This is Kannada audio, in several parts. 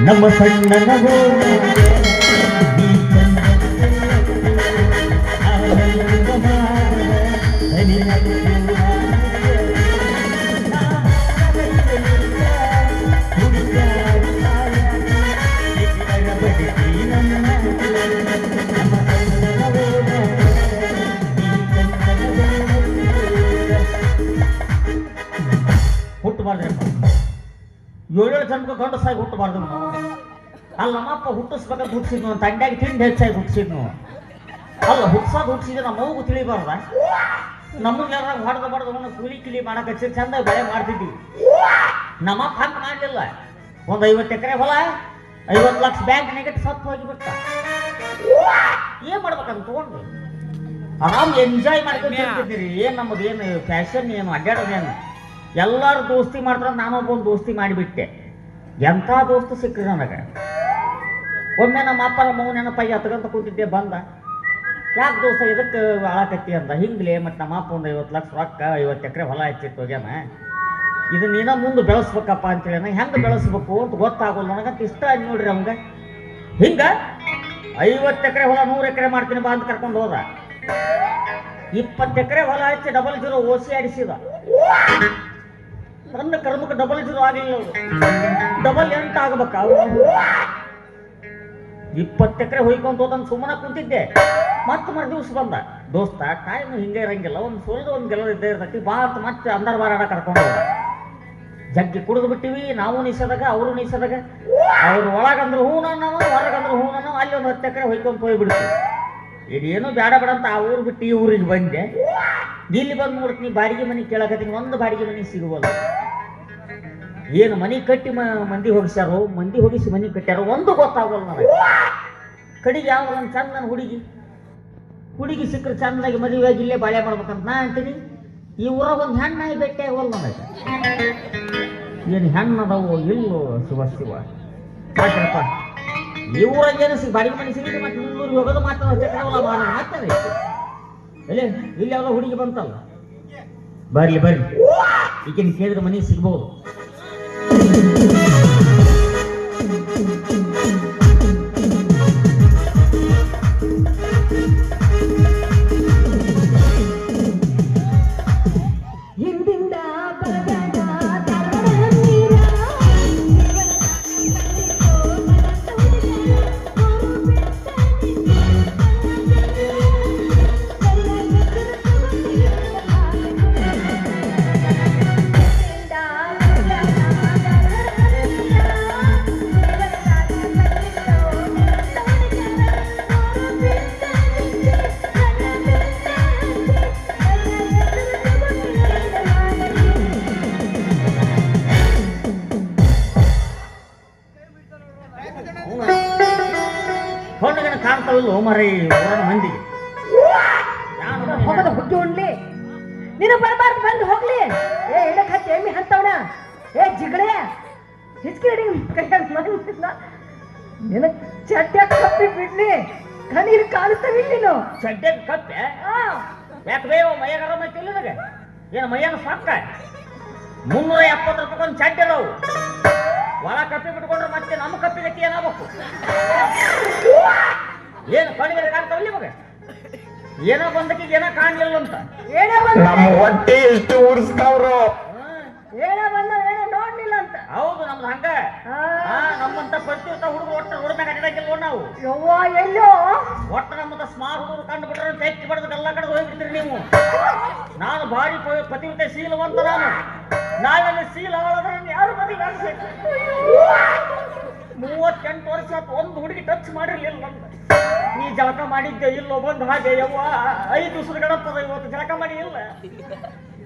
ನಮ್ಮ ಸಣ್ಣ ಹುಟ್ಟಬಾರ್ದು 7 ಜನಕ್ಕೆ ಗಂಡಸಾಗಿ ಹುಟ್ಟಬಾರ್ದು. ಅಲ್ಲ ನಮ್ಮಪ್ಪ ಹುಟ್ಟಿಸ್ಬೇಕಂತ ಹುಟ್ಟಿಸಿದ್ನು, ತಂಡ್ಯಾಗಿ ತಿಂಡಿ ಹೆಚ್ಚಾಗಿ ಹುಟ್ಟಿಸಿದ್ನು. ಅಲ್ಲ ಹುಟ್ಟಿಸಿದ್ರೆ ನಮ್ಮ ಮಗು ತಿಳಿಬಾರ್ದ? ನಮ್ಮನ್ನ ಯಾರಾಗ ಹೊಡೆದು ಬಡ್ದು ಕೂಲಿ ಕಿಲಿ ಮಾಡಕ್ಕೆ ಚಂದ ಬೆಳೆ ಮಾಡ್ತಿದ್ವಿ. ನಮ್ಮಪ್ಪ ಹಂಗೆ ಮಾಡಲಿಲ್ಲ. ಒಂದು 50 ಎಕರೆ ಹೊಲ 50 ಲಕ್ಷ ಬ್ಯಾಂಕ್ನಾಗ ಸತ್ತು ಹೋಗಿಬಿಟ್ಟ. ಏನ್ ಮಾಡ್ಬೇಕಂತ ತಗೊಂಡು ಆರಾಮ್ ಎಂಜಾಯ್ ಮಾಡ್ಕೊಂಡಿರ್ತಿದ್ದೀರಿ. ಏನ್ ನಮ್ಮದು ಏನು ಫ್ಯಾಷನ್ ಏನು ಅಡ್ಡಾಡೋದೇನು? ಎಲ್ಲರೂ ದೋಸ್ತಿ ಮಾಡ್ತಾರೆ, ನಾನೊಬ್ಬೊಂದು ದೋಸ್ತಿ ಮಾಡಿಬಿಟ್ಟೆ. ಎಂಥ ದೋಸ್ತ ಸಿಕ್ಕ್ರಿ ನನಗೆ. ಒಮ್ಮೆ ನಮ್ಮ ಅಪ್ಪನ ಮಗು ನೆನಪಾಗಿ ಹತ್ಕೊಂತ ಕೂತಿದ್ದೆ. ಬಂದ, ಯಾಕೆ ದೋಸ್ತ ಇದಕ್ಕೆ ಆಳಕತ್ತಿ ಅಂದ. ಹಿಂಗ್ಲೇ ಮತ್ತು ನಮ್ಮ ಅಪ್ಪ ಒಂದು 50 ಲಕ್ಷ ರೊಕ್ಕ 50 ಎಕರೆ ಹೊಲ ಹೆಚ್ಚಿತ್ತು ಹೋಗ್ಯಾನ. ಇದು ನೀನ ಮುಂದೆ ಬೆಳೆಸ್ಬೇಕಪ್ಪ ಅಂತೇಳಿ ನಾ ಹೆಂಗೆ ಬೆಳೆಸ್ಬೇಕು ಅಂತ ಗೊತ್ತಾಗೋಲ್ಲ ನನಗಂತ ಇಷ್ಟ ಆಯ್ತು ನೋಡ್ರಿ. ಅವಂಗೆ ಹಿಂಗೆ 50 ಎಕರೆ ಹೊಲ 100 ಎಕರೆ ಮಾಡ್ತೀನಿ ಬಾ ಅಂತ ಕರ್ಕೊಂಡು ಹೋದ. 20 ಎಕರೆ ಹೊಲ ಹಚ್ಚಿ 00 ಓಸಿ ಆಡಿಸಿದ. ನನ್ನ ಕರ್ಮಕ್ಕೆ 00 ಆಗಲಿಲ್ಲ, 8 ಆಗ್ಬೇಕ. 20 ಎಕರೆ ಹೊಯ್ಕೊಂತ ಹೋದಂಗೆ ಸುಮ್ಮನೆ ಕುಂತಿದ್ದೆ. ಮತ್ತೆ ಮರು ದಿವ್ಸ ಬಂದ, ದೋಸ್ತ ಟೈಮ್ ಹಿಂಗೆ ಇರಂಗಿಲ್ಲ, ಒಂದು ಸುರಿದು ಒಂದು ಗೆಲುವು ಇದ್ದೇ ಇರ್ತೈತಿ ಬಾ ಅಂತ ಮತ್ತೆ ಅಂದರ್ ಬಾರಾಡ ಕರ್ಕೊಂಡು ಹೋದ. ಜಗ್ಗಿ ಕುಡಿದು ಬಿಟ್ಟಿವಿ, ನಾವು ನಿಸದಾಗ ಅವರು ನಿಸದಾಗ. ಅವ್ರು ಒಳಗಂದ್ರೆ ಹೂ ನಾವು, ಹೊರಗಂದ್ರೆ ಹೂ ನಾವು. ಅಲ್ಲಿ ಒಂದು 10 ಎಕರೆ ಹೊಯ್ಕೊಂತ ಹೋಗ್ಬಿಡ್ತೀವಿ. ಇದೇನು ಬೇಡ ಬೇಡ ಅಂತ ಆ ಊರು ಬಿಟ್ಟು ಈ ಊರಿಗೆ ಬಂದೆ. ಇಲ್ಲಿ ಬಂದು ನೋಡ್ತೀನಿ ಬಾಡಿಗೆ ಮನೆ ಕೇಳಕತ್ತೀನಿ, ಒಂದು ಬಾಡಿಗೆ ಮನೆ ಸಿಗುವಲ್ಲ. ಏನು ಮನೆ ಕಟ್ಟಿ ಮಂದಿ ಹೋಗಿಸ್ಯಾರೋ, ಮಂದಿ ಹೋಗಿಸಿ ಮನೆ ಕಟ್ಟ್ಯಾರೋ ಒಂದು ಗೊತ್ತಾಗಲ್ಲ ನನಗೆ. ಕಡೆಗೆ ಯಾವ ಒಂದು ಚಂದ ನನ್ನ ಹುಡುಗಿ ಸಿಕ್ಕರೆ ಚಂದಾಗಿ ಮದುವೆಯಾಗಿ ಇಲ್ಲೇ ಬಾಳೆ ಮಾಡ್ಬೇಕಂತ ನಾ ಅಂತೀನಿ. ಈ ಊರಾಗ ಒಂದು ಹೆಣ್ಣಾಗಿ ಭೇಟಿ ಆಗೋಲ್ಲ ನನಗೆ. ಏನು ಹೆಣ್ಣು ಅದಾವೋ ಇಲ್ಲೋ ಶಿವ ಯಾಕಪ್ಪ ಈ ಊರಾಗ ಏನು ಬಾಡಿಗೆ ಮನೆ ಸಿಗುತ್ತೆ. ಮತ್ತೆ ಊರಿಗೆ ಹೋಗೋದು ಮಾತಾಡೋದು ಎಲ್ಲಿ ಇಲ್ಲಿ ಯಾವ್ದೋ ಹುಡುಗಿ ಬಂತಲ್ಲ, ಬರ್ಲಿ ಈಗಿನ ಕೇಳಿದ್ರೆ ಮನೆ ಸಿಗ್ಬೋದು. ಕಾಣ್ತಾವಲ್ಲ ಮರಿ ಮಂದಿಗೆ ಹೋಗದ ಹುಗ್ಗಿ ಉಣ್ಲಿ, ನೀನು ಬರಬಾರ್ದು, ಬಂದು ಹೋಗ್ಲಿ. ಏ ಎಡಕ್ ಹತ್ತಿ ಎಮ್ಮಿ ಹತ್ತವಣ, ಏ ಜಿಗಳೆ ಹಿಚ್ಕಿ ನಿನ ಚಡ್ಡ ಕಪ್ಪಿ ಬಿಡ್ಲಿ, ಕಣ್ಣೀರು ಕಾಣಿಸ್ತಾವ ನೀನು. ಚಡ್ಡ ಕಪ್ಪೆ ಯಾಕೆ ಬೇವ ಮೈಯಾಗ ಆರಾಮೈತಿಲ್ಲ ನನಗೆ? ಏನು ಮೈಯಾಗ ಸಾಕ 370 ರೂಪಾಯಿ ಒಂದು ಚಡ್ಡ ಅದಾವು. ಒಳ ಕಪ್ಪಿ ಬಿಟ್ಕೊಂಡ್ರೆ ಮತ್ತೆ ನಮ್ಮ ಕಪ್ಪಿ ಗಟ್ಟಿ ಏನಾಗಬೇಕು? ಏನು ಕಣ್ಣಿಗೆ ಕಾಣ್ತಾವಲ್ಲಿ ಮಗ? ಏನೋ ಬಂದಕ್ಕೆ ಏನೋ ಕಾಣಲಿಲ್ಲ ಅಂತ ನಮ್ಮ ಹೊಟ್ಟೆ ಎಷ್ಟು ಉರ್ಸ್ತಾವ್ರು. ಏನೋ ಬಂದ ಏನೋ ನೋಡ್ಲಿಲ್ಲ ಅಂತ. ಹೌದು ನಮ್ದು ಹಂಗ. ನಮ್ಮಂತ ಬರ್ತಿರ್ತ ಹುಡುಗರು ಒಟ್ಟು ಹುಡುಗ ಅಡ್ಡಾಗಿಲ್ವ ನಾವು? ಯವ್ವ ಎಲ್ಲೋ ಒಟ್ಟು ನಮ್ಮದ ಸ್ಮಾರ್ಟ್ ಹುಡುಗರು ಕಂಡು ಬಿಟ್ರೆ ತೆಕ್ಕಿ ಬಡ್ದು ಎಲ್ಲ ಕಡೆ ಹೋಗ್ಬಿಡ್ತೀರಿ ನೀವು. ನಾನು ಭಾರಿ ಪತಿವಿತೆ ಶೀಲವಂತ. ನಾಳೆ ಶೀಲ ಯಾರು ಮದುವೆ ಆಗ್ಬೇಕು? 38 ವರ್ಷ ಒಂದು ಹುಡುಗಿ ಟಚ್ ಮಾಡಿರ್ಲಿಲ್ಲ. ನೀ ಜಳಕ ಮಾಡಿದ್ದೆ ಇಲ್ಲೋ ಬಂದು ಹಾಗೆ ಯವ್ವ 5 ದಿವಸದ ಗಣಪದ ಇವತ್ತು ಜಳಕ ಮಾಡಿ ಇಲ್ಲ.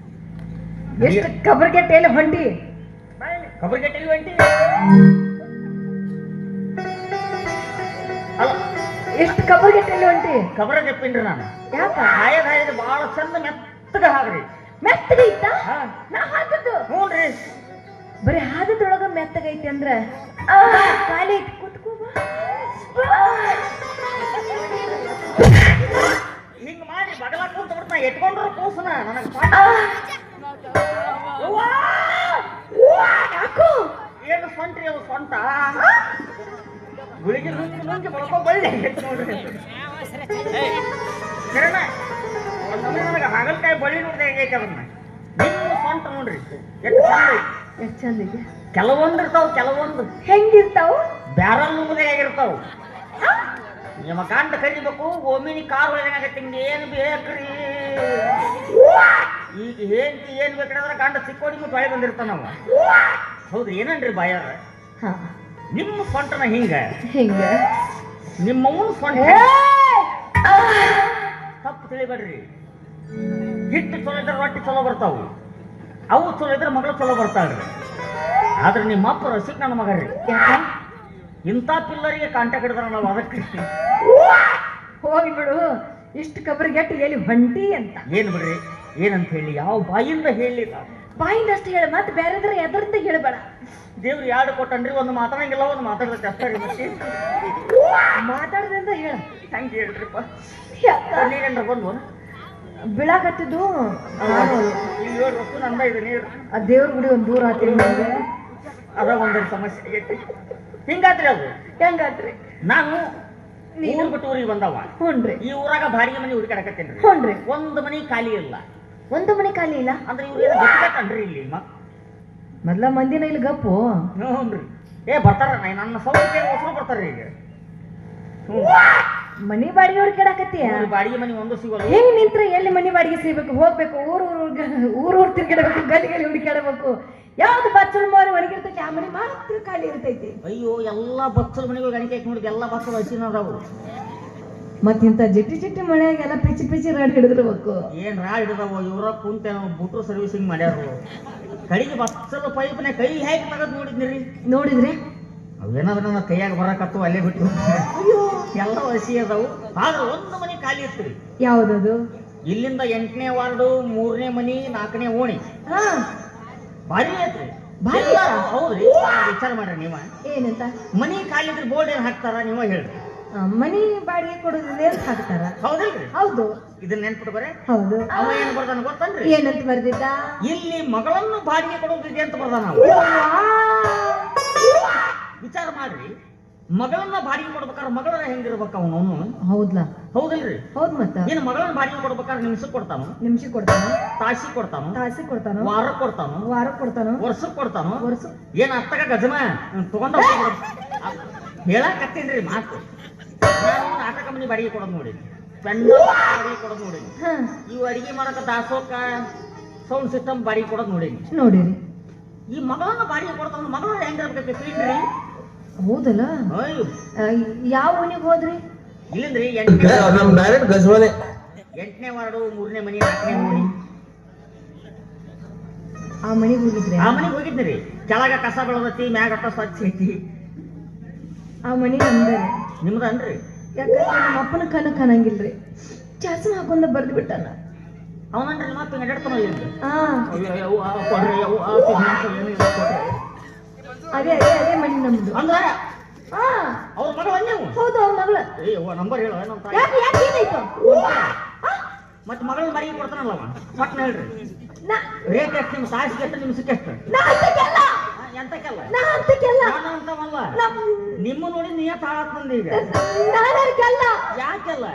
ಎಷ್ಟು ಕಬರ್ಗೆಟ್ಟೆಯಲ್ಲಿ ಹೊಂಟಿ, ಕಬರ್ಗೆಟ್ಟೆಯಲ್ಲಿ ಹೊಂಟಿ ಅಲ್ಲ, ಎಷ್ಟು ಕಬರ್ಗೆಟ್ಟೆಯಲ್ಲಿ ಹೊಂಟಿ? ಕಬರ ಜಪ್ಪಿನ್ರಿ ನಾನು. ಯಾಕ? ಹಾಯದ ಬಹಳ ಚಂದ ಮೆತ್ತಗ ಹಾಗ್ರಿ. ಮೆತ್ತಗೈತ? ನಾ ಹಾಕದ್ದು ಹ್ಞೂನ್ರಿ. ಬರೀ ಹಾದದೊಳಗ ಮೆತ್ತಗೈತಿ ಅಂದ್ರ ಖಾಲಿ ಐತಿ, ಕೂತ್ಕೋ ಹಿಂಗ್ ಮಾಡಿ ಬಗಲ ಕೂತ್ ಬಿಡ್ತ ಎತ್ಕೊಂಡ್ರು ಕೂಸನ ನನಗೆ ಯಾಕೋ ಏನು ಸೊಂಟ್ರಿ ಅವು ಸೊಂಟ ಗುಳಿಗೆ ನುಂಗಿ ನುಂಗಿ ಬಳಕೋ ಬಳ್ಳಿ ಆಗೈತೆ ನೋಡ್ರಿ ಕಿರಣ ಒಂದೊಮ್ಮೆ ನನಗೆ ಹಾಗಲಕಾಯಿ ಬಳ್ಳಿ ನೋಡ್ದೆ ಹೆಂಗೈತೆ ಅದನ್ನ ನಿಮ್ಮ ಸೊಂಟ ನೋಡ್ರಿ ಎಷ್ಟು ಚಂದ ಐತಿ ಎಷ್ಟ್ ಚಂದ ಇದೆ. ಕೆಲವೊಂದು ಇರ್ತಾವ ಕೆಲವೊಂದು ಹೆಂಗಿರ್ತಾವು? ಬ್ಯಾರಲ್ ನುಂಗದೆ ಆಗಿರ್ತಾವ ನಿಮ್ಮ ಗಂಡ ಕರಿಬೇಕು ಒಮ್ಮಿನಿ ಕಾರ್ ಒಳಗಾಗತ್ತೆ ನಿಮ್ಗೆ ಏನು ಬೇಕ್ರಿ ಈಗ ಹೆಂಡತಿ ಏನ್ ಬೇಕಂದ್ರೆ ಗಂಡ ಸಿಕ್ಕೋಡಿ ಮುಟ್ಟು ಒಳಗೆ ಬಂದಿರ್ತಾನವ ಹೌದು ಏನನ್ರಿ ಬಾಯಾರ ಹಾ ನಿಮ್ಮ ಸೊಂಟನ ಹಿಂಗ ಹಿಂಗ ನಿಮ್ಮವನು ಸೊಂಟ ತಪ್ಪು ತಿಳಿಬೇಡ್ರಿ ಹಿಟ್ಟು ಚಲೋ ಇದ್ರೆ ರೊಟ್ಟಿ ಚಲೋ ಬರ್ತಾವು ಅವು ಚಲೋ ಇದ್ರೆ ಮಗಳು ಚಲೋ ಬರ್ತಾಳ್ರಿ ಆದ್ರೆ ನಿಮ್ಮ ಅಪ್ಪ ರಸಿಕ್ ನನ್ನ ಮಗ ರೀ ಇಂಥ ಪಿಲ್ಲರಿಗೆ ಕಾಂಟ್ಯಾಕ್ಟ್ ಹಿಡಿದ್ರ ನಾವು ಅದಕ್ಕೆ ಹೋಗಿ ಬಿಡು ಇಷ್ಟು ಕಬರಿಗೆಟ್ಟು ಎಲ್ಲಿ ಹೊಂಟಿ ಅಂತ ಏನ್ ಬಿಡ್ರಿ ಏನಂತ ಹೇಳಿ ಯಾವ ಬಾಯಿಂದ ಹೇಳಿಲ್ಲ ಬಾಯಿಂದಷ್ಟು ಹೇಳ ಮತ್ತೆ ಬೇರೆದ್ರೆ ಎದರಿಂದ ಹೇಳಬೇಡ. ದೇವ್ರು ಎರಡು ಕೊಟ್ಟನ್ರಿ ಒಂದು ಮಾತಾಡಂಗಿಲ್ಲ ಒಂದು ಮಾತಾಡೋದಕ್ಕೆ ಅಷ್ಟೇ ರೀ ಮತ್ತೆ ಮಾತಾಡ್ದಿಂದ ಹೇಳ ಹೆಂಗೆ ಹೇಳ್ರಿಪ್ಪ ಯಾಕ? ನೀರೇನ್ರ ಬಂದು ಬೀಳಾಕತ್ತಿದ್ದು ಇಲ್ಲಿ 7 ವರ್ಷ ನಂದ ಇದೆ ನೀರು ಆ ದೇವ್ರ ಗುಡಿ ಒಂದ್ ದೂರ ಆತಿರಿ ನನಗೆ ಅದ ಒಂದೊಂದು ಸಮಸ್ಯೆ ಆಗೈತಿ ಹಿಂಗಾತ್ರಿ ಅದು ಹೆಂಗಾತ್ರಿ? ನಾನು ಊರ್ ಬಿಟ್ಟು ಊರಿಗೆ ಬಂದವ ಹುನ್ರಿ ಈ ಊರಾಗ ಬಾಡಿಗೆ ಮನೆ ಹುಡುಕಾಡಕತ್ತೇನ್ರಿ ಹುನ್ರಿ ಒಂದು ಮನೆ ಖಾಲಿ ಇಲ್ಲ ಒಂದು ಮನೆ ಖಾಲಿ ಇಲ್ಲ ಅಂದ್ರೆ ಇವ್ರು ಗೊತ್ತಾಕನ್ರಿ ಇಲ್ಲಿ ಮೊದ್ಲ ಮಂದಿನ ಇಲ್ಲಿ ಗಪ್ಪು ಹ್ಞೂನ್ರಿ ಏ ಬರ್ತಾರ ನನ್ನ ಸೌಲಭ್ಯ ಹೊಸರು ಬರ್ತಾರ್ರಿ ಈಗ ಮನಿ ಬಾಡಿಗೆ ಅವ್ರು ಕೇಳಾಕತ್ತೀಯ ಬಾಡಿಗೆ ಮನೆ ಒಂದು ಸಿಗೋಲ್ಲ ಹೆಂಗ್ ನಿಂತ್ರೆ ಎಲ್ಲಿ ಮನಿ ಬಾಡಿಗೆ ಸಿಗ್ಬೇಕು ಹೋಗ್ಬೇಕು ಊರು ತಿರ್ಗಿಡಬೇಕು ಗಲ್ಲಿ ಹುಡುಕಾಡಬೇಕು ಯಾವ್ದು ಬಚ್ಚಲ ಮೋರಿ ಹೊರಗಿರ್ತೈತಿ ಆ ಮನೆ ಮಾತ್ರ ಖಾಲಿ ಇರ್ತೈತಿ. ಅಯ್ಯೋ ಎಲ್ಲಾ ಬಚ್ಚಲ ಮನೆಗಳು ಗಣಿಕೆ ನೋಡಿ ಎಲ್ಲಾ ಬಚ್ಚಲ ಹಸಿನ ಅದಾವು ಮತ್ತಿಂತ ಜಿಟ್ಟಿ ಮಳೆಯಾಗೆಲ್ಲ ಪಿಚ್ಚಿ ರಾಡ್ ಹಿಡಿದಿರ್ಬೇಕು ಏನ್ ರಾಡ್ ಹಿಡಿದಾವ ಇವ್ರ ಕುಂತೆ ಬುಟ್ರು ಸರ್ವಿಸಿಂಗ್ ಮಾಡ್ಯಾರು ಕಡೆಗೆ ಬಚ್ಚಲ ಪೈಪ್ನ ಕೈ ಹೇಗೆ ತಗದ್ ನೋಡಿದ್ರಿ ಅವೇನಾದ್ರ ನನ್ನ ಕೈಯಾಗ ಬರಕತ್ತು ಅಲ್ಲೇ ಬಿಟ್ಟು ಎಲ್ಲ ಹಸಿ ಅದಾವು ಆದ್ರೆ ಒಂದು ಮನೆ ಖಾಲಿ ಇರ್ತೀರಿ ಯಾವ್ದದು? ಇಲ್ಲಿಂದ 8ನೇ ವಾರ್ಡು 3ನೇ ಮನಿ 4ನೇ ಓಣಿ ಹಾ ಭಾರಿ ಐತ್ರಿ ಭಾರಿ ಎಲ್ಲ ಹೌದ್ರಿ ವಿಚಾರ ಮಾಡ್ರಿ ನೀವ ಏನಂತ ಮನಿ ಖಾಲಿ ಇದ್ರೆ ಬೋರ್ಡ್ ಏನ್ ಹಾಕ್ತಾರ ನೀವ ಹೇಳ್ರಿ ಮನಿ ಬಾಡಿಗೆ ಕೊಡೋದಿಲ್ಲ ಅಂತ ಹಾಕ್ತಾರ ಹೌದಿಲ್ರಿ ಹೌದು ಇದನ್ನ ನೆನ್ಪಿಟ್ಟು ಬರೇ ಹೌದು ಅವ ಏನ್ ಬರ್ದಾನ ಗೊತ್ತನ್ರಿ ಏನಂತ ಬರ್ದಿದ್ದ? ಇಲ್ಲಿ ಮಗಳನ್ನು ಬಾಡಿಗೆ ಕೊಡೋದಿದೆ ಅಂತ ಬರ್ದಾನ ನಾವು ವಿಚಾರ ಮಾಡ್ರಿ ಮಗಳನ್ನ ಬಾಡಿಗೆ ಕೊಡ್ಬೇಕಾದ್ರೆ ಮಗಳ ಹೆಂಗಿರ್ಬೇಕ ಅವನು ಹೌದ್ಲಾ? ಹೌದಿಲ್ರಿ ಹೌದ್ ಮತ್ತ ಏನ್ ಮಗಳನ್ನ ಬಾಡಿಗೆ ಕೊಡ್ಬೇಕಾದ್ರೆ ನಿಮಿಷಕ್ಕೆ ಕೊಡ್ತಾನು ನಿಮಿಷಕ್ಕೆ ಕೊಡ್ತಾನ ತಾಸಿಗೆ ಕೊಡ್ತಾನು ತಾಸಿಗೆ ಕೊಡ್ತಾನೋ ವಾರಕ್ಕೆ ಕೊಡ್ತಾನು ವಾರಕ್ಕೆ ಕೊಡ್ತಾನೋ ವರ್ಷಕ್ಕೆ ಕೊಡ್ತಾನು ವರ್ಷ ಏನ್ ಅತ್ತಗ ಗಜಮ ತಗೊಂಡ ಹೇಳಕತ್ತೀನ್ರಿ ಮಾತು ನಾನು ನಾಟಕ ಮನಿ ಬಾಡಿಗೆ ಕೊಡೋದು ನೋಡಿ ಪೆಂಡಲ್ ಬಾಡಿಗೆ ಕೊಡೋದು ನೋಡಿ ಹಾ ಇವು ಅಡಿಗೆ ಮಾಡಕ ದಾಸೋಕ ಸೌಂಡ್ ಸಿಸ್ಟಮ್ ಬಾಡಿಗೆ ಕೊಡೋದು ನೋಡಿ ನೋಡಿರಿ ಈ ಮಗಳನ್ನ ಬಾಡಿಗೆ ಕೊಡ್ತಾನ ಮಗಳ ಹೆಂಗಿರ್ಬೇಕು ಫೀಲ್ಡ್ರಿ ಹೌದಲ್ಲ? ಅಯ್ಯೋ ಯಾವ ಮನೆಗೆ ಹೋದ್ರಿ? ಇಲ್ಲಿಂದ್ರಿ ನಮ್ ಡೈರೆಕ್ಟ್ ಗಜವಾನೆ 8ನೇ ವಾರ್ಡು 3ನೇ ಮನಿ 4ನೇ ಮನಿ ಆ ಮನೆಗೆ ಹೋಗಿದ್ರಿ? ಆ ಮನೆಗೆ ಹೋಗಿದ್ನಿರಿ ಕೆಳಗ ಕಸ ಬೆಳದೈತಿ ಮ್ಯಾಗ ಅಟ್ಟ ಸ್ವಚ್ಛ ಐತಿ ಆ ಮನೆ ನಮ್ದರಿ ನಿಮ್ದನ್ರಿ ಯಾಕಂದ್ರೆ ನಮ್ಮ ಅಪ್ಪನ ಕನಂಗಿಲ್ರಿ ಚಾಸನ ಹಾಕೊಂಡ ಬರ್ದು ಬಿಟ್ಟಾನ ಅವನನ್ರಿ ಮತ್ತೆ ನಡ್ತಾನ ಇಲ್ಲಿ ಹಾ ಕೊಡ್ರಿ ಅದೇ ಮನೆ ನಮ್ದು ಅಂದ್ರ ಹಾ ಅವ್ರ ಮಗಳ ನೀವು ಹೌದು ಅವ್ರ ಮಗಳ. ಅಯ್ಯೋ ನಂಬರ್ ಹೇಳ ನಮ್ಮ ತಾಯಿ ಯಾಕೆ ಏನಾಯ್ತು? ಮತ್ತೆ ಮಗಳನ್ನ ಬಾಡಿಗೆ ಕೊಡ್ತಾನಲ್ಲ ಅವ ಪಟ್ನ ಹೇಳ್ರಿ ನಾ- ರೇಟ್ ಎಷ್ಟು ನಿಮ್ಮ ತಾಸಿಗೆ ಎಷ್ಟು ನಿಮಿಷಕ್ಕೆ ಎಷ್ಟು ನಾ ಅಂತಕ್ಕೆಲ್ಲ ಎಂತಕ್ಕೆಲ್ಲ ನಾ ಅಂತಕ್ಕೆಲ್ಲ ನಾನು ಅಂತವಲ್ಲ ನಮ್- ನಿಮ್ಮ ನೋಡಿ ನೀ ತಾಳತ್ ಬಂದಿ ಈಗ ನಾನರ್ಗೆಲ್ಲ ಯಾಕೆಲ್ಲ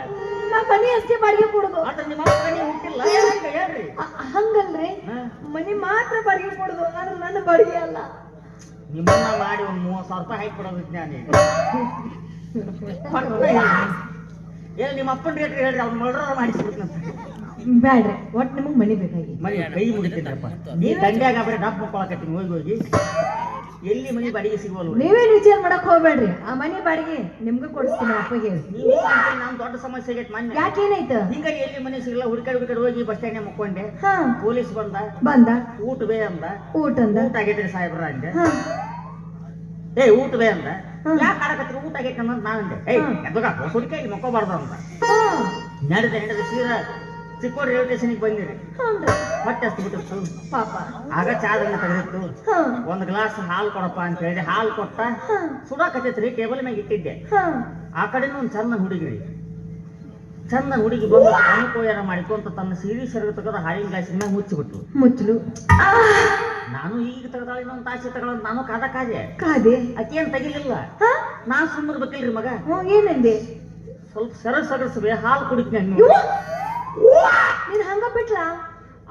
ನಾ ಮನೆ ಅಷ್ಟೇ ಬಾಡಿಗೆ ಕೊಡುದು. ಆದ್ರೆ ನಿಮ್ಮ ಅಪ್ಪ ನೀವು ಹುಟ್ಟಿಲ್ಲ ಯಾಕೆ ಹೇಳ್ರಿ ಹಂಗಲ್ರಿ ಹಾ? ಮನೆ ಮಾತ್ರ ಬಾಡಿಗೆ ಕೊಡುದು ಆದ್ರೆ ನನ್ನ ಬಾಡಿಗೆ ಅಲ್ಲ. ನಿಮ್ಮನ್ನ ಮಾಡಿ ಒಂದು 30,000 ರೂಪಾಯಿ ಹಾಕಿ ಕೊಡೋದು ನಾನು ಏನು ನಿಮ್ಮ ಅಪ್ಪನ ರೇಟ್ ಹೇಳ್ರಿ ಅವ್ನು ಮರ್ಡರ್ ಮಾಡಿಸ್ಬಿಡ್ತಂತ ಬ್ಯಾಡ್ರಿ ಒಟ್ಟು ನಿಮಗ್ ಮನೆ ಬೇಕಾಗಿ ಮನೆ ಕೈ ಮುಗಿತೀನಪ್ಪ ನೀ ದಂಡ್ಯಾಗ ಬರೀ ಡಬ್ ಮಕ್ಕಳಕತ್ತೀನಿ ಹೋಗಿ ಎಲ್ಲಿ ಮನೆ ಬಾಡಿಗೆ ಸಿಗುವಲ್ವ ನೀವೇನ್ ವಿಚಾರ ಮಾಡಕ್ ಹೋಗ್ಬೇಡ್ರಿ ಆ ಮನೆ ಬಾಡಿಗೆ ನಿಮ್ಗೆ ಕೊಡಿಸ್ತೀನಿ ಅಪ್ಪಗೆ. ನೀವೇ ನಾನು ದೊಡ್ಡ ಸಮಸ್ಯೆ ಆಗೈತೆ ಮೊನ್ನೆ ಯಾಕೇನಾಯ್ತು? ಹಿಂಗಾಗಿ ಎಲ್ಲಿ ಮನೆ ಸಿಗಲ್ಲ ಹುಡುಕಾಡಿ ಹೋಗಿ ಬಸ್ ಸ್ಟ್ಯಾಂಡ್ ಮುಕ್ಕೊಂಡೆ ಹಾ ಪೊಲೀಸ್ ಬಂದ ಊಟ ಬೇ ಅಂದ ಊಟ ಅಂದ. ಊಟ ಆಗೈತ್ರಿ ಸಾಹೇಬ್ರ ಅಂದೆ ಹಾ ಏ ಊಟ ಬೇ ಅಂದ ಯಾಕೆ ಆಡಕತ್ರಿ ಊಟ ಆಗೈತೆ ಅಂತ ನಾನಂದೆ ಏಯ್ ಎದ್ದುಗ ಸುಡಿಕಾಯಿ ಮಕ್ಕೋಬಾರ್ದು ಅಂತ ಹಾ ನಡೆದ ಸೀರಾ ಚಿಕ್ಕೋಡ್ ರೈಲ್ವೆ ಸ್ಟೇಷನ್ಗೆ ಬಂದಿರಿ ಹೌದ್ರಿ ಹೊಟ್ಟೆ ಹಸ್ತು ಬಿಟ್ಟಿತ್ತು ಪಾಪ. ಆಗ ಚಾದನ್ನ ತೆಗೆದಿತ್ತು ಹಾ ಒಂದು ಗ್ಲಾಸ್ ಹಾಲು ಕೊಡಪ್ಪ ಅಂತ ಹೇಳಿ ಹಾಲು ಕೊಟ್ಟ ಹಾ ಸುಡಾಕತ್ತೈತ್ರಿ ಟೇಬಲ್ ಮ್ಯಾಗ ಇಟ್ಟಿದ್ದೆ ಹಾ ಆ ಕಡೆನೂ ಒಂದು ಚಂದನ್ ಹುಡುಗಿರಿ ಚಂದನ್ ಹುಡುಗಿ ಬಂದು ಅನುಕೋಯಾರ ಮಾಡಿಕೊಂತ ತನ್ನ ಸೀರಿ ಸೆರಗು ತೆಗೆದು ಹಾಲಿನ ಗ್ಲಾಸಿನ ಮ್ಯಾಗ ಮುಚ್ಚಿಬಿಟ್ಟು ಮುಚ್ಚಲು ನಾನು ಈಗ ತಗದಾಳ ಇನ್ನೊಂದು ತಾಸೆ ತಗೊಳ್ಳೋದು ನಾನು ಕಾದೆ ಕಾದೆ ಅಕ್ಕೇನ್ ತೆಗಿಲಿಲ್ಲ ಹಾ ನಾನ್ ಸುಮ್ಮರ್ಬೇಕಿಲ್ರಿ ಮಗ. ಏನಂದೆ? ಸ್ವಲ್ಪ ಸಗಸ್ಬೇ ಹಾಲು ಕುಡಿತೀನಿ ನೀನ್ ಹಂಗ ಬಿಟ್ಲಾ?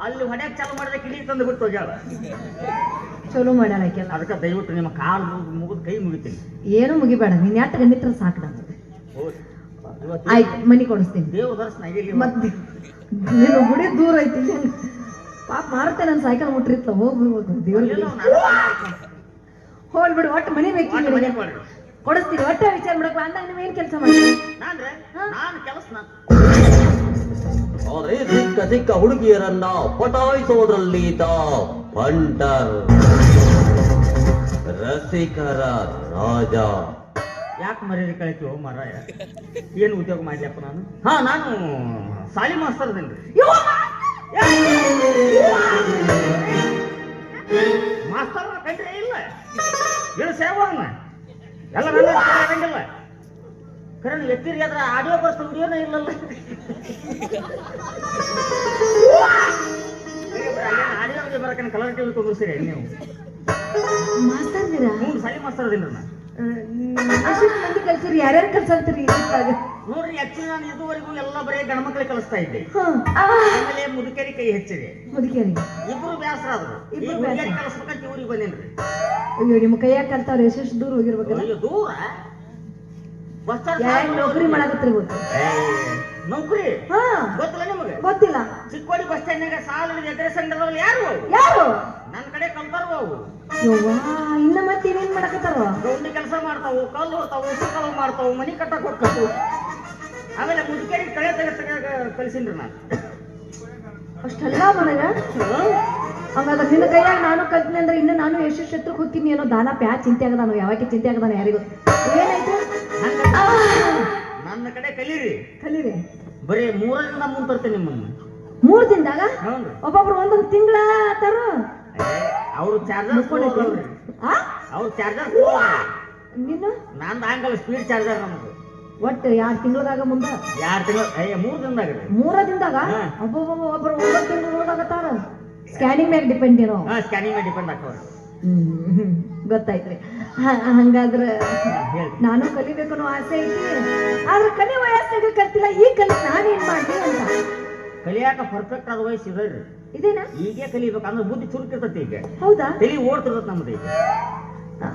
ಅಲ್ಲಿ ಹೊಡ್ಯಾಕ್ ಚಾಲು ಮಾಡಿದ್ರೆ ಕಿಡಿ ತಂದು ಬಿಟ್ಟು ಹೋಗ್ಯಾಳ. ಚಲೋ ಮಾಡ್ಯಾಳಕ್ಕೆಲ್ಲ. ಅದಕ್ಕೆ ದಯವಿಟ್ಟು ನಿಮ್ಮ ಕಾಲು ಮುಗಿದು ಕೈ ಮುಗಿತೀನಿ. ಏನು ಮುಗಿಬೇಡ, ನೀನ್ ಯಾಟ ಗಂಡಿತ್ರ ಸಾಕು ನಮ್ಗೆ. ಆಯ್ತು, ಮನಿ ಕೊಡಿಸ್ತೀನಿ. ದೇವ್ರ ದರ್ಶನ ಮತ್ತೆ ನೀನು ಗುಡಿ ದೂರ ಐತಿ. ಪಾಪ ಮಾರುತ್ತೆ, ನನ್ನ ಸೈಕಲ್ ಮುಟ್ರಿತ್ಲ ಹೋಗ್ಬಿಡ್ಬೋದು ದೇವ್ರಿಗೆ. ಹೋಗ್ಬಿಡು, ಒಟ್ಟು ಮನಿ ಬೇಕು ಕೊಡಿಸ್ತೀನಿ. ಒಟ್ಟೆ ವಿಚಾರ ಮಾಡಕ್ ಅಂದಾಗ ನೀವ್ ಏನ್ ಕೆಲಸ ಮಾಡ್ತೀನಿ? ನಾನು ಕೆಲಸ ಅದೇ ಸಿಕ್ಕ ಸಿಕ್ಕ ಹುಡುಗಿಯರನ್ನ ಪಟಾಯಿಸೋದ್ರಲ್ಲಿ ಬಂಟರ್ ರಸಿಕರ ರಾಜ. ಯಾಕೆ ಮರ್ಯಾದೆ ಕಳಿತೀವೋ ಮಾರಾಯ? ಏನು ಉದ್ಯೋಗ ಮಾಡ್ಲಪ್ಪ ನಾನು? ನಾನು ಸಾಲಿ ಮಾಸ್ತರ್ ಅದೇನ್ರಿ. ಮಾಸ್ತರ್ ಕಂಡ್ರೆ ಇಲ್ಲ ಏನು ಸೇವನ ಎಲ್ಲ ನನ್ನ ಆಗಂಗಿಲ್ಲ. ಕರೆ ಎತ್ತಿರಿ ಅದ್ರ ಆಡಿಯೋ ಬರ್ತ ವಿಡಿಯೋನೇ ಇಲ್ಲಲ್ಲ. ಆಡಿಯೋಗೆ ಬರಕನ ಕಲರ್ ಟಿವಿ ಕುಂದ್ರಿಸಿರಿ ನೀವು. ಮಾತಾಡ್ತೀರಾ? ಸಾಲಿ ಮಾಸ್ತರ್ ಅದೇನ್ರಿ ನಾನು. ಮಂದಿ ಕಲ್ಸಿರಿ, ಯಾರ್ಯಾರು ಕಲ್ಸಾಗ್ತೀರಿ? ನೋಡ್ರಿ, ಆಕ್ಚುಲಿ ನಾನು ಇದುವರೆಗೂ ಎಲ್ಲ ಬರೀ ಗಣಮಕ್ಳಿಗೆ ಕಲಿಸ್ತಾ ಇದ್ದೆ. ಆಮೇಲೆ ಮುದುಕೇರಿ ಕೈ ಹೆಚ್ಚಿದೆ. ಮುದುಕೇರಿ ಇಬ್ರು ಬ್ಯಾಸರ ಆದ್ರು. ಕಲಿಸ್ಬೇಕಂತ ಇವ್ರಿಗೆ ಬಂದೇನ್ರಿ. ಅಯ್ಯೋ, ನಿಮ್ಮ ಕೈಯಾಗ ಕಲ್ತಾವ್ರ ಎಷ್ಟು ದೂರ ಹೋಗಿರ್ಬೇಕಲ್ಲ. ಅಯ್ಯೋ, ದೂರ ಬಸ್ ನೌಕರಿ ಮಾಡಕತ್ರಿ ಗೊತ್ತು? ನೌಕರಿ ಗೊತ್ತಿಲ್ಲ ನಿಮಗೆ? ಗೊತ್ತಿಲ್ಲ. ಚಿಕ್ಕೋಡಿ ಬಸ್ ಸ್ಟ್ಯಾಂಡ್ನಾಗ ಸಾಲ ಎದುರು ಸಂಘದವ್ರು ಯಾರು ಯಾರು ನನ್ನ ಕಡೆ ಕಲ್ತಾರ ಅವು. ಇನ್ನ ಮತ್ತೆ ಏನೇನ್ ಮಾಡಕತ್ತಾರ? ಗೌಂಡಿ ಕೆಲಸ ಮಾಡ್ತಾವು, ಕಲ್ಲು ಹೊರ್ತಾವು, ಕಲ್ಲು ಮಾಡ್ತಾವು, ಮನಿ ಕಟ್ಟಕ್ ಹೋಗ್ತಾವು. ಆಮೇಲೆ ಮುದುಕೇರಿ ಕಳೆ ತೆಗ ಕಲಿಸಿನ್ರಿ ನಾನು. ಅಷ್ಟೆಲ್ಲ ಮನಗ ಹಂಗಾದ್ರೆ ನಿನ್ನ ಕೈಯಾಗ ನಾನು ಕಲ್ತೀನಿ ಅಂದ್ರೆ ಇನ್ನು ನಾನು ಎಷ್ಟು ಶತ್ರುಕ್ ಹೋಗ್ತೀನಿ ಏನೋ. ದಾನ ಪ್ಯಾ ಚಿಂತೆ ಆಗದಾನು, ಯಾವಾಗ ಚಿಂತೆ ಆಗದಾನ ಯಾರಿಗೂ. ಏನಾಯ್ತು? ನನ್ನ ಕಡೆ ಕಲೀರಿ. ಕಲೀರಿ. ಬರೀ 3 ದಿನ ಮುಂದೆ ತರ್ತೇನೆ ನಿಮ್ಮನ್ನು. 3 ದಿನದಾಗ ಒಬ್ಬೊಬ್ರು ಒಂದೊಂದು ತಿಂಗಳ ತರ. ಅವ್ರು ಚಾರ್ಜರ್ ಅವ್ರು ಚಾರ್ಜರ್ ನೀನು ನಂದು ಹಂಗಲ್ಲ, ಸ್ಪೀಡ್ ಚಾರ್ಜರ್ ನಮ್ದು. ಒಟ್ಟು 2 ತಿಂಗಳದಾಗ ಮುಂದ 2 ತಿಂಗಳು 3 ದಿನದಾಗ 3 ದಿನದಾಗ ಒಬ್ಬೊಬ್ಬ ಒಬ್ಬರು 9 ತಿಂಗಳು ಓದಾಗತ್ತಾರ. ಸ್ಕ್ಯಾನಿಂಗ್ ಮ್ಯಾಗ ಡಿಪೆಂಡ್ ಏನೋ. ಸ್ಕ್ಯಾನಿಂಗ್ ಮ್ಯಾಗ ಡಿಪೆಂಡ್ ಆಗ್ತಾವ. ಗೊತ್ತಾಯ್ತ್ರಿ. ಹಂಗಾದ್ರೆ ನಾನು ಕಲಿಬೇಕು ಅನ್ನೋ ಆಸೆ ಐತಿ. ಆದ್ರೆ ಕಲಿ ವಯಸ್ಸಾಗ ಕಲ್ತಿಲ್ಲ. ಈಗ ಕಲಿ ನಾನೇನ್ ಮಾಡ್ತೀನಿ ಅಂತ. ಕಲಿಯಾಕ ಪರ್ಫೆಕ್ಟ್ ಆದ ವಯಸ್ಸು ಇದೆ. ಇದೇನಾ? ಈಗೇ ಕಲಿಬೇಕು ಅಂದ್ರೆ ಬುದ್ಧಿ ಚುರುಕಿರ್ತೈತಿ. ಈಗ ಹೌದಾ? ತಲೆ ಓಡ್ತಿರ್ತೈತಿ ನಮ್ದು. ಈಗ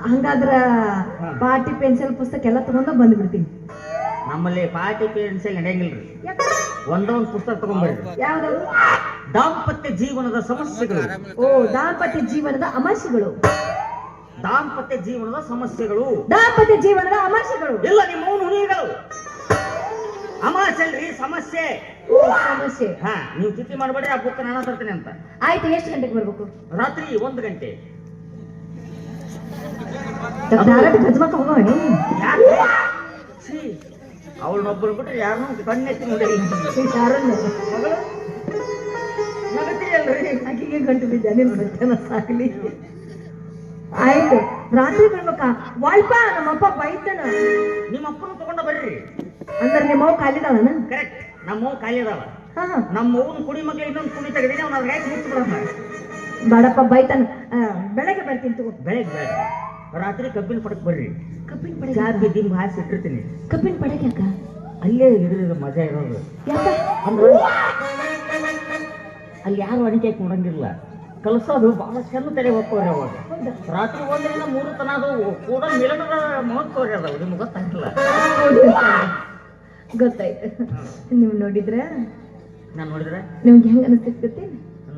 ಹಂಗಾದ್ರ ಪಾಟಿ ಪೆನ್ಸಿಲ್ ಪುಸ್ತಕ ಎಲ್ಲ ತಗೊಂಡ ಬಂದ್ಬಿಡ್ತೀನಿ. ನಮ್ಮಲ್ಲಿ ಪಾಟಿ ಪೆನ್ಸಿಲ್ ನಡೆಯಂಗಿಲ್ರಿ. ಒಂದೊಂದು ಪುಸ್ತಕ ತಗೊಂಡ್ಬರ್ರಿ. ಯಾವ್ದಾದ್ರು? ದಾಂಪತ್ಯ ಜೀವನದ ಸಮಸ್ಯೆಗಳು. ಓ, ದಾಂಪತ್ಯ ಜೀವನದ ಸಮಸ್ಯೆಗಳು. ದಾಂಪತ್ಯ ಜೀವನದ ಸಮಸ್ಯೆಗಳು. ದಾಂಪತ್ಯ ಜೀವನದ ಸಮಸ್ಯೆಗಳು ಇಲ್ಲ, ನಿಮ್ಮ ಹುಣಿಗಳು ಅಮಾಸಲ್ರಿ ಸಮಸ್ಯೆ. ಸಮಸ್ಯೆ. ನೀವು ಚಿಂತೆ ಮಾಡಬೇಡ್ರಿ, ಆ ಬುಕ್ ನಾನು ತರ್ತೀನಿ ಅಂತ. ಆಯ್ತು, ಎಷ್ಟು ಗಂಟೆಗೆ ಬರ್ಬೇಕು? ರಾತ್ರಿ 1 ಗಂಟೆ. ಗಜಮಕ್ಕ ಹೋಗೋಣ. ಅವಳನ್ನೊಬ್ಬರು ಬಿಟ್ರೆ ಯಾರನ್ನೂ ಕಣ್ಣೆತ್ತಿ ನೋಡಿಲ್ಲ. ಮಗಳು ನಗತಿಯಲ್ರಿ, ಆಕೆಗೆ ಗಂಟು ಬಿದ್ದ ನಿನ್ ಬರ್ತೇನ ಸಾಕಲಿ. ಆಯ್ತು, ರಾತ್ರಿ ಬರ್ಬೇಕಾ? ವಾಲ್ಪ ನಮ್ಮಪ್ಪ ಬೈತಾನ. ನಿಮ್ಮ ಅಪ್ಪನ ತಗೊಂಡ ಬರ್ರಿ. ಅಂದ್ರೆ ನಿಮ್ಮವ್ ಖಾಲಿದಾವನ? ಕರೆಕ್ಟ್, ನಮ್ಮವ್ ಖಾಲಿ ಅದಾವ. ನಮ್ಮ ಅವ್ನ ಕುಡಿ ಮಕ್ಳು ಇನ್ನೊಂದು ಕುಡಿ ತೆಗೆದೀನಿ, ಅವ್ನ ಅದ್ರಾಗ ಮುಚ್ಚಿಬಿಡೋಣ. ಬಾಡಪ್ಪ ಬೈತಾನ. ಬೆಳಗ್ಗೆ ಬರ್ತೀನಿ ತಗೋ. ಬೆಳಗ್ಗೆ ಬೇಡ, ರಾತ್ರಿ ಕಬ್ಬಿನ ಪಡಕ್ ಬರ್ರಿ. ಕಬ್ಬಿನ ಪಡಕ್ ಚಾಪಿ ದಿಂಬ ಹಾಸಿ ಇಟ್ಟಿರ್ತೀನಿ. ಕಬ್ಬಿನ ಪಡಕ್ ಯಾಕ? ಅಲ್ಲೇ ಇದ್ರ ಮಜಾ ಇರೋದು. ಯಾಕ ಅಂದ್ರೆ ಅಲ್ಲಿ ಯಾರು ಅಡಿಕೆ ನೋಡಂಗಿಲ್ಲ. ಕಲ್ಸೋದು ಬಹಳ ಚೆಂದ ತಲೆ ಹೋಗ್ತವ್ರಿ. ಅವಾಗ ರಾತ್ರಿ 1ರಿಂದ 3 ತನ ಅದು ಕೂಡ ಮಿಲನದ ಮಹತ್ವರಿ ಅದಾವ. ನಿಮ್ಗೆ ಗೊತ್ತಾಗಿಲ್ಲ? ಗೊತ್ತಾಯ್ತು. ನೀವು ನೋಡಿದ್ರೆ ನಾನು ನೋಡಿದ್ರೆ ನಿಮ್ಗೆ ಹೆಂಗ ಅನಿಸ್ತೈತಿ?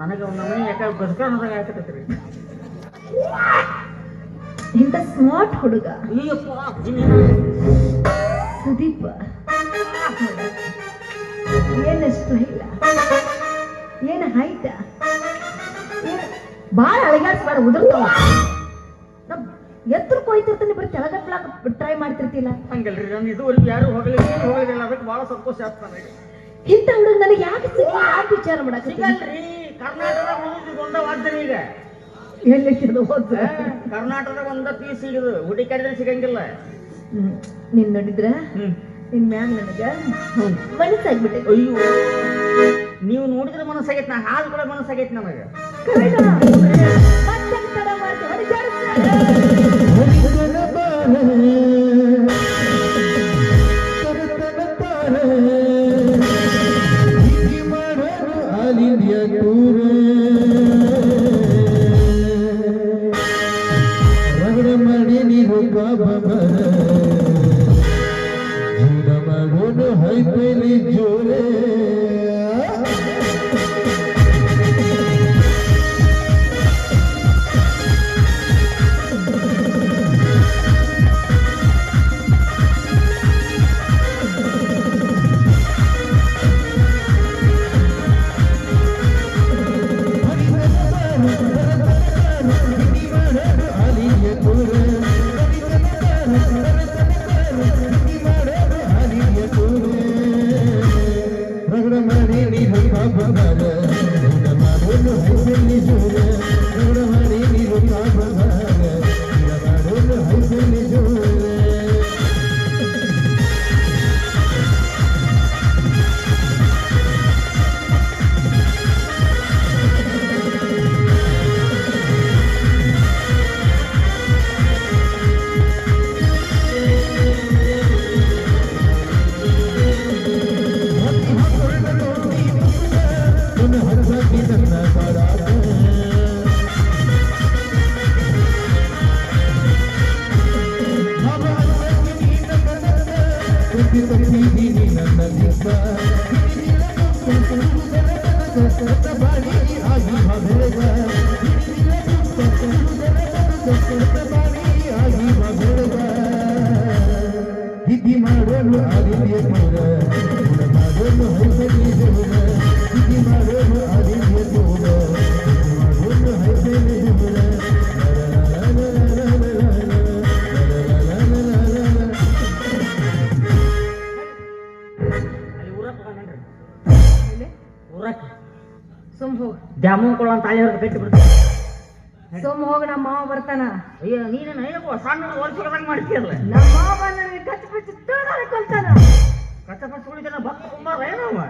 ನನಗೆ ಒಂದು ಮನೆ ಯಾಕೆ ಬದುಕೋದಾಗ ಆಗ್ತೈತ್ರಿ. ಇಂಥ ಸ್ಮಾರ್ಟ್ ಹುಡುಗ ಸುದೀಪ್. ಏನಷ್ಟು ಇಲ್ಲ, ಏನ ಹೈಟ, ಬಾಳ ಅಳಗಾಡ್ಸ್ಬೇಡ, ಉದುರ್ತಾವ. ಎತ್ತರಕ್ಕೆ ಹೋಯ್ತಿರ್ತಾನೆ, ಬರೀ ತೆಳಗಟ್ಲಾಕ ಟ್ರೈ ಮಾಡ್ತಿರ್ತಿಲ್ಲ. ಹಂಗಲ್ರಿ, ನಾನು ಇದುವರೆಗೂ ಯಾರು ಹೋಗಲಿಲ್ಲ. ಅದಕ್ಕೆ ಬಹಳ ಸಂತೋಷ ಆಗ್ತಾನೆ. ಇಂಥ ಹುಡುಗ ನನಗೆ ಯಾಕೆ ಸಿಗಲ್ಲ? ಯಾಕೆ ವಿಚಾರ ಮಾಡಕ್ ಸಿಗಲ್ರಿ? ಕರ್ನಾಟಕದಾಗ ಒಂದ ವಾದ್ಯ ಈಗ ಎಲ್ಲಿಕ್ಕಿದ್ದು ಹೋದ ಕರ್ನಾಟಕದಾಗ ಒಂದ ಪೀಸ್ ಸಿಗಿದು ಹುಡುಕಾಡಿದ್ರೆ ಸಿಗಂಗಿಲ್ಲ. ನೀನ್ ನೋಡಿದ್ರ ನಿನ್ ಮ್ಯಾಗ ನನಗ ಮನಸ್ಸಾಗ್ಬಿಟ್ಟೆ. ಅಯ್ಯೋ, ನೀವು ನೋಡಿದ್ರೆ ಮನಸ್ಸಾಗೈತಿ, ನಾ ಹಾಲು ಕೂಡ ಮನಸ್ಸಾಗೈತಿ ನನಗೆ. ಮತ್ತೆ ಸುಮ್ ಹೋಗ್ ದ್ಯಾಮನ್ ಕೊಳ ತಾಳಿ ಹೊರಗೆ ಕಟ್ಟಿ ಬಿಡ್ತಾರೆ. ಸುಮ್ ಹೋಗ್ ನಮ್ಮ ಮಾವ ಬರ್ತಾನ. ಅಯ್ಯೋ ನೀನು ಸಣ್ಣ ವರ್ಷದಂಗೆ ಮಾಡ್ತೀಯಲ್ಲ. ನಮ್ಮ ಮಾವ ನನಗೆ ಕಚ್ಚಿ ಬಿಚ್ಚಿ ತೋಡಾಡಿ ಕೊಲ್ತಾನ. ಕಚ್ಚಪಚ್ಚ ಉಳಿದ ಭಕ್ತ ಕುಂಬಾರ ಏನವ.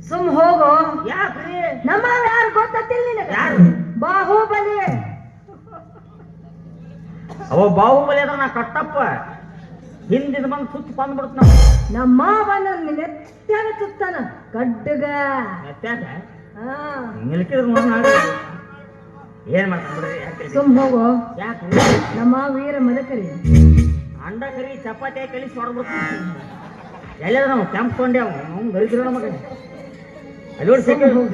ಸುಮ್ ಹೋಗು. ಯಾಕ್ರಿ? ನಮ್ಮ ಮಾವ ಯಾರು ಗೊತ್ತಿಲ್ಲ ನಿನಗೆ? ಯಾರು? ಬಾಹುಬಲಿ. ಅವ ಬಾಹುಬಲಿ ಅದ್ರ ನಾ ಕಟ್ಟಪ್ಪ ಹಿಂದಿನ ಬಂದು ಸುತ್ತಿ ಬಂದ್ಬಿಡ್ತ. ನಮ್ಮ ಮಾವ ನನ್ನ ನೆತ್ತಾಗ ಸುತ್ತಾನ ಗಡ್ಡಗ. ನೆತ್ತಾಗ ಹಾ ನಿಲ್ಕಿದ್ರು ನೋಡಿ ನಾಳೆ ಏನ್ ಮಾಡ್ಕೊಂಡ್ರಿ? ಯಾಕೆ ಸುಮ್ ಹೋಗು. ಯಾಕೆ? ನಮ್ಮ ವೀರ ಮದಕರಿ ಅಂಡ ಕರಿ ಚಪಾತಿ ಕಲಿಸಿ ಹೊರಬಿಡ್ತೀನಿ. ಎಲ್ಲಾದ್ರೂ ನಾವು ಕ್ಯಾಂಪ್ ಕೊಂಡೆ ಅವ್ನು ದರಿದ್ರ ಮಗ ಅಲ್ಲಿ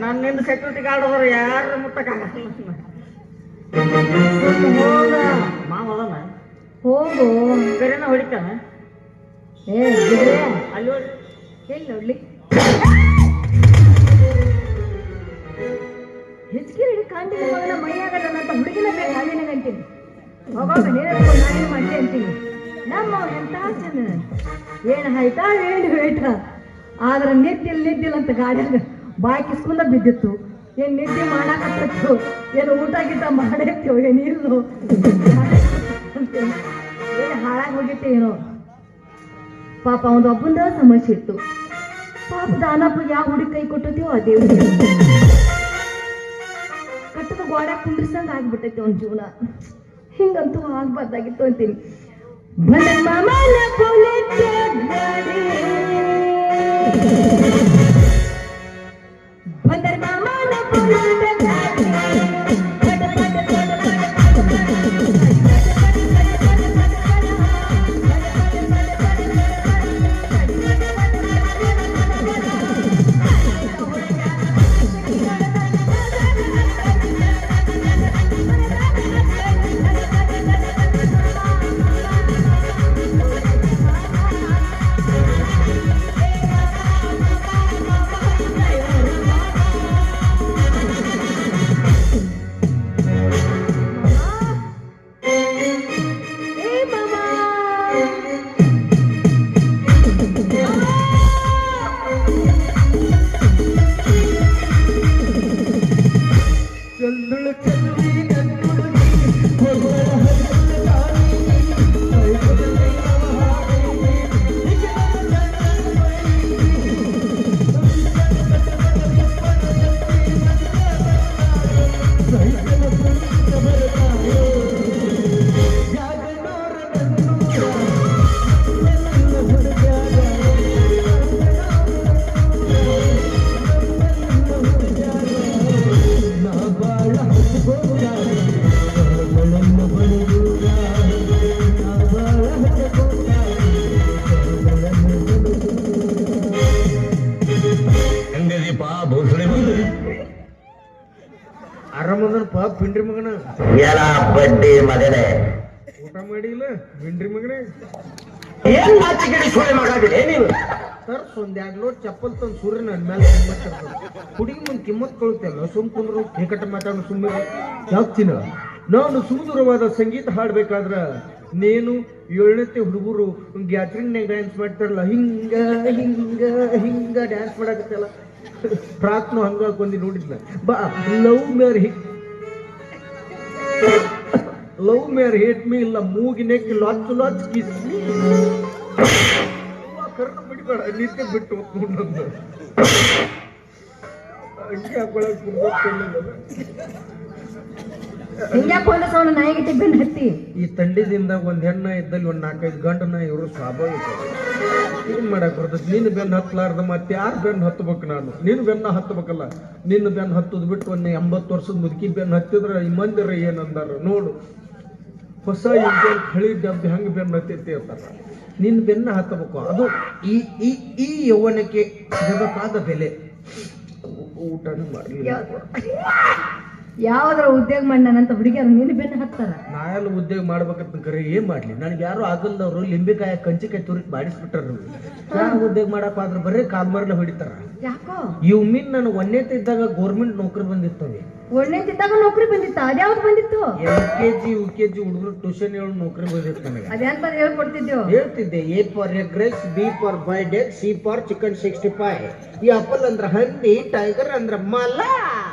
ನನ್ನಿಂದ ಸೆಕ್ಯೂರಿಟಿ ಗಾರ್ಡ್ ಅದಾರ ಯಾರು ಮುಟ್ಟಕ್ಕಾಗಲ್ಲ. ಮಾವ ಅದನ್ನ ಹೋಗು. ಕರಿನ ಹೊಡಿತಾನ. ಏ ಬಿಡ್ರೆ. ಅಲ್ಲಿ ನೋಡಿ ಎಲ್ಲಿ ನೋಡ್ಲಿ ಹೆಚ್ಚಿಗೆ ಹಿಡಿ ಕಾಂತಿನ ಮಗನ ಮೈಯಾಗದಂತ ಹುಡುಗಿನ ಬೇಕು ಹಾಲಿನ ಗಂಟೀನಿ. ಹೋಗೋಗ ನೇರ ನಾನೇನು ಮಾಡ್ತೆ ಅಂತೀನಿ. ನಮ್ಮ ಎಂತ ಚೆನ್ನ ಏನು ಆಯ್ತಾ ಏನು ವೇಟ ಆದ್ರೆ ನಿದ್ದಿಲ್ಲ ಅಂತ ಗಾಡಿಯಾಗ ಬಾಕಿಸ್ಕೊಂಡ ಬಿದ್ದಿತ್ತು. ಏನು ನಿದ್ದೆ ಮಾಡಾಕತ್ತಿತ್ತು, ಏನು ಊಟ ಗೀಟ ಮಾಡೈತೋ ಏನಿಲ್ಲೋ ಏನು ಹಾಳಾಗಿ ಹೋಗಿತ್ತೆ ಏನೋ. ಪಾಪ ಅವನು ಒಬ್ಬಂದ ಸಮಸ್ಯೆ ಇತ್ತು. ಪಾಪ ದಾನಪ್ಪ ಯಾವ ಹುಡುಗಿ ಕೈ ಕೊಟ್ಟತೀವೋ ಅದೇ ಕಟ್ಟದ ಗೋಡ್ಯಾಗ ಕುಂಡ್ರಿಸಂಗ ಆಗ್ಬಿಟ್ಟೈತಿ ಅವನ ಜೀವನ. ಹಿಂಗಂತೂ ಆಗ್ಬಾರ್ದಾಗಿತ್ತು ಅಂತೀನಿ. ಬಂದರ್ ಮಾಮನ ಬುಲೆಟ್ ಗಾಡಿ, ಬಂದರ್ ಮಾಮನ ಬುಲೆಟ್ ಗಾಡಿ, ಪಟ ಪಟ ಪಟ ಬಡ್ಡಿ ಮಗನೇ ಊಟ ಮಾಡಿಲ್ಲ ಮಿಂಡ್ರಿ ಮಗನೇ ಏನ್ ನಾಚಿಕೆಡಿ ಸುಳ್ಳು ಮಾಡಾಗಿದೆ ನೀನು ತರ್ಸ್ ಒಂದ್ 2 ಲೋಡ್ ಚಪ್ಪಲ್ ತಂದು ಸೂರ್ಯ ನನ್ನ ಮೇಲೆ ಕಿಮ್ಮತ್ ಹುಡುಗಿ ಮುಂದೆ ಕಿಮ್ಮತ್ ಕೊಳುತ್ತಲ್ಲ ಸುಮ್ ಕುಂದ್ರು ಹೇಕಟ ಮಾತಾಡೋ ಸುಮ್ಮನೆ ಯಾವ್ತಿನ ನಾನು ಸುಮಧುರವಾದ ಸಂಗೀತ ಹಾಡ್ಬೇಕಾದ್ರ ನೀನು 7ನೇ ಹುಡುಗರು ಗ್ಯಾತ್ರಿಂಗ್ನಾಗ ಡ್ಯಾನ್ಸ್ ಮಾಡ್ತಾರಲ್ಲ ಹಿಂಗ ಹಿಂಗ ಹಿಂಗ ಡ್ಯಾನ್ಸ್ ಮಾಡಾಕತ್ತಲ್ಲ ಪ್ರಾಕ್ನು ಹಂಗ ಬಂದು ನೋಡಿದ್ನ ಬಾ ಲವ್ ಮೇರ್ ಹೇಟ್ ಮೀ ಇಲ್ಲ ಮೂಗಿನೆಕ್ಕೆ ಲಾಚ್ ಲಾಚ್ ಕಿಸ್ ಕರ್ಣ ಬಿಡಬೇಡ ನಿತ್ಯ ಬಿಟ್ಟು ಹೋಗ್ಕೊಂಡು ಹಂಗೆ ಹಾಕೊಳಕ್ ಹಿಂಗ್ಯಾಕೆ ಒಂದು ಸೌಂಡ್ ನಾಯಿಗೆ ಬೆನ್ನು ಹತ್ತಿ ಈ ತಂಡಿದಿಂದ ಒಂದ್ ಹೆಣ್ಣ ಇದ್ದಲ್ಲಿ ಒಂದ್ 4-5 ಗಂಡನ ಇವರು ಸ್ವಾಭಾವಿಕ ಏನ್ ಮಾಡಕ್ ಬರ್ತದೆ ನೀನು ಬೆನ್ನು ಹತ್ತಲಾರ್ದ ಮತ್ತೆ ಯಾರು ಬೆನ್ನು ಹತ್ತಬೇಕು ನಾನು ನೀನು ಬೆನ್ನ ಹತ್ತಬೇಕಲ್ಲ ನಿನ್ನ ಬೆನ್ನು ಹತ್ತದ್ ಬಿಟ್ಟು ಒಂದ್ 80 ವರ್ಷದ ಮುದುಕಿ ಬೆನ್ನು ಹತ್ತಿದ್ರ ಈ ಮಂದಿರ ಏನಂದಾರ ನೋಡು ಹೊಸ ಇಂಜನ್ ಹಳಿ ಡಬ್ಬಿ ಹಂಗ ಬೆನ್ನು ಹತ್ತೈತಿ ಅಂತಾರ ನಿನ್ನ ಬೆನ್ನ ಹತ್ತಬೇಕು ಅದು ಈ ಈ ಈ ಯೌವನಕ್ಕೆ ಸಿಗಬೇಕಾದ ಬೆಲೆ ಊಟನೂ ಮಾಡಲಿಲ್ಲ ಯಾವ್ದಾರ ಉದ್ಯೋಗ ಮಾಡಂತ ಹುಡುಗಿಯರು ನೀನು ಬೆನ್ನು ಹತ್ತಾರ ನಾಯೆಲ್ಲ ಉದ್ಯೋಗ ಮಾಡ್ಬೇಕಂತ ಕರೆ ಏನ್ ಮಾಡ್ಲಿ ನನಗೆ ಯಾರು ಆಗಲ್ದವ್ರು ಲಿಂಬೆಕಾಯಿ ಕಂಚಿಕಾಯಿ ತುರಿಕ್ ಮಾಡಿಸ್ಬಿಟ್ಟಾರ ಯಾವ ಉದ್ಯೋಗ ಮಾಡಕ್ ಆದ್ರೆ ಬರೀ ಕಾಲ್ಮರ್ಲೆ ಹೊಡಿತಾರ ಯಾಕೋ ಇವ್ ಮೀನ್ ನಾನು 1ನೇತ ಇದ್ದಾಗ ಗೌರ್ಮೆಂಟ್ ನೌಕರಿ ಬಂದಿರ್ತವೆ 1ನೇತ ಇದ್ದಾಗ ನೌಕರಿ ಬಂದಿತ್ತ ಅದ್ಯಾವ್ದು ಬಂದಿತ್ತು LKG UKG ಹುಡುಗರು ಟ್ಯೂಷನ್ ಹೇಳೋ ನೌಕರಿ ಬಂದಿತ್ತು ನನಗೆ ಅದೇನ್ ಹೇಳ್ಕೊಡ್ತಿದ್ಯೋ ಹೇಳ್ತಿದ್ದೆ A for egg rice B for boiled egg C for chicken 65 ಈ ಆಪಲ್ ಅಂದ್ರ ಹಂದಿ ಟೈಗರ್ ಅಂದ್ರ ಮಲ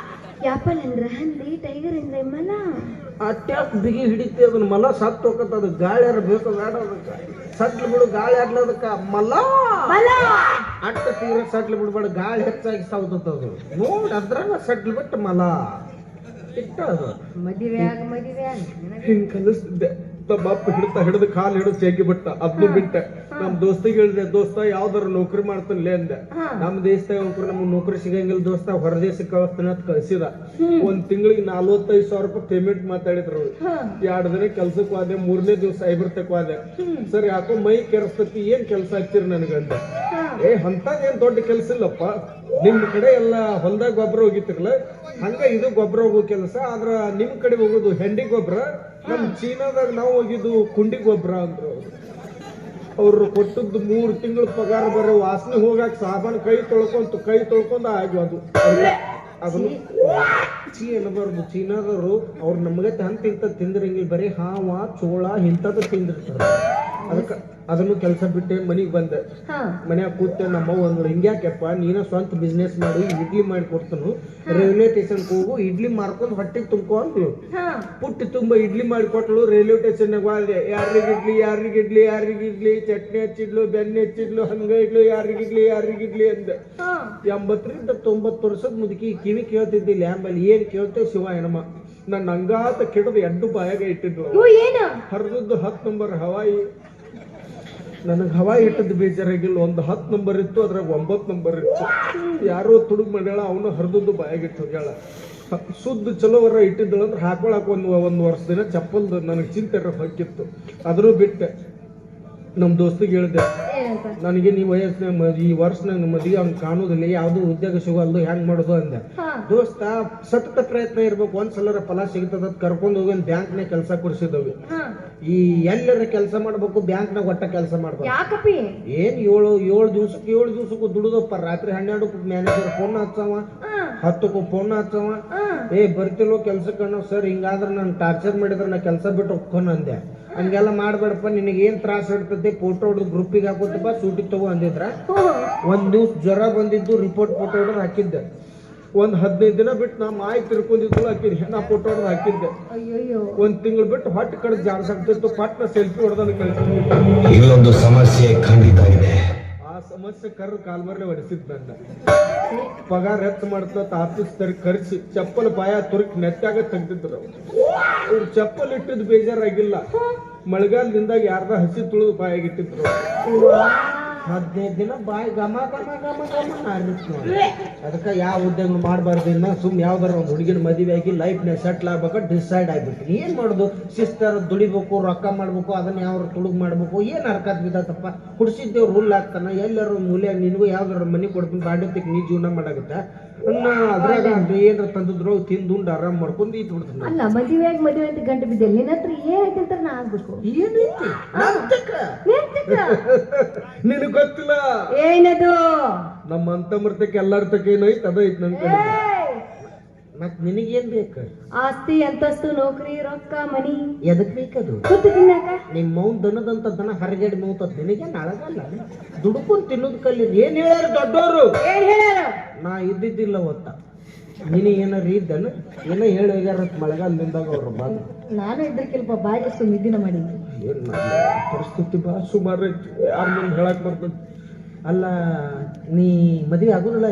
ಆಪಲ್ ಅಂದ್ರೆ ಹಂದಿ ಟೈಗರ್ ಅಂದ್ರೆ ಮಲ ಅಟ್ಯಾಕ್ ಬಿಗಿ ಹಿಡಿತಿ ಅದನ್ನ ಮಲ ಸತ್ತು ಹೋಗತ್ತ ಅದು ಗಾಳಿ ಯಾರು ಬೇಕು ಬೇಡ ಅದಕ್ಕೆ ಸಟ್ಲು ಬಿಡು ಗಾಳಿ ಆಡ್ಲದಕ್ಕ ಮಲ ಅಟ್ಟ ತೀರ ಸಟ್ಲು ಬಿಡ್ಬೇಡ ಗಾಳಿ ಹೆಚ್ಚಾಗಿ ಸಾವ್ತದ ಅದು ನೋಡಿ ಅದ್ರಾಗ ಸಟ್ಲು ಬಿಟ್ಟು ಮಲ ಇಟ್ಟ ಅದು ಮದುವೆ ಹಿಂಗ್ ಕಲಿಸ್ತಿದ್ದೆ ನಮ್ಮ ಅಪ್ಪ ಹಿಡಿದು ಕಾಲು ಹಿಡಿದು ಜಗ್ಗಿ ಬಿಟ್ಟ ಅದನ್ನು ಬಿಟ್ಟೆ ನಮ್ ದೋಸ್ತಿಗೆ ಹೇಳಿದೆ ದೋಸ್ತ ಯಾವ್ದಾರ ನೌಕರಿ ಮಾಡ್ತಾನೆ ಅಂದೆ ನಮ್ ದೇಶದಾಗ ನಮ್ಗೆ ನೌಕರಿ ಸಿಗಂಗಿಲ್ಲ ದೋಸ್ತ ಹೊರ ದೇಶಕ್ಕೆ ಕಳಿಸ್ತಾನೆ ಅಂತ ಕಳ್ಸಿದ ಒಂದ್ ತಿಂಗಳಿಗೆ 45,000 ರೂಪಾಯಿ ಪೇಮೆಂಟ್ ಮಾತಾಡಿದ್ರು 2 ದಿನ ಕೆಲ್ಸಕ್ಕೆ ಹೋದೆ 3ನೇ ದಿವಸ ಐಬರ್ತಕ್ಕೆ ಹೋದೆ ಸರ್ ಯಾಕೋ ಮೈ ಕೆರಸ್ತತಿ ಏನ್ ಕೆಲ್ಸ ಹಚ್ಚಿರಿ ನನಗಂದೆ ಅಂತದೇನ್ ದೊಡ್ಡ ಕೆಲ್ಸ ಇಲ್ಲಪ್ಪ ನಿಮ್ ಕಡೆ ಎಲ್ಲ ಹೊಲ್ದಾಗ ಗೊಬ್ಬರ ಹೋಗಿತಿರ್ಲ ಹಂಗ ಇದು ಗೊಬ್ಬರ ಹೋಗೋ ಕೆಲಸ ಆದ್ರ ನಿಮ್ ಕಡೆ ಹೋಗೋದು ಹೆಂಡಿ ಗೊಬ್ಬರ ನಮ್ ಚೀನಾದಾಗ ನಾವು ಹೋಗಿದ್ದು ಕುಂಡಿ ಗೊಬ್ಬರ ಅಂದ್ರು ಅವ್ರು ಕೊಟ್ಟದ್ದು 3 ತಿಂಗಳ ಪಗಾರ ಬರೋ ವಾಸನೆ ಹೋಗಾಕ ಸಾಬಾನ್ ಕೈ ತೊಳ್ಕೊಂಡ ಆಗಿ ಅದನ್ನು ಚೀ ಅನ್ನಬಾರ್ದು ಚೀನಾದವರು ಅವ್ರು ನಮಗೆ ಹಂತ ಇಂತ ತಿಂದ್ರಂಗಿಲ್ಲ ಬರೀ ಹಾವ ಚೋಳ ಇಂಥದ್ದು ತಿಂದಿರ್ತಾರೆ ಅದನ್ನು ಕೆಲಸ ಬಿಟ್ಟೆ ಮನಿಗೆ ಬಂದೆ ಮನ್ಯಾಗ ಕೂತೆ ನಮ್ಮವ್ವ ಅಂದ್ರು ಹಿಂಗ್ಯಾಕೆಪ್ಪ ನೀನ ಸ್ವಂತ ಬಿಸ್ನೆಸ್ ಮಾಡಿ ಇಡ್ಲಿ ಮಾಡಿ ಕೊಡ್ತಾನು ರೈಲ್ವೆ ಸ್ಟೇಷನ್ಗೆ ಹೋಗು ಇಡ್ಲಿ ಮಾರ್ಕೊಂಡು ಹೊಟ್ಟೆಗೆ ತುಂಬ್ಕೊ ಅಂದ್ರು ಪುಟ್ಟಿ ತುಂಬಾ ಇಡ್ಲಿ ಮಾಡಿ ಕೊಟ್ಲು ರೈಲ್ವೆ ಸ್ಟೇಷನ್ಯಾಗ ಹೋದೆ ಯಾರಿಗಿಡ್ಲಿ ಚಟ್ನಿ ಹಚ್ಚಿಡ್ಲು ಬೆಣ್ಣೆ ಹಚ್ಚಿಡ್ಲು ಹಂಗ ಇಡ್ಲು ಯಾರಿಗಿಡ್ಲಿ ಅಂದೆ 80ರಿಂದ 90 ವರ್ಷದ ಮುದುಕಿ ಕಿವಿ ಕೇಳ್ತಿದ್ದಿಲ್ಲ ಲ್ಯಾಂಬಲ್ಲಿ ಏನ್ ಕೇಳ್ತೇವೆ ಶಿವ ಏನಮ್ಮ ನನ್ನ ಅಂಗಾತ ಕೆಡದು 2 ಬಾಯಾಗ ಇಟ್ಟಿದ್ಲು ಹರಿದದ್ದು 10 ನಂಬರ್ ಹವಾಯಿ ನನಗೆ ಹವಾಯಿ ಇಟ್ಟದ್ದು ಬೇಜಾರಾಗಿಲ್ಲ ಒಂದು 10 ನಂಬರ್ ಇತ್ತು ಅದ್ರಾಗ 9 ನಂಬರ್ ಇತ್ತು ಯಾರೋ ತುಡುಗ್ ಮಾಡ್ಯಾಳ ಅವನು ಹರಿದದ್ದು ಬಾಯಾಗಿಟ್ಟು ಹೋಗ್ಯಾಳ ಸುದ್ದು ಚಲೋವರ ಇಟ್ಟಿದ್ದಳು ಅಂದ್ರೆ ಹಾಕೊಳಕ್ ಒಂದು ವರ್ಷ ದಿನ ಚಪ್ಪಲ್ದು ನನಗೆ ಚಿಂತೆ ಹೊಕ್ಕಿತ್ತು ಅದ್ರೂ ಬಿಟ್ಟೆ ನಮ್ ದೋಸ್ತಿಗೆ ಹೇಳಿದೆ ನನಗೆ ನೀ ವಯಸ್ಸಿನ ಈ ವರ್ಷ ನಂಗೆ ಮದುವೆ ಹಂಗೆ ಕಾಣೋದಿಲ್ಲ ಯಾವ್ದು ಉದ್ಯೋಗ ಸಿಗಲ್ದು ಹೆಂಗ್ ಮಾಡೋದು ಅಂದೆ ದೋಸ್ತ ಸತತ ಪ್ರಯತ್ನ ಇರ್ಬೇಕು ಒಂದ್ಸಲರ ಫಲ ಸಿಗ್ತದ ಕರ್ಕೊಂಡು ಹೋಗಿ ಬ್ಯಾಂಕ್ನಾಗ ಕೆಲಸ ಕೊಡಿಸಿದವಿ ಈ ಎಲ್ಲರ ಕೆಲಸ ಮಾಡ್ಬೇಕು ಬ್ಯಾಂಕ್ನಾಗ ಒಟ್ಟ ಕೆಲಸ ಮಾಡ್ಬೇಕು ಏನ್ 7 ದಿವ್ಸಕ್ಕೂ ದುಡಿದಪ್ಪ ರಾತ್ರಿ 12ಕ್ಕೂ ಮ್ಯಾನೇಜರ್ ಫೋನ್ ಹಚ್ಚವ 10ಕ್ಕೂ ಫೋನ್ ಹಚ್ಚವ ಬರ್ತಿಲ್ವೋ ಕೆಲ್ಸಕ್ಕೆ ಸರ್ ಹಿಂಗಾದ್ರೆ ನಾನು ಟಾರ್ಚರ್ ಮಾಡಿದ್ರೆ ನಾ ಕೆಲಸ ಬಿಟ್ಟು ಹೋಗ್ಕೊಂಡು ಅಂದೆ ಹಂಗೆಲ್ಲ ಮಾಡ್ಬೇಡಪ್ಪ ನಿನಗೆ ಏನ್ ತ್ರಾಸ ಇರ್ತದೆ ಫೋಟೋ ಹೊಡೆದು ಗ್ರೂಪಿಗೆ ಹಾಕೋತಪ್ಪ ಸೂಟಿಗೆ ತಗೋ ಅಂದಿದ್ರ ಒಂದ್ ದಿವ್ಸ ಜ್ವರ ಬಂದಿದ್ದು ರಿಪೋರ್ಟ್ ಫೋಟೋ ಹೊಡೆದು ಹಾಕಿದ್ದೆ ಒಂದ್ 15 ದಿನ ಬಿಟ್ಟು ನಾ ಮಾಯಿ ತಿರ್ಕೊಂಡಿದ್ದು ಹಾಕಿದ್ದೆ ನಾ ಫೋಟೋ ಹೊಡೆದು ಹಾಕಿದ್ದೆ 1 ತಿಂಗಳು ಬಿಟ್ಟು ಹೊಟ್ಟೆ ಕಡೆ ಜಾಡ್ಸಾಕ್ತಿತ್ತು ಪಟ್ನ ಸೆಲ್ಫಿ ಹೊಡೆದ ಕಳ್ಸಿದ್ದೆ ಇಲ್ಲೊಂದು ಸಮಸ್ಯೆ ಖಂಡಿತ ಇದೆ ಆ ಸಮಸ್ಯೆ ಕಾಲ್ಮರ್ಲೆ ಹೊಡಿಸಿದ್ ನನ್ನ ಪಗಾರ ಹೆಚ್ಚು ಮಾಡ್ತ ಆಫೀಸ್ ಕರ್ಸಿ ಚಪ್ಪಲ್ ಬಾಯ ತುರುಕ್ ನೆಟ್ಟಾಗ ತೆಗ್ದಿದ್ರು ಅವ್ರು ಚಪ್ಪಲ್ ಇಟ್ಟಿದ್ದು ಬೇಜಾರಾಗಿಲ್ಲ ಮಳೆಗಾಲದಿಂದಾಗ ಯಾರ್ದ ಹಸಿ ತುಳಿದು ಬಾಯಾಗಿಟ್ಟಿದ್ರು 15 ದಿನ ಬಾಯಿ ಗಮ ಅದಕ್ಕೆ ಯಾವ ಉದ್ಯೋಗ ಮಾಡಬಾರ್ದು ಇನ್ನ ಸುಮ್ ಯಾವ್ದಾರ ಒಂದು ಹುಡುಗಿನ ಮದುವೆ ಆಗಿ ಲೈಫ್ನ ಸೆಟ್ಲ್ ಆಗ್ಬೇಕು ಡಿಸೈಡ್ ಆಗ್ಬಿಟ್ಟು ಏನ್ ಮಾಡುದು ಸಿಸ್ಟರ್ ದುಡಿಬೇಕು ರೊಕ್ಕ ಮಾಡ್ಬೇಕು ಅದನ್ನ ಯಾವ ತುಳುಗ್ ಮಾಡ್ಬೇಕು ಏನ್ ಹರ್ಕತ್ ಬಿದ್ದತ್ತಪ್ಪ ಹುಡ್ಸಿದ್ದೇವ್ ರೂಲ್ ಆಗ್ತಾನ ಎಲ್ಲರೂ ಮೂಲೆ ನಿನಗೂ ಯಾವ್ದಾರ ಮನೆ ಕೊಡ್ತೀನಿ ಬಾಂಡೆ ನೀ ಜೀವನ ಮಾಡಾಗುತ್ತ ಅದ್ರಾಗ ಏನ್ರ ತಂದಿದ್ರು ತಿಂದುಂಡು ಆರಾಮ್ ಮಾಡ್ಕೊಂಡು ಇದ್ ಬಿಡ್ತಾನೆ. ಅಲ್ಲ ಮದುವೆ ಅಂತ ಗಂಟೆ ಬಿದ್ದಲ್ಲಿ ನಿನ್ನ ಹತ್ರ ಏನೈತೆ ಅಂತ ನಾ ಆಗ್ಬೇಕು. ಏನೈತಿ ನಿನಗ್ ಗೊತ್ತಿಲ್ಲ ಏನದು? ನಮ್ಮ ಅಂತಮರ್ತಕ್ಕೆ ಎಲ್ಲಾರ ತಕ ಏನೈತಿ ಅದ ಐತಿ ನನ್ ಕಡೆ. ಮತ್ ನಿನಗೇನ್ ಬೇಕು? ಆಸ್ತಿ ಅಂತಸ್ತು ನೌಕರಿ ರೊಕ್ಕ ಮನಿ ಎದಕ್ ಬೇಕದು? ಸುತ್ತ ತಿನ್ನಾಕ ನಿಮ್ ಮೌನ್ ದನದಂತ ದನ ಹರಗೇಡಿ ಮೌತದ ನಿನಗೇನ್ ಅಳಗಲ್ಲ? ದುಡ್ಕೊಂಡ್ ತಿನ್ನೋದ್ ಕಲ್ಲಿ ಏನ್ ಹೇಳ್ಯಾರ ದೊಡ್ಡವರು? ಏನ್ ಹೇಳ್ಯಾರ? ನಾ ಇದ್ದಿದ್ದಿಲ್ಲ ಅವತ್ತ. ನೀನು ಏನಾರ ಇದ್ದನ ಏನೋ ಹೇಳಿ ಹೋಗ್ಯಾರ ಮಳೆಗಾಲದಿಂದಾಗ ಅವ್ರು ಬಂದು. ನಾನು ಇದ್ರಕ್ಕಿಲ್ಪ ಬಾಯಿ ನಿದ್ದಿನ ಮಾಡಿದ್ದೆ. ಏನ್ ಪರಿಸ್ಥಿತಿ ಬಾ ಸುಮಾರು ಯಾರ ಮುಂದೆ ಹೇಳಕ್ ಬರ್ತದೆ. ಅಲ್ಲ ನೀ ಮದ್ವೆ ಆಗುದಿಲ್ಲ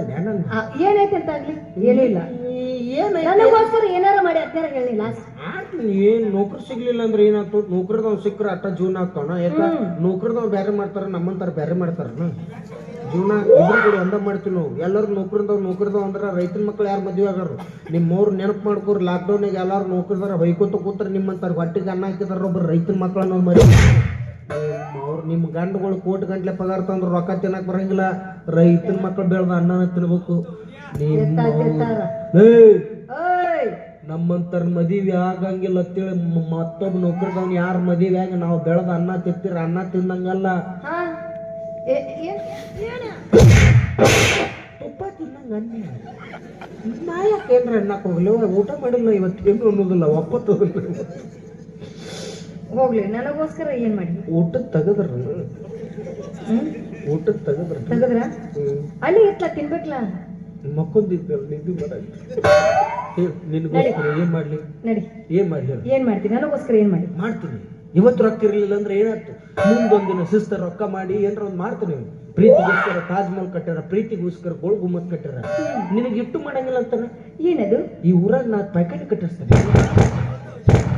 ಏನೈತೆ ಅಂತ ಆಗ್ಲಿ ಏನೂ ಇಲ್ಲ. ನನಗೋಸ್ಕರ ಏನಾರ ಮಾಡಿ ಹತ್ತಾರ ಹೇಳಿಲ್ಲ. ಏನ್ ನೌಕರಿ ಸಿಗ್ಲಿಲ್ಲ ಅಂದ್ರೆ ಏನಾಯ್ತು? ನೌಕರಿದವ್ ಸಿಕ್ಕ್ರ ಅಟ್ಟ ಜೀವನ ಆಗ್ತಾವ. ಯಾಕ ನೌಕರಿದವ್ ಬ್ಯಾರೆ ಮಾಡ್ತಾರ, ನಮ್ಮಂತಾರ ಬ್ಯಾರೆ ಮಾಡ್ತಾರ. ಜೀವನ ಇಬ್ರು ಕೂಡ ಒಂದ ಮಾಡ್ತೀವಿ ನಾವು. ಎಲ್ಲರೂ ನೌಕರಿದವ್ ಅಂದ್ರ ರೈತನ ಮಕ್ಳು ಯಾರು ಮದ್ವೆ ಆಗಾರ ನಿಮ್ಮವ್ರು ನೆನಪು ಮಾಡ್ಕೋರಿ. ಲಾಕ್ಡೌನ್ಯಾಗ ಎಲ್ಲಾರು ನೌಕರಿದಾರ ಹೊಯ್ಕೋತ ಕೂತಾರ. ನಿಮ್ಮಂತಾರ ಹೊಟ್ಟಿಗೆ ಅನ್ನ ಹಾಕಿದಾರ ಒಬ್ಬರು ರೈತನ ಮಕ್ಳ ನಾವು ಮರಿ. ಅವ್ರು ನಿಮ್ಮ ಗಂಡುಗಳು ಕೋಟಿ ಗಂಟ್ಲೆ ಪಗಾರ ತಂದ್ರು ರೊಕ್ಕ ತಿನ್ನಕ್ ಬರಂಗಿಲ್ಲ. ರೈತನ ಮಕ್ಳು ಬೆಳ್ದ ಅನ್ನನ ತಿನ್ಬೇಕು. ನಮ್ಮಂತರ ಮದುವೆ ಆಗಂಗಿಲ್ಲ ಅಂತೇಳಿ ಮತ್ತೊಬ್ಬ ನೌಕರಿದವ್ನ ಯಾರ ಮದುವೆ ಆಗಿ ನಾವು ಬೆಳೆದ ಅನ್ನ ತಿಂತೀರ ಅನ್ನ ತಿಂದಂಗಲ್ಲ, ತುಪ್ಪ ತಿನ್ನಂಗ ಅನ್ನ. ನಾ ಯಾಕೇನ್ರ ಅನ್ನಕ್ ಹೋಗ್ಲಿ? ಊಟ ಮಾಡಿಲ್ಲ ಇವತ್ತೇನು ಅನ್ನೋದಿಲ್ಲ, ಒಪ್ಪತ್ತು ಹೋಗ್ಲಿ. ನನಗೋಸ್ಕರ ಏನ್ ಮಾಡಿ? ಊಟದ ತೆಗದ್ರ ತೆಗದ್ರ ಅಲ್ಲಿ ಎತ್ಲ ತಿನ್ಬೇಕಲ್ಲ. ಮಕ್ಕೊಂದಿದ್ದಲ್ಲ ನಿದ್ದೆ ಮಾಡಾಕ. ನಿನಗೋಸ್ಕರ ಏನ್ ಮಾಡ್ಲಿ? ನಡಿ ಏನ್ ಮಾಡ್ಲಿ? ಏನ್ ಮಾಡ್ತೀನಿ? ನನಗೋಸ್ಕರ ಏನ್ ಮಾಡಿ? ಮಾಡ್ತೀನಿ. ಇವತ್ತು ರೊಕ್ಕ ಇರ್ಲಿಲ್ಲ ಅಂದ್ರೆ ಏನಾಯ್ತು? ಮುಂದೊಂದಿನ ಶಿಸ್ತ ರೊಕ್ಕ ಮಾಡಿ ಏನ್ರ ಒಂದ್ ಮಾಡ್ತೀನಿ. ಪ್ರೀತಿಗೋಸ್ಕರ ತಾಜ್ ಮಹಲ್ ಕಟ್ಟಾರ, ಪ್ರೀತಿಗೋಸ್ಕರ ಗೋಲ್ ಗುಮ್ಮತ್ ಕಟ್ಟಾರ. ನಿನಗೆ ಇಟ್ಟು ಮಾಡಂಗಿಲ್ಲ ಅಂತಾರ. ಏನದು? ಈ ಊರಾಗ ನಾ ಪೈಕಾನಿ ಕಟ್ಟಿಸ್ತೇನೆ.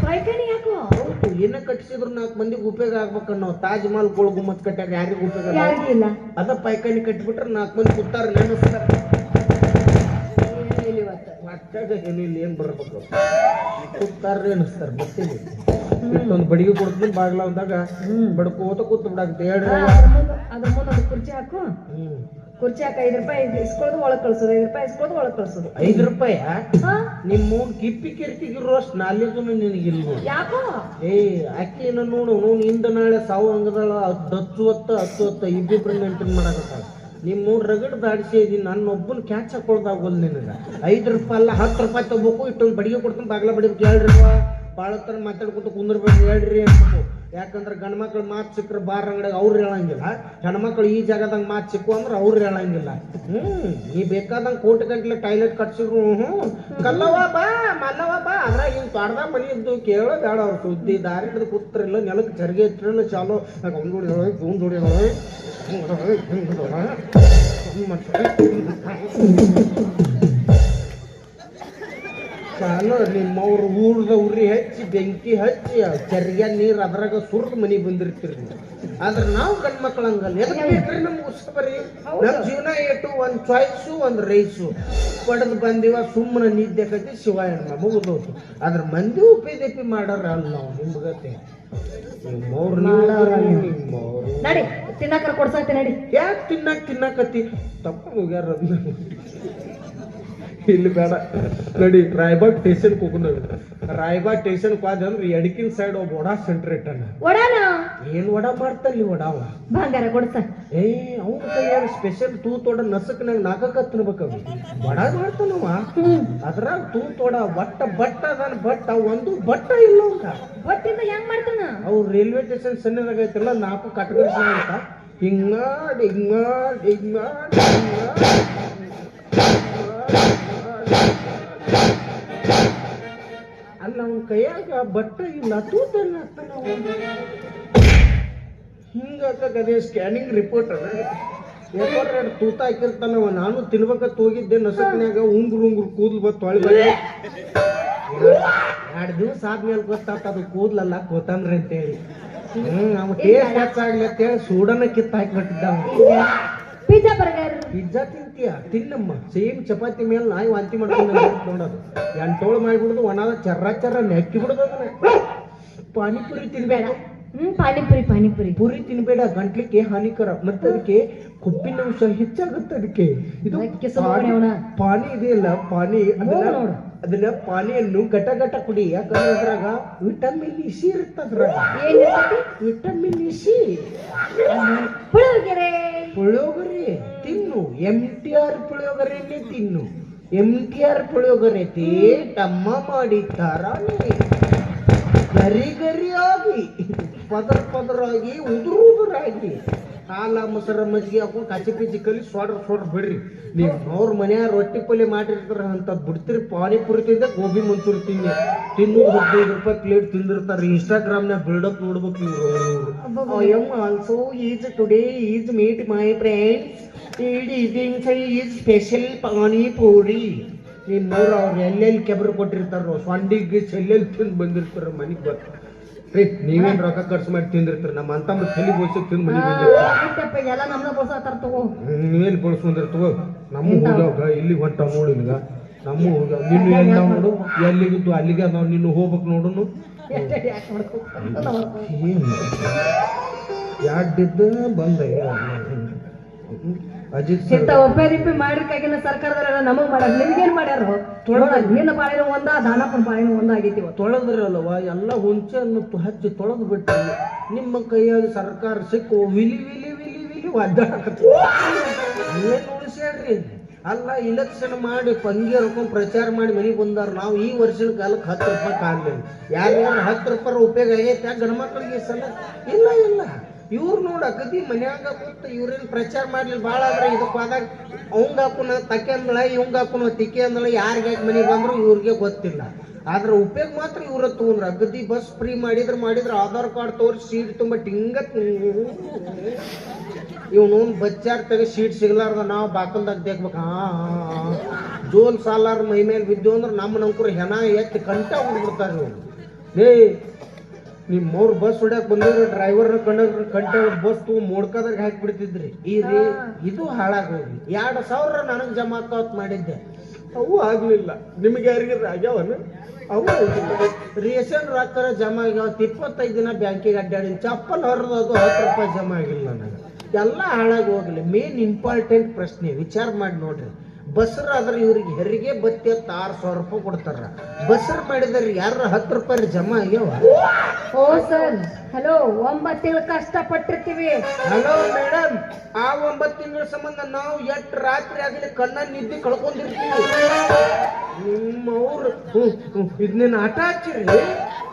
ಪೈಕಾನಿ ಯಾಕೋ? ಹೌದು, ಏನ ಕಟ್ಟಿಸಿದ್ರು 4 ಮಂದಿಗೆ ಉಪಯೋಗ ಆಗ್ಬೇಕನ್ನೋ. ತಾಜ್ ಮಹಲ್ ಗೋಲ್ ಗುಮ್ಮತ್ ಕಟ್ಟಾರ, ಯಾರಿಗೂ ಉಪಯೋಗ ಇಲ್ಲ. ಅದ ಪೈಕಾನಿ ಕಟ್ಟಿಬಿಟ್ರೆ 4 ಮಂದಿ ಕೂತಾರ ನೆನಸ್ತಾರ. ಏನು ಇಲ್ಲಿ ಏನ್ ಬರ್ಬೇಕು? ಕೂತಾರ ನೆನಸ್ತಾರ. ಮತ್ತೆ ಇಷ್ಟೊಂದು ಬಡಿಗೆ ಕೊಡ್ತೀನಿ ಬಾಗ್ಲ ಅಂದಾಗ ಬಡ್ಕೋತ ಕೂತ್ ಬಿಡಾಕ್ತಿ. ಅದ್ರ ಮುಂದೆ ಕುರ್ಚಿ ಹಾಕು. ಕುರ್ಚಿ ಹಾಕ. 5 ರೂಪಾಯಿ ಇಸ್ಕೊಳ್ಳೋದು ಒಳಗ್ ಕಳ್ಸೋದು, 5 ರೂಪಾಯಿ ಇಸ್ಕೊಳ್ಳೋದು ಒಳಗ್ ಕಳ್ಸೋದು. 5 ರೂಪಾಯಿ ನಿಮ್ಮ ಕಿಪ್ಪಿ ಕಿರ್ತಿಗಿರೋ ಅಷ್ಟು ನಾಲ್ಕು ನಿನಗಿಲ್ವ? ಯಾಕೋ? ಅಕ್ಕಿನ ನೋಡು ಇಂದ ನಾಳೆ ಸಾವು ಹಂಗದಾಳ. 10 ಇಬ್ಬಿಬ್ರು ಮೇಂಟೈನ್ ಮಾಡಕತ್ತಾಳ. ನಿಮ್ಮ ರಗಡ್ ದಾಡಿಸಿ ಇದೀನಿ. ನನ್ನೊಬ್ಬನ ಕ್ಯಾಚ್ ಹಾಕೊಳ್ದಾಗೋಲ್ ನಿನಗೆ. 5 ರೂಪಾಯಿ ಅಲ್ಲ 10 ರೂಪಾಯಿ ತಗೋಬೇಕು. ಇಷ್ಟೊಂದು ಬಡಿಗೆ ಕೊಡ್ತೀನಿ, ಬಾಗ್ಲ ಬಡಿಬೇಕು. 2 ರೂಪಾಯಿ ಭಾಳ ತರ ಮಾತಾಡ್ಕೊತ ಕುಂದ್ರಬೇಕು. 2 ರೀ ಅನ್ಬೇಕು. ಯಾಕಂದ್ರೆ ಗಂಡು ಮಕ್ಳು ಮಾತು ಸಿಕ್ಕರೆ ಬಾರ್ ಅಂಗಡಿಯಾಗ ಅವ್ರು ಹೇಳಂಗಿಲ್ಲ. ಹೆಣ್ಮಕ್ಳು ಈ ಜಾಗದಂಗೆ ಮಾತು ಸಿಕ್ಕು ಅಂದ್ರೆ ಅವ್ರು ಹೇಳಂಗಿಲ್ಲ. ನೀ ಬೇಕಾದಂಗೆ ಕೋಟಿ ಗಂಟ್ಲೆ ಟಾಯ್ಲೆಟ್ ಕಟ್ಸಿದ್ರು ಕಲ್ಲವ ಬಾ ಮಲ್ಲವ ಬಾ ಅದ್ರಾಗ ಹಿಂಗೆ ತೊಡ್ದ ಮನಿ ಇದ್ದು ಕೇಳೋ ಬೇಡ. ಅವ್ರು ಸುದ್ದಿ ದಾರಿ ಹಿಡಿದು ಕೂತ್ರಲ್ಲ, ನೆಲಕ್ಕೆ ಚರಿಗೆ ಇಟ್ಟಿರಲ್ಲ. ಚಾಲೋ ಚಾಲೋ ನಿಮ್ಮವ್ರು ಊರ್ದ ಉರಿ ಹಚ್ಚಿ ಬೆಂಕಿ ಹಚ್ಚಿ ಚರ್ಗೆ ನೀರು ಅದ್ರಾಗ ಸುರ್ದು ಮನಿ ಬಂದಿರ್ತೀರಿ. ಆದ್ರೆ ನಾವು ಗಂಡು ಮಕ್ಳು ಹಂಗಲ್ಲ. ಎದಕ್ಕೆ ಬೇಕ್ರಿ ನಮ್ಗೆ ಉತ್ಸ ಬರ್ರಿ? ನಮ್ಮ ಜೀವನ ಏಟು ಒಂದು ಚಾಯ್ಸು ಒಂದು ರೈಸು ಪಡೆದು ಬಂದಿವ. ಸುಮ್ಮನೆ ನಿದ್ದೆ ಕತಿ ಶಿವ ಹೆಣ್ಣ ಮುಗಿದೋತು. ಆದ್ರೆ ಮಂದಿ ಉಪ್ಪಿದಪ್ಪಿ ಮಾಡೋರ ಅಲ್ಲ ನಾವು. ನಿಮ್ಗತ್ತೆ ನಿಮ್ಮವ್ರು ನಡಿ ತಿನ್ನಕ್ರ ಕೊಡ್ಸಾಕ್ತಿ. ನಡಿ. ಯಾಕೆ ತಿನ್ನಕತ್ತಿ? ತಪ್ಪ ಹೋಗ್ಯಾರ. ಇಲ್ಲಿ ಬೇಡ ನಡಿ. ರಾಯಬಾಗ್ ಸ್ಟೇಷನ್ ಹೋಗೋಣ. ರಾಯಬಾಗ್ ಸ್ಟೇಷನ್ ಹೋದಂದ್ರೆ ಎಡಕಿನ ಸೈಡ್ ಒಬ್ಬ ವಡಾ ಸೆಂಟರ್ ಇಟ್ಟಾನ. ವಡಾನ ಏನ್ ವಡಾ ಮಾಡ್ತಾನಲ್ಲಿ? ವಡಾವ ಬಂಗಾರ ಕೊಡ್ಸ. ಅವ್ನ ಕೈಯಾಗ ಸ್ಪೆಷಲ್ ತೂತೋಡ ನಸಕ್ನಾಗ 4 ತಿನ್ಬೇಕವ. ವಡಾ ಮಾಡ್ತಾನವ. ಅದ್ರಾಗ ತೂತೋಡ ಬಟ್ಟ ಅದಾನ. ಬಟ್ ಒಂದು ಬಟ್ಟ ಇಲ್ಲ. ಬಟ್ಟಿಂದ ಹೆಂಗ್ ಮಾಡ್ತಾನ? ಅವ್ ರೈಲ್ವೆ ಸ್ಟೇಷನ್ ಸಣ್ಣದಾಗ ಐತಿಲ್ಲ, 4 ಕಟ್ಗರ್ಸ್ ಅಂತ ಹಿಂಗಾಡ್ ಅಲ್ಲ. ಅವನ ಕೈಯಾಗ ಬಟ್ಟ ಇಲ್ಲ, ತೂತಲ್ಲ. ಹಿಂಗಾಕ ಅದೇ ಸ್ಕ್ಯಾನಿಂಗ್ ರಿಪೋರ್ಟ್ ಅದ. ಯಾಕಂದ್ರೆ ತೂತ ಹಾಕಿರ್ತಾನವ. ನಾನು ತಿನ್ಬೇಕತ್ ಹೋಗಿದ್ದೆ. ನಸಕ್ನ್ಯಾಗ ಉಂಗುರು ಕೂದಲು ಬತ್ತು ಹೊಳಿ ಬಂದೆ. 2 ದಿವಸ ಆದ್ಮೇಲೆ ಗೊತ್ತಾಗ್ತ ಅದು ಕೂದ್ಲಲ್ಲ ಕೊತ್ತಂಬ್ರಿ ಅಂತೇಳಿ. ಅವ ಟೇಸ್ಟ್ ಹೆಚ್ಚಾಗ್ಲಿ ಅಂತೇಳಿ ಸೂಡನ ಕಿತ್ತ ಹಾಕಿಬಿಟ್ಟಿದ್ದ. ಪಿಜ್ಜಾ ಬರ್ಗರ್ ಪಿಜ್ಜಾ ತಿಂತೀಯ? ತಿನ್ನಮ್ಮ. ಸೇಮ್ ಚಪಾತಿ ಮೇಲೆ ನಾಯಿ ವಾಂತಿ ಮಾಡ್ಕೊಂಡು ನೋಡೋದು. 8 ಮಾಡಿಬಿಡುದು. ಒಣದ ಚರ್ರ ನೆಕ್ಕಿ ಬಿಡುದು. ಅದನ್ನ ಪಾನಿಪುರಿ ತಿನ್ಬೇಡ. ಪಾನಿಪುರಿ ಪುರಿ ತಿನ್ಬೇಡ, ಗಂಟ್ಲಿಕ್ಕೆ ಹಾನಿಕರ, ಮತ್ತೆ ಅದಕ್ಕೆ ಕೊಬ್ಬಿನ ಅಂಶ ಹೆಚ್ಚಾಗುತ್ತೆ. ಅದಕ್ಕೆ ಇದು ಪಾನಿ ಇದೆಯಲ್ಲ, ಪಾನಿ ಅದನ್ನ ಪಾನಿಯನ್ನು ಘಟ ಘಟ ಕುಡಿ. ಯಾಕಂದ್ರೆ ಅದ್ರಾಗ ವಿಟಮಿನ್ ಸಿ ಇರ್ತದ್ರಾಗ, ವಿಟಮಿನ್ ಸಿ. ಪುಳಿಯೋಗರೆ ತಿನ್ನು, MTR ಪುಳಿಯೋಗರೆನೇ ತಿನ್ನು. MTR ಪುಳಿಯೋಗರೆ ತಮ್ಮ ಮಾಡಿದ್ದಾರಾನೆ, ಗರಿ ಗರಿಯಾಗಿ, ಪದರಾಗಿ, ಉದುರಾಗಿ, ಹಾಲ ಮೊಸರ ಮಜ್ಜಿಗೆ ಹಾಕೊಂಡು ಕಚ್ಚಿ ಪಿಚ್ಚಿ ಕಲಿ ಸೊಡ್ರ ಬಿಡ್ರಿ. ನೀವು ಅವ್ರ ಮನೆಯಾಗ ರೊಟ್ಟಿ ಪಲ್ಯ ಮಾಡಿರ್ತಾರ ಅಂತ ಬಿಡ್ತೀರಿ. ಪಾನಿಪುರಿ ತಿಂದ, ಗೋಬಿ ಮಂಚೂರಿ ತಿನ್ನು 15 ರೂಪಾಯಿ ಪ್ಲೇಟ್ ತಿಂದಿರ್ತಾರೆ. ಇನ್ಸ್ಟಾಗ್ರಾಮ್ನಾಗ ಬಿಲ್ಡಪ್ ನೋಡ್ಬೇಕು ಇವ್ರು. I am also today is meet my friends. Is special panipuri. ನಿಮ್ಮವ್ರು ಅವ್ರು ಎಲ್ಲೆಲ್ಲಿ ಕೆಬ್ರು ಕೊಟ್ಟಿರ್ತಾರ, ಸೊಂಡಿಗೆ ಎಲ್ಲೆಲ್ಲಿ ತಿಂದು ಬಂದಿರ್ತಾರ ಮನೆಗೆ ಬರ್ತಾರೆ. ನೀವೇನ್ ರೊಕ್ಕ ಖರ್ಚು ಮಾಡಿ ತಿಂದಿರ್ತೀರ, ನಮ್ಮ ಅಂತ ತಲೆ ಬೋಸಿ ತಿಂದು ಮನೆಗೆ ನೀವೇನ್ ಬಳಸ್ಕೊಂಡಿರ್ತವ. ನಮ್ಮ ಹೋಗ ಇಲ್ಲಿ ಹೊಂಟ ನೋಡಿ, ನಿನಗ ನಮ್ಮ ಹೋಗ ನಿನ್ನ ಎಲ್ಲ ನೋಡು, ಎಲ್ಲಿಗಿದ್ದು ಅಲ್ಲಿಗೆ ನಾವು ನಿನ್ನ ಹೋಗ್ಬೇಕು ನೋಡುನು. ಯಾಡಿದ್ದ ಬಂದ ಅಜಿತ್ ಒಪ್ಪಿ ಮಾಡಿರ್ಕಾಗಿನ ಸರ್ಕಾರದವರೆಲ್ಲ ನಮಗ್ ಮಾಡ್ಯಾರ, ನಿಮ್ಗೇನ್ ಮಾಡ್ಯಾರ? ನಿನ್ನ ಪಾಳಿನ ಒಂದ, ದಾನಪ್ಪನ ಪಾಳಿನ ಒಂದ ಆಗೈತಿ. ತೊಳೆದ್ರಲ್ವ ಎಲ್ಲ ಹುಂಚೆ ಅನ್ನತ್ತು ಹಚ್ಚಿ ತೊಳೆದು ಬಿಟ್ಟು ನಿಮ್ಮ ಕೈಯಾಗ ಸರ್ಕಾರ ಸಿಕ್ಕು ವಿಲಿ ವಿಲಿ ವಿಲಿ ವಿಲಿ ಒದ್ದಾಡಕತ್ತಿ. ಏನ್ ಉಳಿಸ್ಯಾಡ್ರಿ? ಅಲ್ಲ, ಇಲೆಕ್ಷನ್ ಮಾಡಿ ಪಂಗಿ ಹರ್ಕೊಂಡು ಪ್ರಚಾರ ಮಾಡಿ ಮನೆಗೆ ಬಂದಾರ. ನಾವು ಈ ವರ್ಷದ ಕಾಲಕ್ಕೆ 10 ರೂಪಾಯಿ ಕಾಣಲಿಲ್ಲ. ಯಾರ್ಯಾರು 10 ರೂಪಾಯಿ ಉಪಯೋಗ ಆಗೈತೆ ಗಂಡು ಮಕ್ಕಳಿಗೆ ಸಲ ಇಲ್ಲ. ಇವ್ರು ನೋಡ ಅಗದಿ ಮನ್ಯಾಗ ಕೂತು ಇವ್ರೇನು ಪ್ರಚಾರ ಮಾಡ್ಲಿಲ್ಲ. ಭಾಳ ಆದ್ರೆ ಇದಕ್ಕೆ ಹೋದಾಗ ಅವಂಗ ಹಾಕುನ ತಕ್ಕೆ ಅಂದಳ, ಇವಂಗ ಹಾಕುನ ತಿಕ್ಕೆ ಅಂದಳ, ಯಾರಿಗೆ ಮನೆಗೆ ಬಂದ್ರು ಇವ್ರಿಗೆ ಗೊತ್ತಿಲ್ಲ. ಆದ್ರೆ ಉಪಯೋಗ ಮಾತ್ರ ಇವ್ರ ತಗೊಂಡ್ರು. ಅಗದಿ ಬಸ್ ಫ್ರೀ ಮಾಡಿದ್ರೆ ಆಧಾರ್ ಕಾರ್ಡ್ ತೋರಿಸಿ ಸೀಟ್ ತುಂಬ ಟಿಂಗ ಇವನು ಬಚ್ಚಾರ್ ತೆಗೆ ಸೀಟ್ ಸಿಗ್ಲಾರ್ದ ನಾವು ಬಾಕಲ್ದಾಗ ದೇಕ್ಬೇಕು. ಜೋಲ್ ಸಾಲಾರ ಮೈ ಮೇಲೆ ಬಿದ್ದು ಅಂದ್ರೆ ನಮ್ಮ ನಂಕರು ಹೆಣ ಎತ್ತಿ ಕಂಟ ಹೋಗ್ಬಿಡ್ತಾರೆ ಇವ್ರು. ನಿಮ್ಮವ್ರು ಬಸ್ ಹೊಡ್ಯಾಕ ಬಂದಿರೋ ಡ್ರೈವರ್ನ ಕಂಡಕ್ಟರ್ ಕಂಟೆ ಬಸ್ ತಗೊಂಡು ಮೋಡ್ಕದಾಗ ಹಾಕಿಬಿಡ್ತಿದ್ರಿ. ಇದು ಹಾಳಾಗೋಗಿ 2,000 ನನಗೆ ಜಮಾ ಆಕಾವತ್ ಮಾಡಿದ್ದೆ, ಅವು ಆಗ್ಲಿಲ್ಲ. ನಿಮ್ಗೆ ಯಾರಿಗಾರ ಆಗ್ಯಾವನು? ಅವು ರೇಷನ್ ರೊಕ್ಕ ಜಮಾ ಆಗ್ಯಾವತ್ 25 ದಿನ ಬ್ಯಾಂಕಿಗೆ ಅಡ್ಡಾಡಿನ, ಚಪ್ಪಲ್ ಹೊರದದು 10 ರೂಪಾಯಿ ಜಮಾ ಆಗಿಲ್ಲ ನನಗೆ. ಎಲ್ಲ ಹಾಳಾಗಿ ಹೋಗ್ಲಿ. ಮೇನ್ ಇಂಪಾರ್ಟೆಂಟ್ ಪ್ರಶ್ನೆ ವಿಚಾರ ಮಾಡಿ ನೋಡ್ರಿ. ಬಸ್ರ ಆದ್ರೆ ಇವ್ರಿಗೆ ಹೆರಿಗೆ ಬತ್ತಿ 6,000 ರೂಪಾಯಿ ಕೊಡ್ತಾರ. ಬಸ್ರ ಮಾಡಿದ್ರೆ ಯಾರ 10 ರೂಪಾಯಿ ಜಮಾ ಆಗ್ಯಾವ? ಓ ಸರ್, ಹಲೋ, 9 ತಿಂಗಳು ಕಷ್ಟಪಟ್ಟಿರ್ತೀವಿ. ಹಲೋ ಮೇಡಮ್, ಆ 9 ತಿಂಗಳ ಸಂಬಂಧ ನಾವು ಎಷ್ಟು ರಾತ್ರಿ ಆಗಲಿ ಕಣ್ಣ ನಿದ್ದೆ ಕಳ್ಕೊಂಡಿರ್ತೀವಿ. ನಿಮ್ಮವ್ರು ಇದನ್ನ ಆಟ ಹಚ್ಚಿರಿ,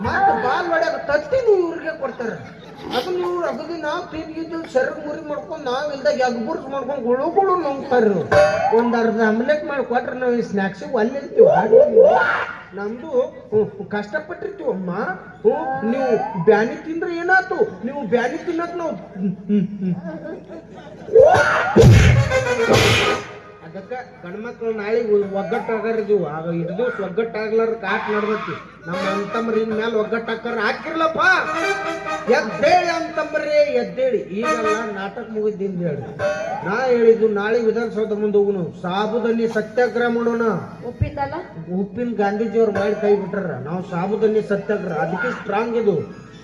ಮತ್ತೆ ಬಾಲ್ ಹೊಡ್ಯಾಗ ತತ್ತಿನೂ ಇವ್ರಿಗೆ ಕೊಡ್ತಾರ. ಅದನ್ನ ಇವ್ರು ಅಗದಿ ನಾವು ತಿಂದಿದ್ದು ಸೆರಗ್ ಮುರಿ ಮಾಡ್ಕೊಂಡು ನಾವು ಇಲ್ದಾಗ ಎಗ್ಬುರ್ಸ್ ಮಾಡ್ಕೊಂಡು ಗುಳು ನುಂಗ್ತಾರ. ಒಂದು ಅರ್ಧ ಆಮ್ಲೆಟ್ ಮಾಡಿ ಕೊಟ್ರೆ ನಾವು ಈ ಸ್ನ್ಯಾಕ್ಸಿಗೆ ಅಲ್ಲಿರ್ತೀವಿ. ನಮ್ದು ಕಷ್ಟಪಟ್ಟಿರ್ತೀವಮ್ಮ. ನೀವು ಬ್ಯಾನಿ ತಿಂದ್ರೆ ಏನಾಯ್ತು? ನೀವು ಬ್ಯಾನಿ ತಿನ್ನಕ್ ನಾವು ಅದಕ್ಕೆ ಗಂಡ್ಮಕ್ಳು ನಾಳೆ ಒಗ್ಗಟ್ಟಾಗಿದ್ದೀವಿ. ಆಗ ಇಟ್ಟು ದಿವ್ಸ ಒಗ್ಗಟ್ಟಾಗ್ಲಾರ ಕಾಟ್ ನಡ್ದೈತಿ. ನಮ್ಮ ಅಂತಂಬ್ರಿನ ಮೇಲೆ ಒಗ್ಗಟ್ಟಾಕಾರ ಹಾಕಿರ್ಲಪ್ಪ. ಎದ್ದೇಳಿ ಅಂತಂಬ್ರಿ, ಎದ್ದೇಳಿ. ಈಗೆಲ್ಲ ನಾಟಕ ಮುಗಿದಿಂದ ಹೇಳಿ ನಾ ಹೇಳಿದ್ದು, ನಾಳೆ ವಿಧಾನಸೌಧ ಮುಂದೆ ಹೋಗುನು, ಸಾಬುದನಿ ಸತ್ಯಾಗ್ರಹ ಮಾಡೋಣ. ಉಪ್ಪಿನ ಗಾಂಧೀಜಿಯವ್ರು ಮಾಡಿ ಕೈ ಬಿಟ್ಟಾರ. ನಾವು ಸಾಬುದನಿ ಸತ್ಯಾಗ್ರಹ ಅದಕ್ಕೆ ಸ್ಟ್ರಾಂಗ್ ಇದು.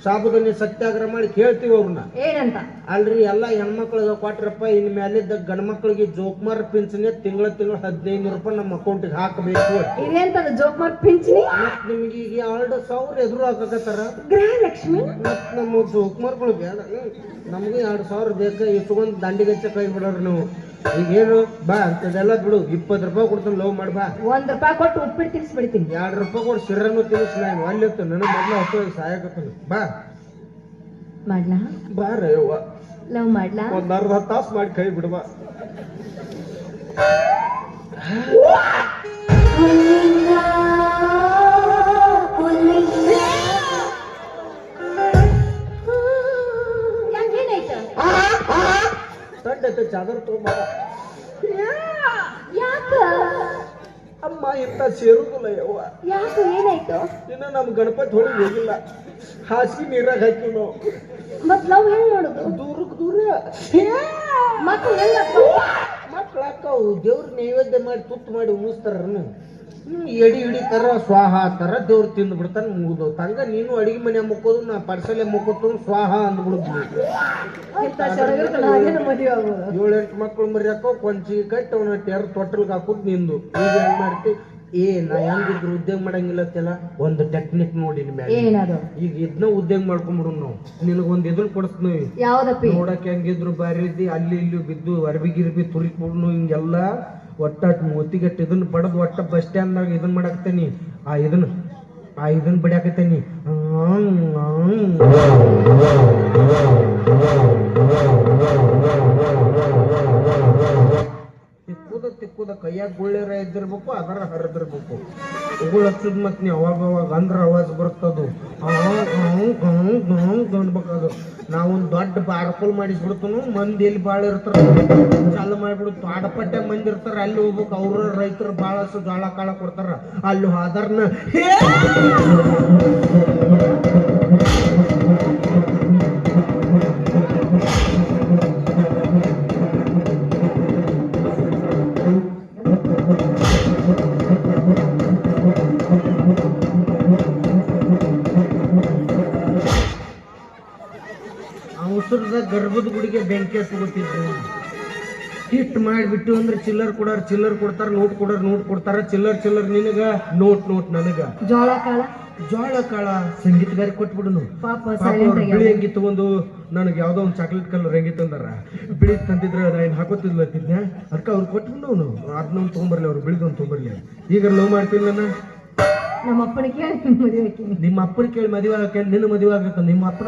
ಸಾಬುದನಿ ಸತ್ಯಾಗ್ರಹ ಮಾಡಿ ಕೇಳ್ತೀವಿ ಅವ್ರನ್ನ. ಏನಂತ? ಅಲ್ರಿ, ಎಲ್ಲ ಹೆಣ್ಮಕ್ಳಿಗೆ ಕೊಟ್ರಪ್ಪ, ಇನ್ ಮೇಲಿದ್ದ ಗಂಡ ಮಕ್ಳಿಗೆ ಜೋಕ್ಮಾರ್ ಪಿಂಚಣಿ ತಿಂಗಳ 1500 ರೂಪಾಯಿ ನಮ್ಮ ಅಕೌಂಟಿಗೆ ಹಾಕಬೇಕು. ಇದೇಂತದ ಜೋಕ್ಮಾರ್ ಪಿಂಚಣಿ? ಮತ್ ನಿಮ್ಗೆ ಈಗ 2,000 ಎದುರು ಹಾಕಕತ್ತಾರ. ಗೃಹಲಕ್ಷ್ಮಿ ಮತ್ ನಮ್ಮ ಜೋಕ್ಮಾರ್ಗಳು ಬೇಡ, ನಮ್ಗೆ 2,000 ಬೇಕಾ. ಇಟ್ಕೊಂಡ್ ದಂಡಿಗಚ್ಚ ಕೈ ಬಿಡೋರು ನೀವು. ಈಗೇನು ಬಾ ಅಂತದೆಲ್ಲ ಬಿಡು, 20 ರೂಪಾಯಿ ಕೊಡ್ತೀನಿ, ಲವ್ ಮಾಡಿ ಬಾ. 1 ರೂಪಾಯಿ ಕೊಟ್ಟು ಉಪ್ಪಿಟ್ಟು ತಿನ್ಸ್ಬಿಡ್ತೀನಿ. 2 ರೂಪಾಯಿ ಕೊಟ್ಟು ಸಿರನ್ನು ತಿನ್ನಿಸ್. ನಾನು ಅಲ್ಲಿತ್ತು ನನಗೆ ಮೊದಲು ಹಸು ಸಹಾಯಕತ್ತಾನೆ. ಬಾ ಮಾಡ್ಲಾ? ಬಾರ ಯವ್ವ, ಲವ್ ಮಾಡ್ಲಾ? ಒಂದು ಅರ್ಧ ತಾಸು ಮಾಡಿ ಕೈ ಬಿಡುವ. ತಂಡೈತೆ ಚಾದರ್ ತಗೊಂಬ. ಯಾಕ ಅಮ್ಮ ಇಂತ ಸೇರುದಿಲ್ಲ ಯವ್ವ. ಯಾಕ ಏನಾಯ್ತು? ಇನ್ನು ನಮ್ ಗಣಪತಿ ಹೊಳಿಗೆ ಹೋಗಿಲ್ಲ, ಹಾಸಿಗೆ ನೀರಾಗ ಹಾಕಿವ್ ನಾವು. ಮತ್ ಲವ್ ಹೆಂಗ್ ಮಾಡುದು? ದೂರ ಮಕ್ಳು ಹೆಂಗ? ಮಕ್ಳು ಹಾಕವು ದೇವ್ರ ನೈವೇದ್ಯ ಮಾಡಿ ತುತ್ತು ಮಾಡಿ ಉಣಿಸ್ತಾರ. ಎಡಿ ಹಿಡಿತಾರ ಸ್ವಾಹ ತರ ದೇವ್ರು ತಿಂದು ಬಿಡ್ತಾನ ಮುಗಿದು ತಂಗ ನೀನು ಅಡಿಗೆ ಮನೆ ಮುಕ್ಕೋದು ನಾ ಪರ್ಸಲೆ ಮುಕ್ಕೋತು ಸ್ವಾಹ ಅಂದ್ಬಿಡುದು. ಇಂಥ ಸಡಗರ ಹಾಗೇನ ಮದುವೆ ಆಗೋದು. 7-8 ಮಕ್ಳು ಮರಿಯಾಕೋ ಕೊಂಚಿ ಕಟ್ಟಿ ಅವನ ಟೆರ್ ತೊಟ್ಟಲ್ಗೆ ಹಾಕುದು ನಿಂದು. ಈಗ ಹೆಂಗ್ ಮಾಡ್ತಿ? ನಾ ಹೆಂಗಿದ್ರು ಉದ್ಯೋಗ ಮಾಡಂಗಿಲ್ಲತ್ತಲ್ಲ, ಒಂದು ಟೆಕ್ನಿಕ್ ನೋಡಿ ಏನದು? ಈಗ ಇದನ್ನ ಉದ್ಯೋಗ ಮಾಡ್ಕೊಂಡ್ಬಿಡು ನಾವು. ನಿನಗೊಂದು ಇದನ್ನ ಕೊಡಿಸ್ತೀವಿ. ಯಾವ್ದಪ್ಪಿ? ನೋಡಕ್ ಹೆಂಗಿದ್ರು ಬಾರಿ ಇದ್ದಿ, ಅಲ್ಲಿ ಇಲ್ಲಿ ಬಿದ್ದು ಅರ್ಬಿ ತುರಿಕ್ಬಿಡ್ನು ಹಿಂಗೆಲ್ಲ ಒಟ್ಟ ಮೂತಿಗಟ್ಟು ಇದನ್ನ ಬಡದು ಒಟ್ಟ ಬಸ್ ಸ್ಟ್ಯಾಂಡ್ನಾಗ ಇದನ್ನ ಮಾಡಾಕ್ತೇನಿ. ಇದನ್ನ ಬಡಿಯಾಕತ್ತೇನಿ. ತಿಕ್ಕುದ ಕೈಯಾಗ ಗುಳ್ಳೆರ ಇದ್ದಿರ್ಬೇಕು, ಅದರ ಹರಿದಿರ್ಬೇಕು. ಉಗುಳು ಹಚ್ಚದ್ ಮತ್ ನೀ ಅವಾಗ ಅಂದ್ರ ಅವಾಜ್ ಬರ್ತದು. ಅನ್ಬೇಕದು. ನಾವೊಂದು ದೊಡ್ಡ ಬಾಡ್ಕೋಲ್ ಮಾಡಿಸ್ಬಿಡ್ತನು. ಮಂದಿ ಎಲ್ಲಿ ಬಾಳ ಇರ್ತಾರ ಚಾಲು ಮಾಡ್ಬಿಡುತ್ತ. ಆಡಪಟ್ಟೆ ಮಂದಿ ಇರ್ತಾರ, ಅಲ್ಲಿ ಹೋಗ್ಬೇಕು. ಅವ್ರ ರೈತರು ಬಾಳಷ್ಟು ಜೋಳ ಕಾಳ ಕೊಡ್ತಾರ. ಅಲ್ಲಿ ಹಾದರ್ನ ಅವಸರದ ಗರ್ಭದ ಗುಡಿಗೆ ಬೆಂಕಿ ಹಚ್ಕೋತಿದ್ರು. ಹಿಟ್ ಮಾಡಿಬಿಟ್ಟು ಅಂದ್ರೆ ಚಿಲ್ಲರ್ ಕೊಡಾರ ಚಿಲ್ಲರ್ ಕೊಡ್ತಾರ, ನೋಟ್ ಕೊಡೋರ್ ನೋಟ್ ಕೊಡ್ತಾರ. ಚಿಲ್ಲರ್ ನಿನಗ, ನೋಟ್ ನನಗ. ಜೋಳ ಕಾಳ ಸಂಗೀತಗಾರಿ ಕೊಟ್ಬಿಡುನು. ಬಿಳಿ ಅಂಗಿ ತಗೊಂಡು ನನಗೆ ಯಾವ್ದೋ ಒಂದು ಚಾಕ್ಲೇಟ್ ಕಲರ್ ಅಂಗಿ ತಂದಾರ. ಬಿಳಿ ತಂದಿದ್ರ ನಾನು ಹಾಕೋತಿದ್ಲತ್ತಿದ್ನ, ಅದಕ್ಕೆ ಅವ್ರು ಕೊಟ್ಬಿಡು. ಅವನು ಅದನ್ನೊಂದು ತೊಗೊಂಬರ್ಲಿ, ಅವ್ರು ಬಿಳಿದೊಂದು ತೊಗೊಂಬರ್ಲಿ. ಈಗ ಲವ್ ಮಾಡ್ತೀನಿ ನಾನು. ನಮ್ಮ ಅಪ್ಪನ ಕೇಳಿ ಮದುವೆ ಹಾಕಿನಿ. ನಿಮ್ಮ ಅಪ್ಪನ ಕೇಳಿ ಮದುವೆ ಹಾಕಿ ನಿನ್ನ ಮದುವೆ ಆಗತ್ತ. ನಿಮ್ಮ ಅಪ್ಪನ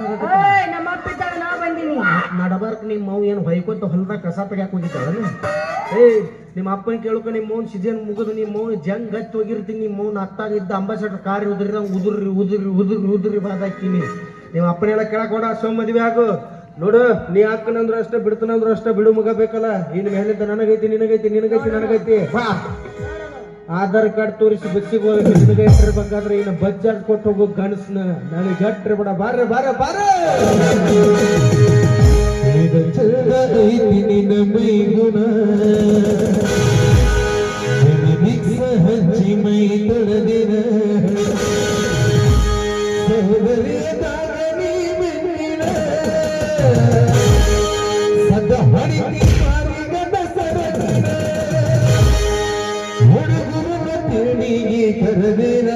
ನಮ್ಮ ಅಪ್ಪ ಇದ್ದಾಗ ನಾ ಬಂದೀನಿ. ನಡಬಾರ್ಕ ನಿಮ್ಮ ಮೌ ಏನು ಹೊಯ್ಕೊತ ಹೊಲ್ದಾಗ ಕಸ ತೆಗ್ಯಾಕ ಹೋಗಿದ್ದಾಳ. ನಿಮ್ಮ ಅಪ್ಪನ ಕೇಳಕ ನಿಮ್ಮ ಮೌನ್ ಸೀಸನ್ ಮುಗಿದು ನಿಮ್ಮ ಮೌನ್ ಜಂಗ್ ಗಟ್ಟಿ ಹೋಗಿರ್ತೀನಿ. ನಿಮ್ಮ ಮೌನ್ ಅತ್ತಾಗಿದ್ದ ಅಂಬಾಸಡರ್ ಕಾರ್ ಉದುರಿ ಬಾದಾಕಿನಿ. ನಿಮ್ಮ ಅಪ್ಪನೆಲ್ಲ ಕೇಳಕ್ ಕೊಡ ಸೋ ಮದುವೆ ಆಗು. ನೋಡು, ನೀ ಹಾಕನಂದ್ರು ಅಷ್ಟೇ, ಬಿಡ್ತಾನಂದ್ರು ಅಷ್ಟೇ. ಬಿಡು ಮಗ ಬೇಕಲ್ಲ. ಇನ್ನು ಮೇಲಿದ್ದ ನನಗೈತಿ ನನಗೈತಿ. ಬಾ, ಆಧಾರ್ ಕಾರ್ಡ್ ತೋರಿಸಿ ಬಸ್ಸಿಗೆ ಹೋಗಿ ನಿನಗೈತಿರ್ಬೇಕಾದ್ರೆ ಇನ್ನು ಬಜ್ಜಾರ್ ಕೊಟ್ಟು ಹೋಗೋ ಗಣಸ್ನ ನನಗೆ ಗಟ್ರಿ ಬಿಡ. ಬಾರ ಹಚ್ಚಿ ಮೈ ತೊಳೆದಿನ ಸದ ಹೊಡಿ ಕರದಿನ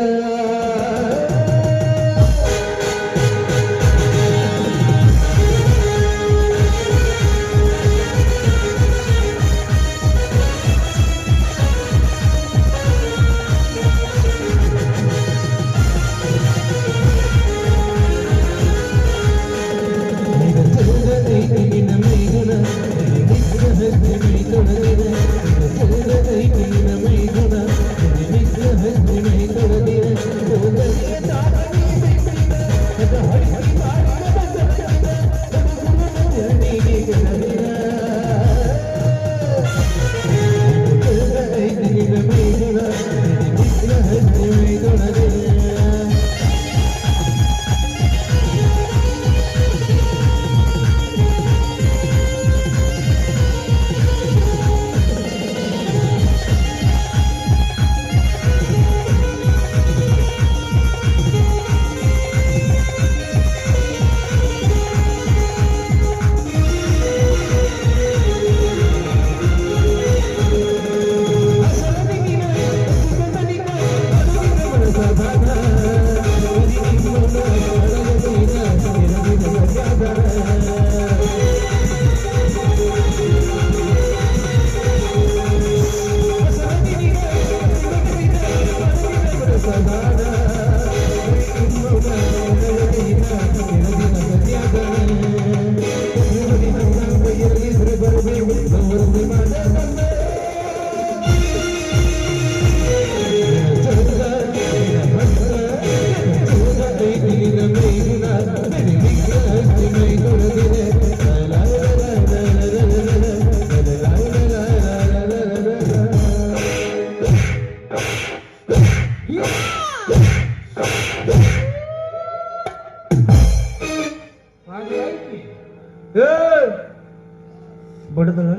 ಬಡದಲ್ಲ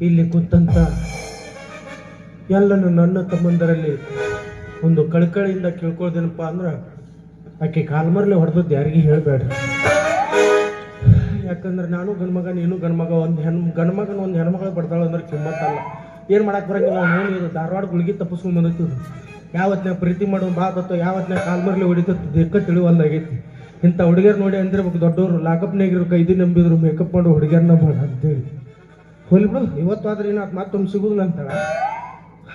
ಇಲ್ಲಿ ಕೂತಂತ ಎಲ್ಲನೂ ನನ್ನ ತಮ್ಮಂದರಲ್ಲಿ ಒಂದು ಕಳಕಳಿಯಿಂದ ಕೇಳ್ಕೊಳ್ದೇನಪ್ಪ ಅಂದ್ರೆ ಆಕೆ ಕಾಲ್ಮರ್ಲೆ ಹೊಡೆದದ್ದು ಯಾರಿಗೂ ಹೇಳಬೇಡ್ರಿ. ಯಾಕಂದ್ರೆ ನಾನು ಗಂಡ್ಮಗ ನೀನು ಗಂಡ್ಮಗ ಒಂದು ಗಂಡ್ಮಗನ ಒಂದು ಹೆಣ್ಮಗಳು ಬಡ್ದಾಳ ಅಂದ್ರೆ ಕಿಮ್ಮತ್ತಲ್ಲ. ಏನು ಮಾಡಕ್ಕೆ ಬರಂಗಿಲ್ಲ. ನಾವು ಇದು ಧಾರವಾಡ ಗುಳಿಗೆ ತಪ್ಪಿಸ್ಕೊಂಡು ಬಂದಿತ್ತು. ಯಾವತ್ತಿನ ಪ್ರೀತಿ ಮಾಡೋ ಬಾತತ್ತೋ ಯಾವತ್ತಿನ ಕಾಲ್ಮರ್ಲೆ ಹೊಡಿತತ್ತು ದೇಕ್ಕ ತಿಳಿವಲ್ಲಾಗೈತಿ. ಇಂಥ ಹುಡುಗಿಯರು ನೋಡಿ ಅಂದಿರ್ಬೇಕು ದೊಡ್ಡವರು ಲಾಕಪ್ನಾಗಿರೋ ಕೈದಿ ನಂಬಿದ್ರು ಮೇಕಪ್ ಮಾಡೋ ಹುಡುಗಿಯರನ್ನ ಮಾಡ ಅಂತೇಳಿ ಹೊಲ್ಬಿಡು. ಇವತ್ತಾದ್ರೆ ಏನಾದ್ರು ಮತ್ತೊಮ್ಮೆ ಸಿಗುದಿಲ್ಲ ಅಂತಾಳ.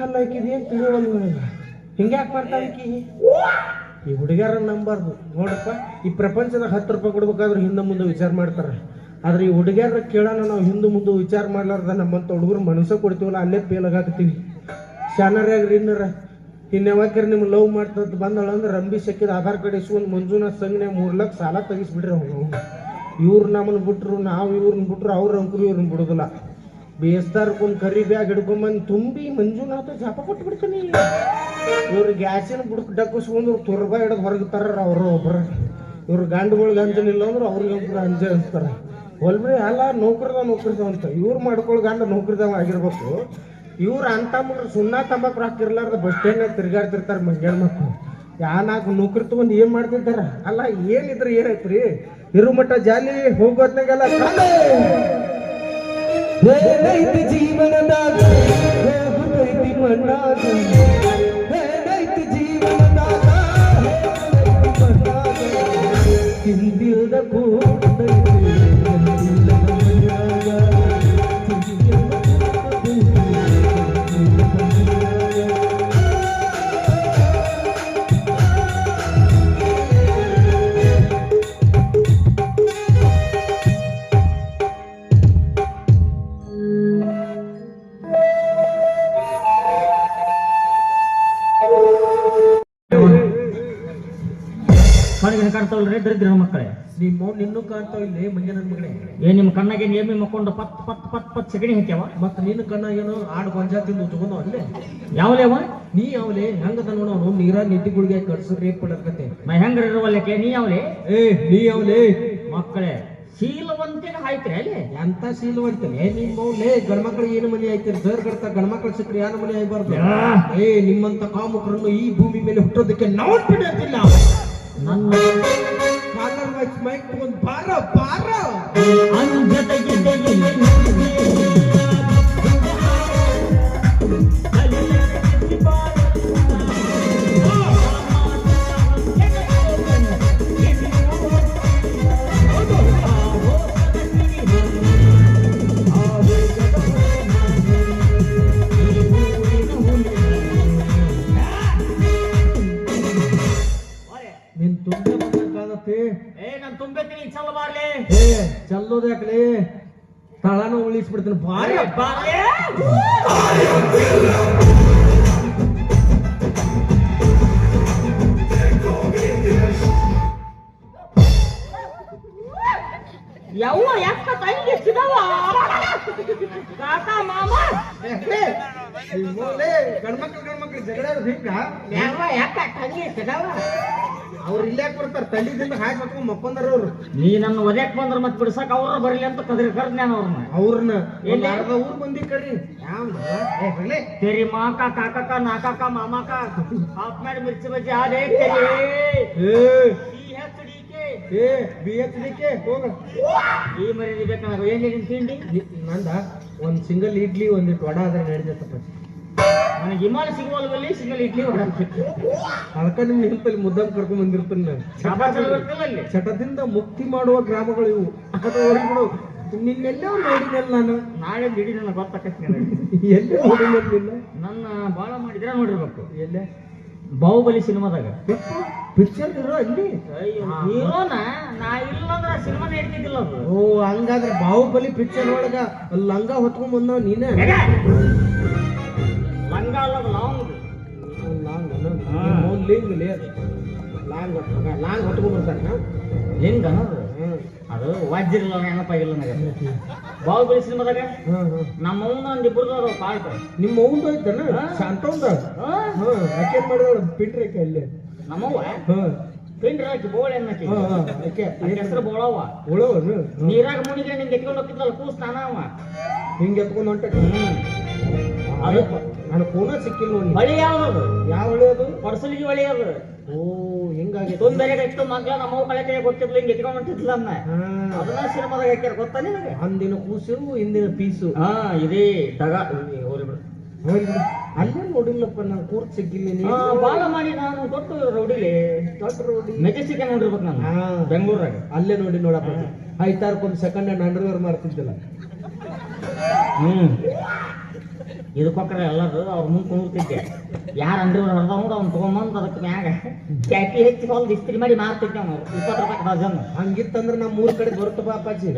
ಅಲ್ಲ ಆಕಿದು ಏನು ತಿಳಿವಲ್ಲ ನನಗೆ. ಹಿಂಗ್ಯಾಕೆ ಮಾಡ್ತಾಳೆ ಆಕಿ? ಈ ಹುಡುಗಿಯರನ್ನ ನಂಬಾರ್ದು. ನೋಡಪ್ಪ, ಈ ಪ್ರಪಂಚದಾಗ 10 ರೂಪಾಯಿ ಕೊಡ್ಬೇಕಾದ್ರೆ ಹಿಂದೆ ಮುಂದೆ ವಿಚಾರ ಮಾಡ್ತಾರೆ. ಆದ್ರೆ ಈ ಹುಡುಗಿಯರ ಕೇಳೋಣ ನಾವು ಹಿಂದೆ ಮುಂದೆ ವಿಚಾರ ಮಾಡ್ಲಾರ್ದ ನಮ್ಮಂತ ಹುಡುಗರು ಮನಸ್ಸು ಕೊಡ್ತೀವಲ್ಲ, ಅಲ್ಲೇ ಫೇಲಾಗಾಕತ್ತೀವಿ. ಶಾನರ್ಯಾಗ್ರಿ ಇನ್ನರ ಇನ್ಯಾವಾಕ್ಯಾರ ನಿಮ್ಗೆ ಲವ್ ಮಾಡ್ತಂತ ಬಂದಳ ಅಂದ್ರೆ ರಂಬಿ ಸಕ್ಕಿದ ಆಧಾರ್ ಕಾರ್ಡ್ ಇಸ್ಕೊಂಡು ಮಂಜುನಾಥ್ ಸಂಘನೆ 3 ಲಕ್ಷ ಸಾಲ ತೆಗಿಸ್ಬಿಡ್ರಿ ಅವ್ನು. ಇವ್ರು ನಮ್ಮನ್ನು ಬಿಟ್ರು, ನಾವು ಇವ್ರನ್ನ ಬಿಟ್ರು, ಅವ್ರ ಅಂಕರು ಇವ್ರನ್ನ ಬಿಡೋದಿಲ್ಲ. ಬೇಸ್ದಾರ್ಕೊಂದು ಕರಿ ಬ್ಯಾಗ್ ಹಿಡ್ಕೊಂಬಂದು ತುಂಬಿ ಮಂಜುನಾಥ ಜಾಪ ಕೊಟ್ಟು ಬಿಡ್ತಾನೆ. ಇವ್ರು ಗ್ಯಾಸಿನ ಬುಡಕ್ ಡಕ್ಕಿಸ್ಕೊಂಡು ತುರ್ಬ ಹಿಡಿದು ಹೊರಗೆ ತರ್ರ ಅವರು ಒಬ್ಬರ. ಇವ್ರು ಗಂಡುಗಳಿಗೆ ಅಂಜನಿಲ್ಲ ಅಂದ್ರೆ ಅವ್ರಿಗೆ ಕೂಡ ಅಂಜ ಅನ್ಸ್ತಾರ. ಹೊಲ್ಬ್ರಿ ಅಲ್ಲ ನೌಕರಿದಾವ ಅಂತ ಇವ್ರು ಮಾಡ್ಕೊಳ್ಳೋ ಗಂಡ ನೌಕರಿದಾವ ಆಗಿರ್ಬೇಕು. ಇವ್ರು ಅಂತ ಮುಡ್ರಿ ಸುಣ್ಣ ತಂಬಾಕು ಹಾಕಿರ್ಲಾರ್ದ ಬಸ್ ಸ್ಟ್ಯಾಂಡ್ನಾಗ ತಿರ್ಗಾಡ್ತಿರ್ತಾರೆ ಮಂಗ್ಯಾಳ ಮಕ್ಕಳು. ನಾಲ್ಕು ನೌಕರಿ ತಗೊಂಡು ಏನು ಮಾಡ್ತಿರ್ತಾರ? ಅಲ್ಲ ಏನಿದ್ರೆ ಏನೈತ್ರಿ, ಇರು ಮಟ್ಟ ಜಾಲಿ ಹೋಗೋದ್ನಾಗೆಲ್ಲ ಏನೈತಿ ಜೀವನದಾಗ ಹೋಗುತ್ತೈತಿ ಮಣ್ಣಾಗ, ಏನೈತಿ ಜೀವನದಾಗ ಮಣ್ಣಾಗ, ಹಿಂದಿಲ್ದ ಕೂತೈತಿ ಹಿಂದಿಲ್ಲದ ಮನ್ಯಾಗ, ಕಣ್ಣಿಗೆ ಕಾಣ್ತಾವಲ್ರಿ ದರಿದ್ರ ಮಕ್ಕಳೇ. ನಿಮ್ಮ ನಿನ್ನೂ ಕಾಣ್ತಾವ ಇಲ್ಲಿ ಮಂಜನ ಮಗನೇ. ನಿಮ್ಮ ಕಣ್ಣಾಗೆ ಏಮಿ ಮಕ್ಕೊಂಡು ಪತ್ ಪತ್ ಪತ್ ಪತ್ ಸಗಣಿ ಹಾಕ್ಯಾವ. ಮತ್ತ ನಿನ್ನ ಕಣ್ಣಾಗೇನು ಆಡು ಗೊಂಜಾ ತಿಂದು ತಗೊಂಡು ಅಲ್ಲೇ ಯಾವಲೇವ ನೀ ಯಾವಲೆ ಹೆಂಗದ ನೋಡ ಅವನು ನೀರ ನಿದ್ದಿಗಳಿಗೆ ಕಡ್ಸು ರೇಪ್ ಪಡಕತ್ತೆ. ನಾ ಹೆಂಗ್ರ ಇರುವಲ್ಲಕ್ಕೆ ನೀ ಯಾವಲೆ? ನೀ ಯಾವಲೆ ಮಕ್ಕಳೇ ಶೀಲವಂತಿನ ಆಯ್ತ್ರಿ ಅಲ್ಲಿ. ಎಂತ ಶೀಲವಂತಲೆ ನಿಮ್ಮವ್ಲೆ ಗಂಡ್ಮಕ್ಳಿಗೆ ಏನು ಮನೆ ಆಯ್ತಿರಿ ಸರ್ ಗಡ್ತ ಗಂಡ್ಮಕ್ಳ ಸಿಕ್ಕರೆ ಯಾರ ಮನೆ ಆಗ್ಬಾರ್ದು. ನಿಮ್ಮಂತ ಕಾಮುಕರನ್ನು ಈ ಭೂಮಿ ಮೇಲೆ ಹುಟ್ಟೋದಕ್ಕೆ ನಾವು ಬಿಡೋದಿಲ್ಲ. ನನ್ನ ಕಾಲರ್ ವಾಚ್ ಮೈಕ್ ತಗೊಂಡು ಬಾರ ಬಾರ ನಿನ್ ತುಂಬ ಕಾಣತ್ತೆ. ನಾನು ತುಂಬೆತ್ತೀನಿ ಚಲ ಬಾರ್ಲೆ. ಚಲ್ಲೋದು ಯಾಕಲೆ ತಳನ ಉಳಿಸ್ಬಿಡ್ತೀನಿ ಬಾರಿ ಬಾರ್ಲೆ. ಯವ್ವ ಯಾಕ ತಂಗಿ ಸಿದವ ಕಾಕ ಮಾಮ ಗಂಡ್ಮಕ್ಳು ಜಗಳ ಹಿಂಗ ಯವ್ವ ಯಾಕ ತಂಗಿ ಸಿದವ. ಅವ್ರು ಇಲ್ಲಾಕ್ ಬರ್ತಾರ ತಲ್ಲಿದಿಂದ ಹಾಕಿ ಹೊತ್ಕೊಂಡ್ ಮಕ್ಕೊಂದಾರ ಅವ್ರು. ನೀ ನನ್ನ ಒದ್ಯಾಕ್ ಬಂದ್ರ ಮತ್ ಬಿಡ್ಸಕ್ ಅವ್ರ ಬರ್ಲಿ ಅಂತ ಕರ್ದ್ ನಾನು ಅವ್ರನ್ನ ಎಲ್ಲಿ? ಊರ್ ಮಂದಿ ಕಡ್ರಿ तेरी माँ का काका का नाका का मामा का हाथ में मिर्च बजे आ रहे तेरे ಹೋಗ ಈ ಮರಿ ಬೇಕು ನನಗೆ ಏನ್ ನಿನ್ ತಿಂಡಿ ನಂದ ಒಂದ್ ಸಿಂಗಲ್ ಇಡ್ಲಿ ಒಂದಿಟ್ಟು ವಡ ಆದ್ರೆ ನಡೆದತ್ತಪ್ಪ. ನನಗೆ ಹಿಮಾಲ ಸಿಗುವಲ್ವಲ್ಲಿ ಸಿಂಗಲ್ ಇಡ್ಲಿ ವಡ ಸಿಕ್ತು. ಅದಕ್ಕ ನಿಮ್ ನೆನಪಲ್ಲಿ ಮುದ್ದಂ ಕರ್ಕೊಂಡ್ ಬಂದಿರ್ತಾನೆ. ಚಟದಿಂದ ಮುಕ್ತಿ ಮಾಡುವ ಗ್ರಾಮಗಳು ಇವು. ಬಿಡು ನಿನ್ನೆಲ್ಲ ನೋಡಿನಲ್ಲ ನಾನು. ನಾಳೆ ಇಡೀ ನನಗೆ ಗೊತ್ತಾಕತ್ತಿ ಎಲ್ಲಿ ನೋಡಿಲ್ಲ. ನನ್ನ ಬಾಳ ಮಾಡಿದ್ರೆ ನೋಡಿರ್ಬೇಕು. ಎಲ್ಲೇ ಬಾಹುಬಲಿ ಸಿನಿಮಾದಾಗ ಪಿಕ್ಚರ್ ಇರೋ ಅಲ್ಲಿ ಹೀರೋನ ನಾ ಇಲ್ಲಂದ್ರ ಸಿನಿಮಾ ನಡೀತಿದ್ದಿಲ್ಲ ಅದು. ಓ ಹಂಗಾದ್ರೆ ಬಾಹುಬಲಿ ಪಿಕ್ಚರ್ ಒಳಗ ಲಂಗ ಹೊತ್ಕೊಂಡ್ ಬಂದವ ನೀನೇ. ಲಂಗ ಅಲ್ಲದ ಲಾಂಗ್ ಲಾಂಗ್ ಹೊತ್ಕೊಂಡ್ ಬರ್ತಾರ ಲಿಂಗ ಅದು ವಾಜ್ಯರಿಲ್ಲ ನೆನಪಾಗಿಲ್ಲ ನನಗೆ. ಬಾಹುಬಲಿ ಸಿನಿಮಾದಾಗ ನಮ್ಮ ಅವ್ನ ಒಂದ್ ಇಬ್ಬರದವ್ರು ಪಾಲ್ಟ. ನಿಮ್ಮ ಅವ್ದು ಐತನ ಶಾಂತವ್ದ ಯಾಕೇನ್ ಮಾಡಿದವಳು ಪಿಂಡ್ರಿ ಅಲ್ಲೇ ನಮ್ಮವ್ವ ಪಿಂಡ್ರ ಹಾಕಿ ಬೋಳೆ ಅನ್ನಕ್ಕೆ ಹೆಸರು ಬೋಳವ್ವ. ಉಳವನು ನೀರಾಗ ಮುನಿಗೆ ನಿಂಗೆ ಎತ್ಕೊಂಡು ಹೋಗ್ತಿದ್ದಲ್ಲ ಕೂಸ್ ನಾನವ ಹಿಂಗೆ ಎತ್ಕೊಂಡು ಹೊಂಟ ನಾನು ಫೋನ ಸಿಕ್ಕಿಲ್ಲ ನೋಡಿ. ಹೊಳಿ ಯಾವ್ದು? ಯಾವ ಒಳ್ಳೆಯದು? ಪಡ್ಸಲಿಗೆ ಹೊಳಿ ಅದು. ಓ ಹಿಂಗಾಗಿ ತುಂಬ ಬೇರೆ ಇತ್ತು ಮಗ್ಲ ನಮ್ಮ ಕಳೆ ಕೈ ಗೊತ್ತಿದ್ಲು, ಹಿಂಗೆ ಇಟ್ಕೊಂಡ್ ಹೊಂಟಿದ್ಲ ಅನ್ನ. ಅದನ್ನ ಸಿನಿಮಾದಾಗ ಹಾಕ್ಯಾರ ಗೊತ್ತಾ ನಿನಗೆ? ಅಂದಿನ ಕೂಸು ಹಿಂದಿನ ಪೀಸು. ಹಾ ಇದೇ ತಗ ಹೋಗ್ಲಿ ಬಿಡು. ಅಲ್ಲೇ ನೋಡಿಲ್ಲಪ್ಪ ನಾನು ಕೂರ್ತ್ ಸಿಕ್ಕಿಲ್ಲ. ಬಾಳ ಮಾಡಿ ನಾನು ದೊಡ್ಡ ರೌಡಿಲಿ ದೊಡ್ಡ ರೋಡಿ ಮೆಜೆಸ್ಟಿಕ್ ನೋಡಿರ್ಬೇಕು ನಾನು ಬೆಂಗಳೂರಾಗ. ಅಲ್ಲೇ ನೋಡಿ ನೋಡಪ್ಪ. ಐತಾರಕ್ಕೊಂದು ಸೆಕೆಂಡ್ ಹ್ಯಾಂಡ್ ಅಂಡರ್ವೇರ್ ಮಾಡ್ತಿದ್ದಿಲ್ಲ. ಇದಕ್ಕೊಕ್ಕರೆ ಎಲ್ಲರೂ ಅವ್ರ ಮುಂದೆ ಕುಂದಿರ್ತಿದ್ದೆ. ಯಾರು ಅಂಡ್ರಿ ಹೊಡೆದ ನೋಡು ಅವ್ನು ತಗೊಂಬಂದು ಅದಕ್ಕೆ ಮ್ಯಾಗ ಕ್ಯಾಪಿ ಹೆಚ್ಚಿ ಹೊಲ್ದು ಇಸ್ತ್ರಿ ಮಾಡಿ ಮಾರ್ತಿದ್ದೆ ಅವನು 20 ರೂಪಾಯಿ ಡಜನ್. ಹಂಗಿತ್ತಂದ್ರ ನಮ್ಮ ಊರ್ ಕಡೆ ಬರುತ್ತಪ್ಪ ಅಪ್ಪಾಜಿ.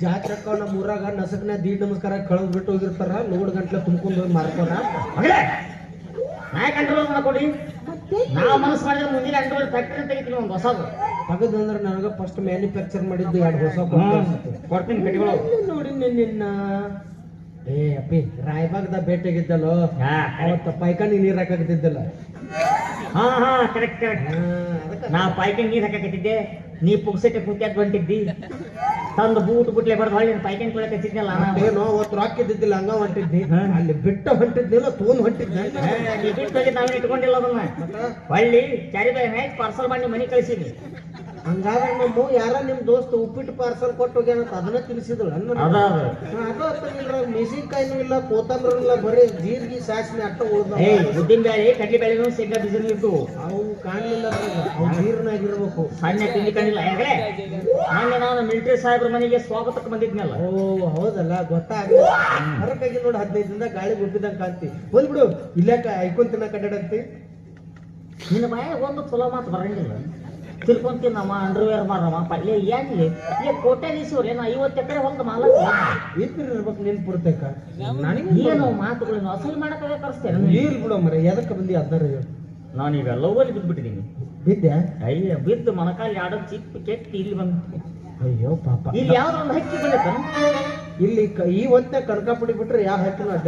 ಜಾತ್ರೆ ಅಕ್ಕ ನಮ್ಮ ಊರಾಗ ನಸಕ್ನ ದೀಡ್ ನಮಸ್ಕಾರ ಕಳೆದ್ ಬಿಟ್ಟು ಹೋಗಿರ್ತಾರ. ಲೋಡ್ ಗಂಟ್ಲೆ ತುಂಬ್ಕೊಂಡು ಹೋಗಿ ಮಾರ್ತಾರ. ನಾ ಕಂಟ್ರೋಲ್ ಕೊಡಿ. ನಾವು ಮನಸ್ಸು ಮಾಡಿದ್ರೆ ಮುಂದಿನ ಅಂಡ್ರಿ ಫ್ಯಾಕ್ಟ್ರಿ ತೆಗಿತೀವಿ ಒಂದು ಹೊಸದು. ತಗದಂದ್ರೆ ನನಗ ಫಸ್ಟ್ ಮ್ಯಾನುಫ್ಯಾಕ್ಚರ್ ಮಾಡಿದ್ದು 2 ಹೊಸ ಕೊಡ್ತೀನಿ ಕಟ್ಟಿಗಳು. ನೋಡಿ ನಿನ್ನ ಏ ಅಪ್ಪಿ ರಾಯಬಾಗ್ದ ಭೇಟಿಯಾಗಿದ್ದಲ್ಲೋ ಅವತ್ತ ಪೈಕಾನಿ ನೀರ್ ಹಾಕಾಕತ್ತಿದ್ದಲ್ಲ. ಹಾ ಕರೆಕ್ಟ್ ಕರೆಕ್ಟ್. ನಾ ಪೈಕಿನ ನೀರ್ ಹಾಕಕತ್ತಿದ್ದೆ, ನೀ ಪುಗ್ಸೆಟ್ಟೆ ಕುತ್ಯಾಕ್ ಬಂದಿದ್ದಿ. ತಂದು ಬೂಟ್ ಬುಟ್ಲೆ ಬಡ್ದು ಹೊಳ್ಳಿ ಪೈಕಿನ ತೊಳಕ್ ಹಚ್ಚಿದ್ನಲ್ಲ. ಏನೋ ಅವತ್ತು ರಾಕಿದ್ದಿದ್ದಿಲ್ಲ ಹಂಗ ಹೊಂಟಿದ್ನಿ. ಅಲ್ಲಿ ಬಿಟ್ಟ ಹೊಂಟಿದ್ನಿಲ್ಲ ತೋನ್ ಹೊಂಟಿದ್ದೆ. ನಾವೇನು ಇಟ್ಕೊಂಡಿಲ್ಲ ಅದನ್ನ. ಹೊಳ್ಳಿ ಕ್ಯಾರಿ ಬ್ಯಾಗ್ ಹಾಕಿ ಪಾರ್ಸಲ್ ಮಾಡಿ ಮನೆ ಕಳಿಸಿದ್ವಿ. ಹಂಗಾದ್ರೆ ನಮ್ಮ ಯಾರ ನಿಮ್ ದೋಸ್ತ ಉಪ್ಪಿಟ್ಟು ಪಾರ್ಸಲ್ ಕೊಟ್ಟು ಹೋಗ್ಯಾನಂತ ಅದನ್ನ ತಿಳಿಸಿದ್ರು. ಮೆಣಸಿನ್ಕಾಯಿನೂ ಇಲ್ಲ, ಕೋತಂಬರಿ ಇಲ್ಲ, ಬರೀ ಜೀರಿಗೆ ಸಾಸಿವೆ ಅಟ್ಟ ಉಳ್ದ. ಉದ್ದಿನ ಬೇಳೆ ಕಡ್ಲಿ ಬೇಳೆನೂ ಶೇಂಗಾ ಬೀಜನೂ ಇದ್ದು ಅವು ಕಾಣಲಿಲ್ಲ. ಅವು ಜೀರ್ನಾಗಿರ್ಬೇಕು. ಸಣ್ಣ ತಿಂಡಿ ಕಾಣಿಲ್ಲ. ಯಾಕಂದ್ರೆ ಮೊನ್ನೆ ನಾನು ಮಿಲಿಟರಿ ಸಾಹೇಬ್ರ ಮನೆಗೆ ಸ್ವಾಗತಕ್ಕೆ ಬಂದಿದ್ನಲ್ಲ. ಓ ಹೌದಲ್ಲ, ಗೊತ್ತಾಗಲ್ಲ. ಹೊರಗಾಗಿ ನೋಡಿ 15 ದಿನದಾಗ ಗಾಳಿ ಗುಬ್ಬಿದಂಗ ಕಾಣ್ತಿ. ಹೋಲ್ಬಿಡು ಇಲ್ಲಾಕ ಐಕೊಂತಿನ ಕಡ್ಡಾಡಂತಿ. ನಿನ್ನ ಬಾಯ ಒಂದು ಚಲೋ ಮಾತು ಬರಂಗಿಲ್ಲ. ತಿಳ್ಕೊಂತೀನಿ ನಮ್ಮ ಅಂಡರ್ವೇರ್ ಮಾರವ ಪಲ್ಲೆ ಏನ್ಲಿ ಕೋಟ್ಯಾಧೀಶ್ವರಿ ನಾ 50 ಎಕರೆ ಹೊಲ್ದ ಮಾಲಕ್ ಇರ್ಬೇಕು ನಿನ್ ಪುರ್ತಕ. ನನಗೆ ಏನು ಮಾತುಗಳನ್ನು ಅಸಲು ಮಾಡಕ್ಕೆ ಕರೆಸ್ತೇನೆ. ನೀರ್ ಬಿಡೋ ಮರ ಎದಕ್ಕೆ ಬಂದಿ ಅದರ. ನಾನೀಗ ಲವ್ವಲ್ಲಿ ಬಿದ್ದುಬಿಟ್ಟಿದ್ದೀನಿ. ಬಿದ್ದೆ? ಅಯ್ಯ ಬಿದ್ದು ಮೊಣಕಾಲಿ ಆಡೋ ಚಿಕ್ಕ ಕೆಟ್ಟಿ ಇಲ್ಲಿ ಬಂದು. ಅಯ್ಯೋ ಪಾಪ. ಇಲ್ಲಿ ಯಾವ್ದೊಂದು ಹಕ್ಕಿ ಬಂದಿತ್ತ ಇಲ್ಲಿ ಈ ಹೊತ್ತ ಕಡ್ಕಾಪುಡಿ ಬಿಟ್ರೆ ಯಾವ ಹಕ್ಕಿನೂ ಅಡ್ಡ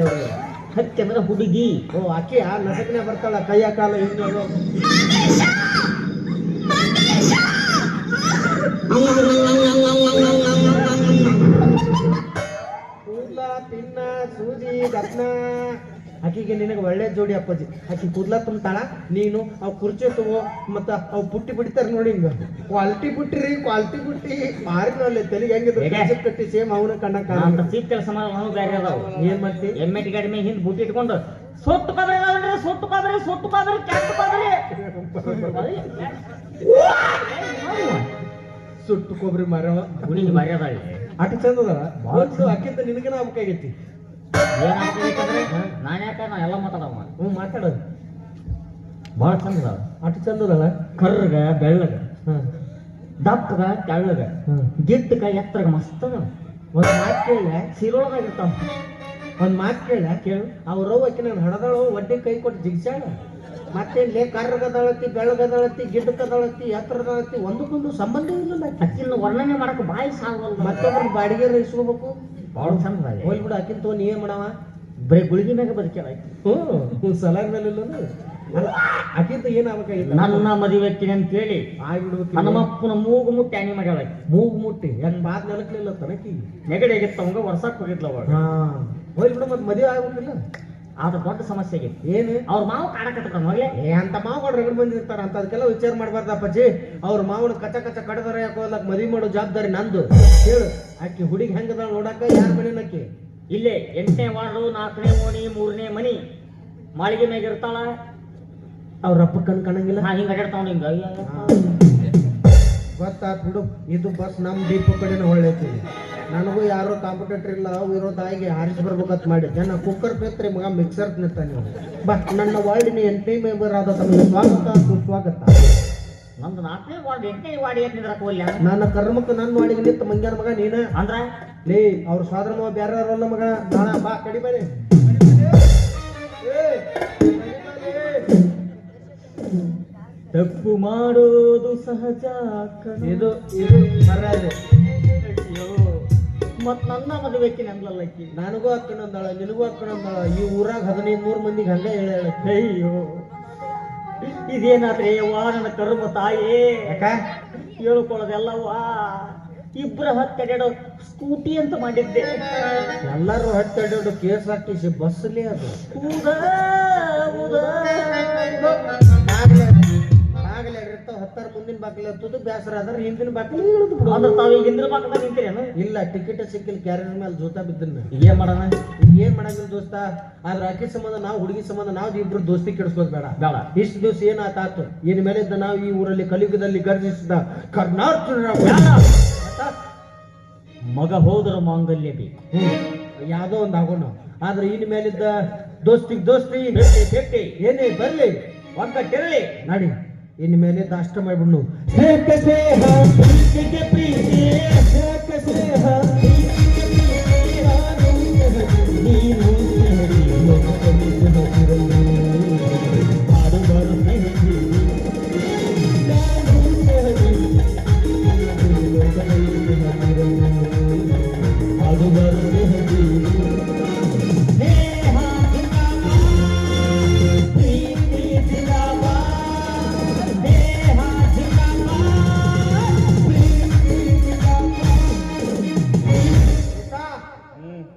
ಹಕ್ಕಿ ಅಂದ್ರೆ ಹುಡುಗಿ. ಓ ಆಕೆ ಆ ನಸಕನೆ ಬರ್ತಾಳ ಕೈಯ ಕಾಲ ಹಿಂಗೆ ಕೂದ್ಲ ತಿನ್ನ ಸೂಜಿ ದಪ್ನ. ಆಕಿಗೆ ನಿನಗೆ ಒಳ್ಳೆ ಜೋಡಿ ಅಪ್ಪಾಜಿ. ಆಕಿ ಕೂದ್ಲ ತುಂಬ್ತಾಳ, ನೀನು ಅವ್ ಕುರ್ಚಿ ತಗೋ ಮತ್ತ ಅವ್ ಪುಟ್ಟಿ ಬಿಡ್ತಾರ ನೋಡಿ. ಹಿಂಗ ಕ್ವಾಲಿಟಿ ಬುಟ್ಟಿ ಮಾರಿನಲ್ಲೇ ತೆಲಿಗೆ ಹೆಂಗಿದ್ರು ಕಟ್ಟಿ ಸೇಮ್ ಅವನ ಕಣ್ಣ ಚೀಪ್ ಕೆಲಸ ನಾವು ಬೇರೆ ಅದಾವ. ಏನ್ ಮಾಡ್ತಿ? ಎಮ್ಮೆಟಿ ಗಾಡಿ ಮೇಲೆ ಹಿಂದ್ ಬುಟ್ಟಿ ಇಟ್ಕೊಂಡು ಸೊಟ್ಟು ಕಾದ್ರೆ ಕೆಟ್ಟ ಕಾದ್ರೆ ಸುಟ್ಟು ಕೊಬ್ಬರಿ ಮರವ ಹುಡುಗಿ ಮರ್ಯಾದ ಅಟ್ ಚಂದ ಅಕ್ಕಿಂತ ನಿನಗೇನ ಆಗ್ಬೇಕಾಗೈತಿ. ಏನಾಗ್ಬೇಕಂದ್ರೆ ನಾನು ಯಾಕೆ ನಾ ಎಲ್ಲ ಮಾತಾಡವ ಮಾತಾಡೋದು ಭಾಳ ಚಂದ ಅಟ್ ಚಂದದಲ್ಲ. ಕರ್ರಗ ಬೆಳ್ಳಗ ದಪ್ಪಗ ತೆಳ್ಳಗ ಗಿಡ್ಡಗ ಎತ್ತರಗ ಮಸ್ತ್ ಅದ. ಒಂದ್ ಮಾತು ಕೇಳ, ಸಿರೋಳದಾಗಿರ್ತಾವ. ಒಂದ್ ಮಾತು ಕೇಳು. ಅವ್ರವ್ವ ಆಕಿ ನಾನು ಹಣದಳು ಒಡ್ಡಿ ಕೈ ಕೊಟ್ಟು ಜಿಗ್ಸಾಳ. ಮತ್ತೇನ್ಲೇ ಕರ್ರಗದಳತಿ, ಬೆಳ್ಳಗದಳತಿ, ಗಿಡ್ಡಕದಳತಿ, ಎತ್ತರದಳತಿ, ಒಂದಕ್ಕೊಂದು ಸಂಬಂಧ ಇಲ್ಲ. ಅಕ್ಕಿನ ವರ್ಣನೆ ಮಾಡಕ್ಕೆ ಬಾಯಿ ಸಾಗವಲ್ಲ. ಮತ್ತೊಬ್ಬರು ಬಾಡಿಗೆ ಇಸ್ಕೋಬೇಕು. ಭಾಳ ಚಂದ ಹೋಲ್ಬಿಡು. ಆಕಿನ ತೋ ನೀ ಏನ್ ಮಾಡವ? ಬರೀ ಗುಳಿಗೆ ಮ್ಯಾಗ ಬದುಕ್ಯಾಳ. ಸಲಾರ್ ಮೇಲೆ ಆಕಿಂತ ಏನಾಗಬೇಕಾಗಿಲ್ಲ. ನನ್ನ ಮದುವೆ ಅಂತ ಹೇಳಿ ಆಗ್ಬಿಡ್ಬೇಕು. ಹನುಮಪ್ಪನ ಮೂಗು ಮುಟ್ಟಿ ಆನಿ ಮಾಡ್ಯಾಳ. ಮೂಗು ಮುಟ್ಟಿ ಹೆಂಗ್ ಮಾತ್ ನೆನಕ್ಲಿಲ್ಲ ತನಕಿ ನೆಗಡಿ ಆಗಿತ್ತು ಅವಂಗ ವರ್ಷಕ್ಕೆ ಹೋಗಿದ್ಲ ಅವಾಗ. ಹೋಗ್ಬಿಡು. ಮತ್ ಮದುವೆ ಆಗ್ಬೇಕಿಲ್ಲ. ಆದ ದೊಡ್ಡ ಸಮಸ್ಯೆ ಆಗೈತಿ. ಏನು? ಅವ್ರ ಮಾವು ಕಾಡಕತ್ತ ಮೊದಲೇ ಅಂತ ಮಾವುಗಳು ರಗಡ್ ಬಂದಿರ್ತಾರ ಅಂತ ಅದಕ್ಕೆಲ್ಲ ವಿಚಾರ ಮಾಡ್ಬಾರ್ದ ಅಪ್ಪಾಜಿ. ಅವ್ರ ಮಾವನ ಕಚ್ಚ ಕಡದಾರ ಯಾಕೋಲಕ್ ಮದುವೆ ಮಾಡೋ ಜವಾಬ್ದಾರಿ ನಂದು. ಹೇಳು ಆಕಿ ಹುಡುಗಿ ಹೆಂಗದ ನೋಡಾಕ ಯಾರ ಮನೆನಕ್ಕಿ? ಇಲ್ಲೇ 8ನೇ ವಾರ್ಡು 4ನೇ ಓಣಿ 3ನೇ ಮನಿ ಮಾಳಿಗೆ ಮ್ಯಾಗ ಇರ್ತಾಳ. ಅವ್ರ ಅಪ್ಪ ಕಣಂಗಿಲ್ಲ. ನಾ ಹಿಂಗ ಅಡ್ಯಾಡ್ತಾವ ಹಿಂಗ ಗೊತ್ತಾತ್ ಬಿಡು. ಇದು ಬಸ್ ನಮ್ ದೀಪ ಕಡೆನ ಹೊಳ್ಳೈತಿ. ನನಗೂ ಯಾರೋ ಕಾಂಪಿಟೇಟರ್ ಇಲ್ಲ ವಿರೋಧ ಆಗಿ ಹಾರಿಸಿ ಬರ್ಬೇಕಂತ ಮಾಡಿದ್ದೆ. ನಾ ಕುಕ್ಕರ್ ಪೇತ್ರಿ ಮಗ ಮಿಕ್ಸರ್ ನಿಂತಾನೆ. ಬಾ ನನ್ನ ವಾರ್ಡಿನ 8ನೇ ಮೆಂಬರ್ ಆದ ತಮಗೆ ಸ್ವಾಗತ ಸುಸ್ವಾಗತ. ನಂದು 4ನೇ ವಾರ್ಡ್ 8ನೇ ವಾರ್ಡ್ ಏನ್ ನಿಂದ್ರಕ್ ಹೋಗ್ಲ. ನನ್ನ ಕರ್ಮಕ್ಕೆ ನನ್ನ ವಾರ್ಡಿಗೆ ನಿಂತ ಮಂಗ್ಯಾನ ಮಗ ನೀನ ಅಂದ್ರ ಲೇ ಅವ್ರ ಸ್ವಾದ್ರ ಮಗ ಬ್ಯಾರ ಅಲ್ಲ ಮಗ. ನಾಳ ಬಾ ಕಡಿ ಬನ್ನಿ. ತಪ್ಪು ಮಾಡೋದು ಸಹಜ. ಇದು ಮರ್ಯಾದೆ. ಮತ್ ನನ್ನ ಮದುವೆಕ್ಕೆ ನಂದಲ್ಲಕ್ಕಿ. ನನಗೂ ಹಾಕೊಂಡಂದಾಳ, ನಿನಗೂ ಹಾಕೊಂಡಂದಾಳ. ಈ ಊರಾಗ 1500 ಮಂದಿಗೆ ಹಂಗ ಹೇಳ. ಅಯ್ಯೋ ಇದೇನಾದ್ರೆ ಯವ್ವ ನನ್ನ ಕರ್ಮ ತಾಯಿ. ಯಾಕ ಹೇಳ್ಕೊಳ್ಳೋದೆಲ್ಲವ್ವ ಇಬ್ರು ಹತ್ತೆರಡು ಸ್ಕೂಟಿ ಅಂತ ಮಾಡಿದ್ದೆ. ಎಲ್ಲರೂ ಹತ್ತೆರಡು KSRTC ಬಸ್ಸಲ್ಲಿ ಅದು ಆಗಲೇ ಇರ್ತಾವ. ಹತ್ತಾರು ಮುಂದಿನ ಬಾಗಿಲು ಹತ್ತದು ಬೇಸರ ಆದ್ರೆ ಹಿಂದಿನ ಬಾಗಿಲು ಇಳಿದು ಬಿಡು. ಅಂದ್ರೆ ತಾವು ಈಗ ಹಿಂದ್ರ ಪಕ್ಕದಾಗ ನಿಂತೀರೇನು? ಇಲ್ಲ, ಟಿಕೆಟ್ ಸಿಕ್ಕಿಲ್ಲ, ಕ್ಯಾರಿಯರ್ ಮೇಲೆ ಜೋತಾ ಬಿದ್ದನ್ನ. ಏನ್ ಮಾಡೋಣ? ಏನ್ ಮಾಡಂಗಿಲ್ಲ ದೋಸ್ತ. ಆದ್ರೆ ಆಕಿ ಸಂಬಂಧ ನಾವು, ಹುಡುಗಿ ಸಂಬಂಧ ನಾವು ಇಬ್ರು ದೋಸ್ತಿ ಕೆಡಿಸ್ಕೋದ್ ಬೇಡ. ಬೇಡ. ಇಷ್ಟು ದಿವಸ ಏನಾತಾತು, ಇನ್ ಮೇಲಿದ್ದ ನಾವು ಈ ಊರಲ್ಲಿ ಕಲಿಯುಗದಲ್ಲಿ ಗರ್ಜಿಸಿದ ಕರ್ನಾಟಕ ಮಗ ಹೋದ್ರ ಮಾಂಗಲ್ಯ ಬೇಕು. ಯಾವ್ದೋ ಒಂದ್ ಆಗೋಣ. ಆದ್ರೆ ಇನ್ ಮೇಲಿದ್ದ ದೋಸ್ತಿ ಏನೇ ಬರ್ಲಿ ಒಗ್ಗಟ್ಟಿರಲಿ. ನಡಿ, ಇನ್ ಮೇಲಿದ್ದ ಅಷ್ಟ ಮಾಡ್ಬಿಡ್ನು.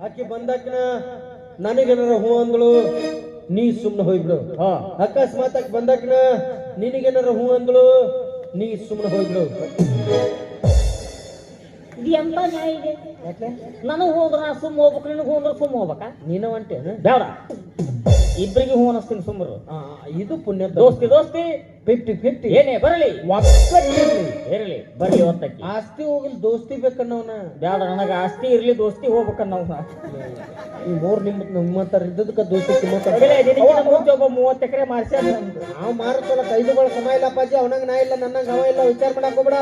ಆಕಿ ಬಂದಾಕಿನ ನನಗೇನಾರ ಹೂ ಅಂದಳು, ನೀ ಸುಮ್ನೆ ಹೋಗ್ಬಿಡು. ಅಕಸ್ಮಾತ್ ಆಕಿ ಬಂದಾಕಿನ ನಿನಗೇನಾರ ಹೂ ಅಂದಳು, ನೀ ಸುಮ್ನೆ ಹೋಗ್ಬಿಡು. ಇದು ಎಂತ ನ್ಯಾಯ ಇದೆ? ನನಗ್ ಹೋದ್ರ ಸುಮ್ಮ ಹೋಗ್ಬೇಕು, ನಿನಗ್ ಹೋದ್ರ ಸುಮ್ಮ ಹೋಗ್ಬೇಕಾ? ನೀನ ಹೊಂಟೇನ? ಬೇಡ, ಇಬ್ಬರಿಗೆ ಹೂ ಅನಿಸ್ತೀನಿ ಸುಮ್ಮರು. ಇದು ಪುಣ್ಯ. ದೋಸ್ತಿ 50-50 ಏನೇ ಬರಲಿ, ಒಕ್ಕಟ್ಟಿರ್ಲಿ, ಇರಲಿ ಬರ್ಲಿ. ಹೊತ್ತಕ್ಕೆ ಆಸ್ತಿ ಹೋಗಿಲ್ ದೋಸ್ತಿ ಬೇಕನ್ನವನ. ಬೇಡ, ನನಗ ಆಸ್ತಿ ಇರ್ಲಿ ದೋಸ್ತಿ ಹೋಗ್ಬೇಕನ್ನವ. ಈ ಮೂರ್ ನಿಮ್ಮಂತರ ಇದ್ದದಕ್ಕ ದೋಸ್ತಿ ಮುಂಚೆ ಒಬ್ಬ 30 ಎಕರೆ ಮಾರ್ಸ್ಯಾರ. ನಾವು ಮಾರುತ್ತಲ್ಲ, ಕೈದುಗಳ ಸಮ ಇಲ್ಲ ಅಪ್ಪಾಜಿ. ಅವನಂಗ ನಾ ಇಲ್ಲ, ನನ್ನಂಗ ಅವ ಇಲ್ಲ, ವಿಚಾರ ಮಾಡಕ್ ಹೋಗ್ಬೇಡ.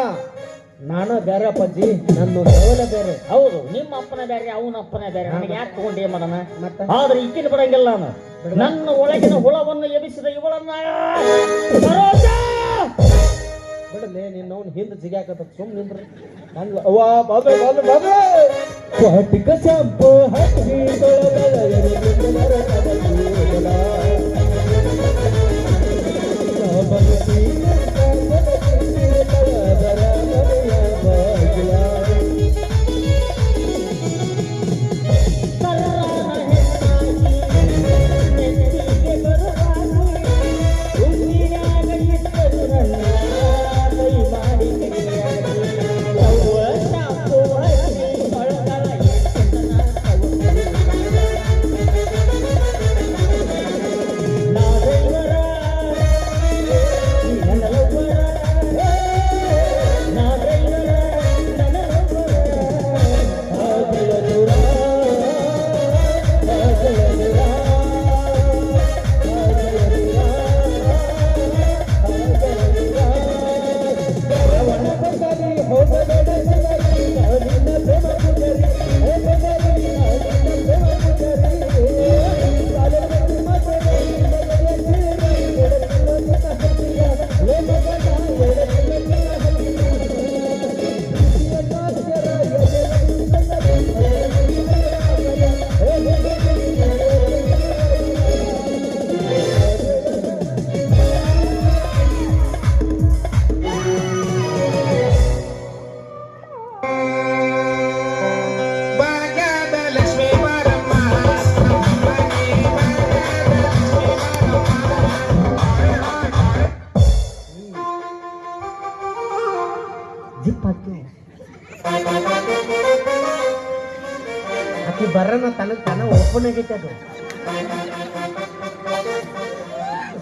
ನಾನು ಬೇರೆ ಅಪ್ಪಾಜಿ, ನನ್ನ ಸವಲ ಬೇರೆ. ಹೌದು, ನಿಮ್ಮ ಅಪ್ಪನ ಬೇರೆ, ಅವನ ಅಪ್ಪನ ಬೇರೆ. ನನಗೆ ಯಾಕೆ ತಗೊಂಡೇ ಮಾಡೋಣ? ಆದ್ರೆ ಈಗಿನ ಬಿಡಂಗಿಲ್ಲ ನಾನು. ನನ್ನ ಒಳಗಿನ ಹುಳವನ್ನು ಎಬಿಸಿದ ಇವಳನ್ನ ಬಿಡಲೇ, ನಿನ್ನ ಅವ್ನು ಹಿಂದೆ ಜಿಗಾಕತ್ತ. ಸುಮ್ ನಿಂದ್ರ ಹಂಗ ಅವ್ವ ಬಾಬೆ ಬಾಬೆ ಬಾಬೆ ಪಾಟಿಕ ಶಾಂಪು ಹಚ್ಚಿ ಆಕಿ ಬರೋಣ ತನಕ ತಾನ ಓಪನ್ ಆಗೈತೆ ಅದು.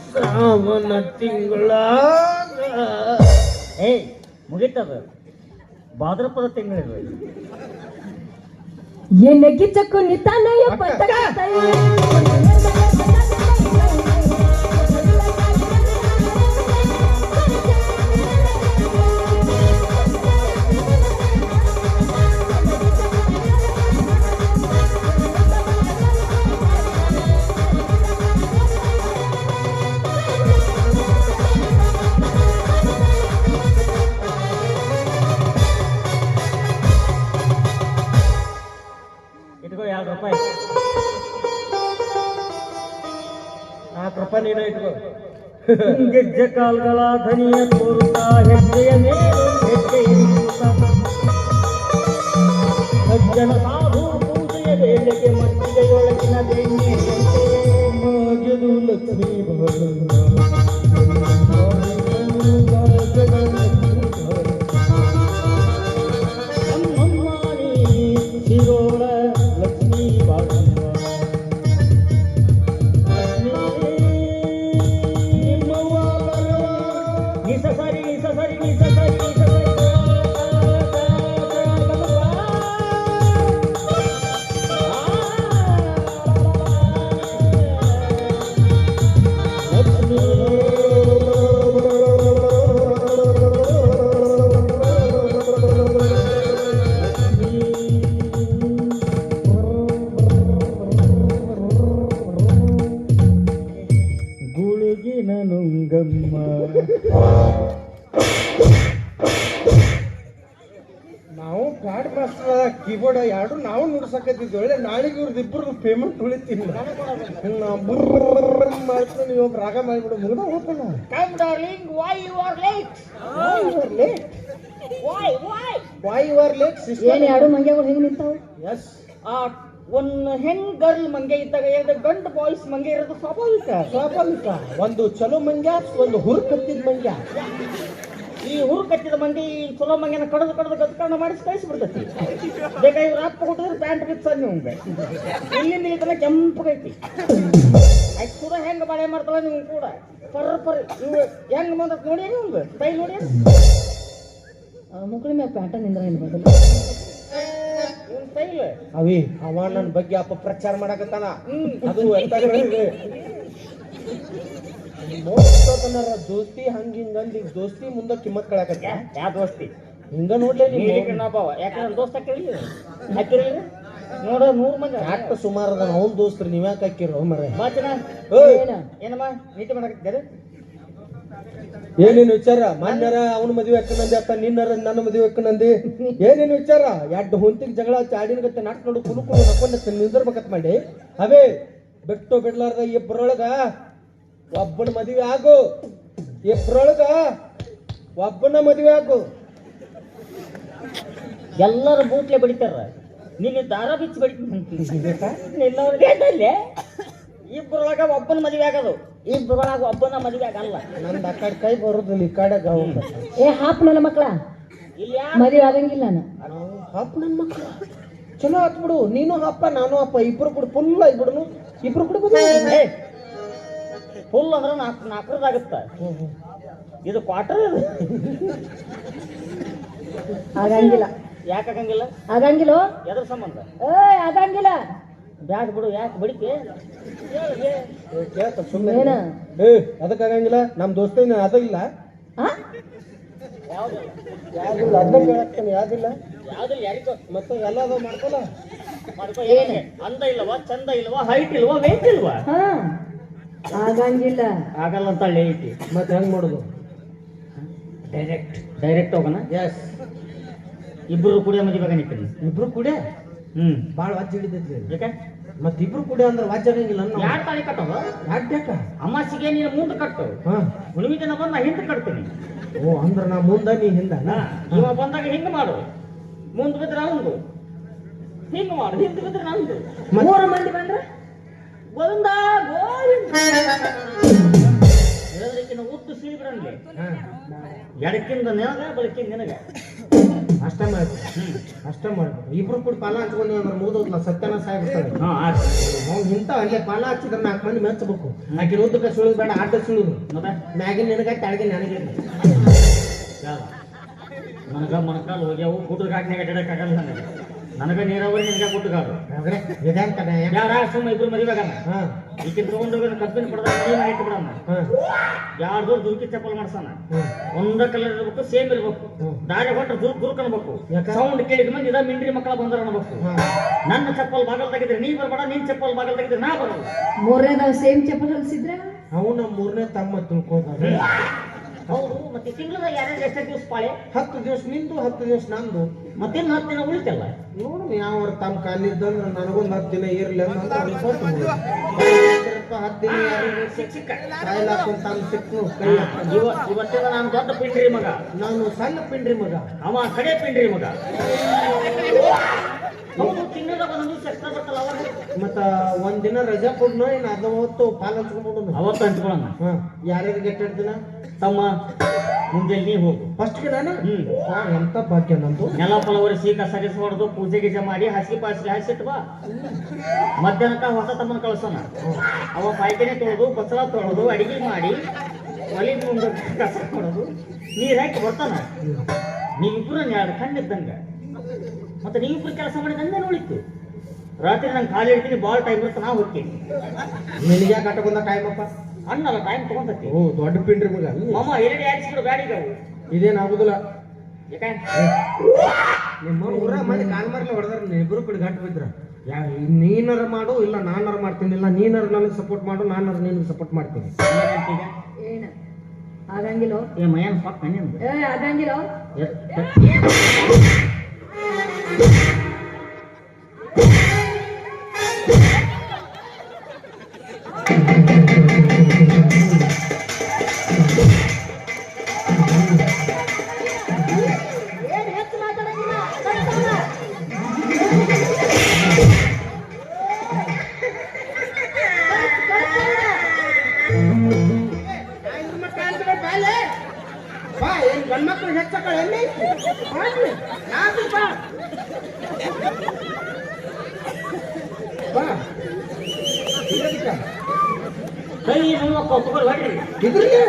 ಶ್ರಾವಣ ತಿಂಗಳಾಗ ಮುಗಿತದ, ಭಾದ್ರಪದ ತಿಂಗಳಿದು. ಏನಕ್ಕೆ ಚಕ್ಕು ನಿತಾನಯ್ಯ ಇಟ್ಕೋ ₹2. ₹4 ನೀನು ಇಟ್ಕೋ. ಗೆಜ್ಜೆ ಕಾಲ್ಗಳ ಧನಿಯ ತೋರುತ್ತಾ ಹೆಜ್ಜೆಯ ಮೇಲೆ ಹೆಜ್ಜೆ ಇರಿಸುತ್ತಾ ಜನ ಸಾಧು ಪೂಜೆಯ ವೇಳೆಗೆ ಮಜ್ಜಿಗೆಯೊಳಗಿನ ಬೆಣ್ಣೆಯಂತೆ ಮಾಜದು ಲಕ್ಷ್ಮೀ ನಮ್ಮಮ್ಮನಿ ಶಿರೋಳ ಲಕ್ಷ್ಮೀ ಬಾಳಮ್ಮ ನಿಸ ಸರಿ ನಿಸ ಸರಿ ನಿಸ ಸರಿ ನಿಸ ಸರಿ ಗುಳುಗಿನ ನುಂಗಮ್ಮ ನಾವು ಪ್ಯಾಡ್ ಮಾಸ್ಟರ್ ಕೀಬೋರ್ಡ್ ಎರಡು ನಾವು ನುಡ್ಸಕತ್ತಿದ್ವಿ ಒಳ್ಳೆ ನಾಳೆಗೆ ಇವ್ರದ್ದು ಇಬ್ಬರು ಪೇಮೆಂಟ್ ಉಳಿತೀನಿ ಮಾಡ್ತೀನಿ ನೀವು ಒಬ್ಬ ರಾಗ ಮಾಡಿಬಿಡು ಮುಗಿದ ಹೋಗ್ತಾನ Come darling, why you are late? Why you are late ಏನ್ ಎರಡು ಮಂಗ್ಯಗಳು ಹೆಂಗ್ ನಿಂತಾವು ಎಸ್ ಒಂದು ಹೆಣ್ ಗರ್ಲ್ ಮಂಗೆ ಇದ್ದಾಗ ಎರಡು ಗಂಡು ಬಾಯ್ಸ್ ಮಂಗೆ ಇರೋದು ಸ್ವಾಭಾವಿಕ. ಸ್ವಾಭಾವಿಕ ಒಂದು ಚಲೋ ಮಂಗ್ಯ ಒಂದು ಹುರು ಕತ್ತಿದ ಮಂಗ್ಯ ಈ ಹುರು ಕಟ್ಟಿದ ಮಂದಿ ಈ ಚಲೋ ಮಂಗೆನ ಕಡದು ಗದ್ಕಂಡ ಮಾಡಿಸಿ ಕಳಿಸ್ಬಿಡ್ತೈತಿ. ಬೇಕಾಗಿ ಇವ್ರು ಅಪ್ಪ ಕೊಟ್ಟಿದ್ರೆ ಪ್ಯಾಂಟ್ ಬಿಚ್ಚ ನಿಮ್ಗೆ ಇಲ್ಲಿಂದ ಈ ತನ ಕೆಂಪಗೈತಿ. ಆಯ್ತು ಕೂಡ ಹೆಂಗ್ ಬಾಳೆ ಮಾಡ್ತಾವ ನೀವು ಕೂಡ ಪರ್ ಇವು ಹೆಂಗ್ ಬಂದತ್ ನೋಡಿ ನಿಮ್ಗೆ ಸ್ಟೈಲ್ ನೋಡಿ ಮುಕ್ಳಿ ಮ್ಯಾಗ ಪ್ಯಾಂಟ ನಿಂದ್ರ ಏನ್ ಬದಲು ಇವ್ನ ಸ್ಟೈಲ್ ಅವಿ ಅವ ನನ್ನ ಬಗ್ಗೆ ಅಪಪ್ರಚಾರ ಮಾಡಕತ್ತಾನ ಅದು ದೋಸ್ತಿ ಹಂಗಿಂಗಂದ್ ಈಗ ದೋಸ್ತಿ ಮುಂದೆ ಕಿಮ್ಮತ್ ಕಳಕತ್ತ ಯಾವ ದೋಸ್ತಿ ಹಿಂಗ ನೋಡ್ಲಿ ನೀಲಿಕ್ಕೆ ನಾಭಾವ ಯಾಕಂದ್ರೆ ದೋಸ್ತ ಹಾಕಿರಲಿ ಹಾಕಿರಲಿ ನೋಡ 100 ಮಂದಿ ಯಾಕ ಸುಮಾರು ಅದ ಅವ್ನ ದೋಸ್ತರು ನೀವ್ ಯಾಕೆ ಹಾಕಿರೋ ಮರ ಬಾಚನ ಏನ ಏನಮ್ಮ ನೀತಿ ಮಾಡಕತ್ತಿದ್ದಾರೆ ಏನೇನು ವಿಚಾರ ಮನ್ಯಾರ ಅವನ ಮದುವೆ ಅಕ್ಕನಂದೆ ಅತ್ತ ನಿನ್ನರ ನನ್ನ ಮದುವೆ ಅಕ್ಕನಂದಿ ಏನೇನು ವಿಚಾರ ಎರಡು ಹೊಂತಿಗೆ ಜಗಳ ಚಾಡಿನ ಗತ್ತೆ ನಾಟ್ ನೋಡು ಕುಲು ನಕ್ಕೊಂಡ ನಿಂದಿರ್ಬೇಕತ್ ಮಾಡಿ ಅವೇ ಬಿಟ್ಟು ಬಿಡ್ಲಾರ್ದ ಇಬ್ಬರೊಳಗ ಒಬ್ಬನ ಮದುವೆ ಆಗು ಇಬ್ಬರೊಳಗ ಒಬ್ಬನ ಮದುವೆ ಆಗು ಎಲ್ಲರೂ ಬೂಟ್ಲೆ ಬಡಿತಾರ ನೀನು ದಾರ ಬಿಚ್ಚಿ ಬಡಿತೀನಿ ಇಬ್ಬರೊಳಗ ಒಬ್ಬನ ಮದುವೆ ಆಗೋದು ಇಬ್ಬರೊಳಗ ಒಬ್ಬನ ಮದುವೆ ಆಗಲ್ಲ. ನಂದು ಆ ಕಡೆ ಕೈ ಬರೋದಿಲ್ಲ ಈ ಕಡೆ ಏ ಹಾಪ್ ನನ್ನ ಮಕ್ಕಳ ಇಲ್ಲಿ ಮದುವೆ ಆಗಂಗಿಲ್ಲ ನಾನು ಹಪ್ಪ ನನ್ನ ಮಕ್ಕಳು ಚಲೋ ಆತ್ ಬಿಡು ನೀನು ಹಪ್ಪ ನಾನು ಹಪ್ಪ ಇಬ್ರು ಕೂಡ ಫುಲ್ ಆಗಿಬಿಡುನು ಇಬ್ರು ಕೂಡ ಫುಲ್ ಅಂದ್ರೆ ನಾಲ್ಕರದಾಗುತ್ತ ಇದು ಕ್ವಾರ್ಟರ್ ಇದು ಆಗಂಗಿಲ್ಲ ಯಾಕೆ ಆಗಂಗಿಲ್ಲ ಆಗಂಗಿಲ್ಲ ಎದ್ರ ಸಂಬಂಧ ಏ ಆಗಂಗಿಲ್ಲ ಬ್ಯಾಡ ಬಿಡು ಯಾಕೆ ಬಡಿಕೆ ಕೇಳ್ತ ಸುಮ್ಮನೆ ಏನ ಅದಕ್ಕೆ ಆಗಂಗಿಲ್ಲ ನಮ್ಮ ದೋಸ್ತ ಅದಿಲ್ಲ ಆ? ಯಾವ್ದಿಲ್ಲ ಅದನ್ನ ಕೇಳಕ್ತಾನೆ ಯಾವ್ದಿಲ್ಲ ಯಾವ್ದಿಲ್ಲ ಯಾರಿಗೋ ಮತ್ತೆ ಎಲ್ಲದ ಮಾಡ್ಕೊಲ್ಲ ಮಾಡ್ಕೊ ಏನೇ ಅಂದ ಇಲ್ವಾ ಚಂದ ಇಲ್ವಾ ಹೈಟ್ ಇಲ್ವಾ ವೇಟ್ ಇಲ್ವಾ ಹಾ ಆಗಂಗಿಲ್ಲ ಆಗಲ್ಲ ಅಂತ ಐತಿ ಮತ್ತೆ ಹೆಂಗ್ ಮಾಡೋದು ಡೈರೆಕ್ಟ್ ಹೋಗೋಣ ಎಸ್ ಇಬ್ರು ಕೂಡ ಮದುವೆ ನಿಂತೀನಿ ಇಬ್ರು ಕೂಡ ಭಾಳ ವಾಚ್ ಹಿಡಿದೈತಿ ಯಾಕೆ ಮತ್ತೆ ಇಬ್ರು ಕೂಡ ಅಂದ್ರೆ ವಾಚ್ ಆಗಂಗಿಲ್ಲ ಯಾರು ತಾಳಿ ಕಟ್ಟೋದು ಯಾಕ ಅಮಾಸಿಗೆ ನೀನು ಮುಂದೆ ಕಟ್ಟು ಹಾ ಹುಣ್ಣಿಮೆ ದಿನ ಬಂದ ಹಿಂದೆ ಕಟ್ತೀನಿ ಓ ಅಂದ್ರ ನಾ ಮುಂದ ನೀ ಹಿಂದ ಇವ ಬಂದಾಗ ಹಿಂಗೆ ಮಾಡು ಮುಂದೆ ಬಿದ್ರೆ ಅವಂದು ಹಿಂಗೆ ಮಾಡು ಹಿಂದೆ ಬಿದ್ರೆ ನಂದು 3 ಮಂದಿ ಬಂದ್ರ ಗೋವಿಂದ ಗೋವಿಂದ ಹೇಳೋದಕ್ಕಿಂತ ಉದ್ದು ಸೀಳಿ ಬಿಡಂಗೆ ಎಡಕ್ಕಿಂದ ನಿನಗ ಬಲಕ್ಕಿಂದ ನಿನಗ ಅಷ್ಟ ಮಾಡ್ಬೇಕು ಅಷ್ಟ ಮಾಡ್ಬೇಕು ಇಬ್ರು ಕೂಡ ಪಾಲ ಹಚ್ಕೊಂಡು ಅಂದ್ರೆ ಮುಗಿದೋದ್ಲ ಸತ್ಯನಾಶ ಆಗಿರ್ತಾರೆ ಇಂಥ ಅಲ್ಲೇ ಪಾಲ ಹಚ್ಚಿದ್ರೆ 4 ಮಂದಿ ಮೆಚ್ಚಬೇಕು ಆಕೆ ಉದ್ದಕ್ಕೆ ಸುಳಿದ್ ಬೇಡ ಆಟ ಸುಳಿದು ಮ್ಯಾಗಿನ ನಿನಗ ಕೆಳಗೆ ನನಗೆ ನನಗ ಮೊಣಕಾಲು ಹೋಗ್ಯಾವು ಗುಡ್ಡಗಾಡ್ನಾಗ ಅಡ್ಡಾಡಕ್ಕಾಗಲ್ಲ ನನಗ ನೀರಾವರಿ ನಿನಗ ಗುಡ್ಡಗಾಡು ಯಾರ ಸುಮ್ಮ ಇಬ್ರು ಮದುವೆ ಹಾ ಈಗಿನ ತಗೊಂಡೋಗ ಕಬ್ಬಿನ ಪಡೆದ ಇಟ್ಟು ಬಿಡಮ್ಮ ಯಾರು ದೂರ ದುರ್ಕಿ ಚಪ್ಪಲ್ ಮಾಡ್ಸಾನ ಒಂದ ಕಲರ್ ಇರ್ಬೇಕು ಸೇಮ್ ಇರ್ಬೇಕು ದಾರಿ ಹೊಟ್ಟ ದುರ್ಕ್ ಅನ್ಬೇಕು ಸೌಂಡ್ ಕೇಳಿದ ಮಂದಿ ಇದ ಮಿಂಡ್ರಿ ಮಕ್ಕಳ ಬಂದಾರ ಅನ್ಬೇಕು ನನ್ನ ಚಪ್ಪಲ್ ಬಾಗಲ್ದಾಗಿದ್ರೆ ನೀ ಬರ್ಬೇಡ ನಿನ್ ಚಪ್ಪಲ್ ಬಾಗಲ್ದಾಗಿದ್ರೆ ನಾ ಬರೋದು 3ನೇದವ್ ಸೇಮ್ ಚಪ್ಪಲ್ ಹೊಲ್ಸಿದ್ರ ಅವನ 3ನೇ ತಮ್ಮ ತಿಳ್ಕೋದ ಹೌದು ಮತ್ತೆ ತಿಂಗಳ ಯಾರ್ಯಾರು ಎಷ್ಟು ದಿವಸ ಪಾಳೆ 10 ದಿವಸ ನಿಂದು 10 ದಿವಸ ನಂದು ಮತ್ತೇನು 10 ದಿನ ಉಳಿತಲ್ಲ ನೋಡು ಯಾವ ತಮ್ಮ ಕಾಲಿದ್ದಂದ್ರೆ ನನಗೊಂದು 10 ದಿನ ಇರ್ಲಿ ಅಂತ ಅನ್ಕೋತ 10 ದಿನ ಯಾರಿಗೂ ಸಿಕ್ಕ ಕಾಯ್ಲಾಕೊಂಡ್ ತಾನು ಸಿಕ್ಕು ಕೈ ಇವತ್ತಿನ ನಾನು ದೊಡ್ಡ ಪಿಂಡ್ರಿ ಮಗ ನಾನು ಸಣ್ಣ ಪಿಂಡ್ರಿ ಮಗ ಅವ ಕಡೆ ಪಿಂಡ್ರಿ ಮಗ ಹೌದು ತಿಂಗಳ ಒಂದೊಂದು ದಿವಸ ಎಕ್ಸ್ಟ್ರಾ ಬರ್ತಲ್ಲ ಅವಾಗ ಮತ್ತ ಒಂದಿನ ರಜಾ ಕೊಡ್ನು ಇನ್ನು ಅರ್ಧ ಹೊತ್ತು ಪಾಲ್ ಹಂಚ್ಕೊಂಡ್ಬಿಡು. ಅವತ್ತು ಹಂಚ್ಕೊಳ್ಳೋಣ. ಯಾರ್ಯಾರಿಗೆ ಎಟ್ಟಿರ್ತೀನ ತಮ್ಮ ಮುಂಜಾನೆ ನೀ ಹೋಗು ಫಸ್ಟ್ಗೆ ನಾನು ಎಂತ ಭಾಗ್ಯ ನಂದು. ನೆಲ ಫಲ ಒರೆಸಿ ಕಸ ಗಿಸ ಹೊಡೆದು ಪೂಜೆ ಗೀಜೆ ಮಾಡಿ ಹಾಸಿಗೆ ಪಾಸಿಗೆ ಹಾಸಿಟ್ಟು ಬಾ. ಮಧ್ಯಾಹ್ನಕ್ಕ ಹೊಸ ತಮ್ಮನ ಕಳ್ಸೋಣ. ಅವ ಪಾಯ್ಕೆನೆ ತೊಳೆದು ಬಸಳ ತೊಳೆದು ಅಡಿಗೆ ಮಾಡಿ ಒಲಿ ಮುಂದೆ ಕಸ ಕೊಡೋದು ನೀರು ಹಾಕಿ ಬರ್ತಾನ. ನೀವಿಬ್ರು ಎರಡು ಕಣ್ಣಿದ್ದಂಗ ಮತ್ತೆ ನೀವಿಬ್ರು ಕೆಲಸ ಮಾಡಿದಂಗೆ ಉಳಿತು. ರಾತ್ರಿ ನಂಗೆ ಖಾಲಿ ಇಡ್ತೀನಿ, ಭಾಳ ಟೈಮ್ ಇರುತ್ತೆ, ನಾವು ಹೋಗ್ತೀನಿ. ನಿನಗೆ ಯಾಕೆ ಆಟ ಬಂದ ಟೈಮಪ್ಪ? ಅಣ್ಣಲ್ಲ ಟೈಮ್ ತಗೊಂತತಿ. ಓ ದೊಡ್ಡ ಪಿಂಡ್ರಿ ಮಗ ಮಾಮ ಎರಡು ಆಡಿಸ್ಬಿಡು ಗಾಡಿಗೆ ಅವು. ಇದೇನಾಗುದಿಲ್ಲ. ಯಾಕೆ ನಿಮ್ಮ ಊರ ಮಂದಿ ಕಾಲ್ ಮಾರ್ಲಿ ಹೊಡೆದ್ರ ಇಬ್ರು ಕಡೆ ಗಂಟು ಬಿದ್ರ. ನೀನಾರ ಮಾಡು ಇಲ್ಲ ನಾನಾರ ಮಾಡ್ತೀನಿ, ಇಲ್ಲ ನೀನಾರ ನನಗೆ ಸಪೋರ್ಟ್ ಮಾಡು ನಾನಾರ ನಿನಗೆ ಸಪೋರ್ಟ್ ಮಾಡ್ತೀನಿ. ಏನ ಆಗಂಗಿಲ್ಲ ಏ ಮಯನ್ ಪಕ್ಕ ನಿಂದು ಆಗಂಗಿಲ್ಲ. ಗಂಡ್ಮಕ್ಳು ಹೆಚ್ಚಕ್ಕಳ ಎಲ್ಲಿ ಕೈ ತಗೊಳ್ ಹೊಡ್ರಿ ಇದ್ರಿಗೆ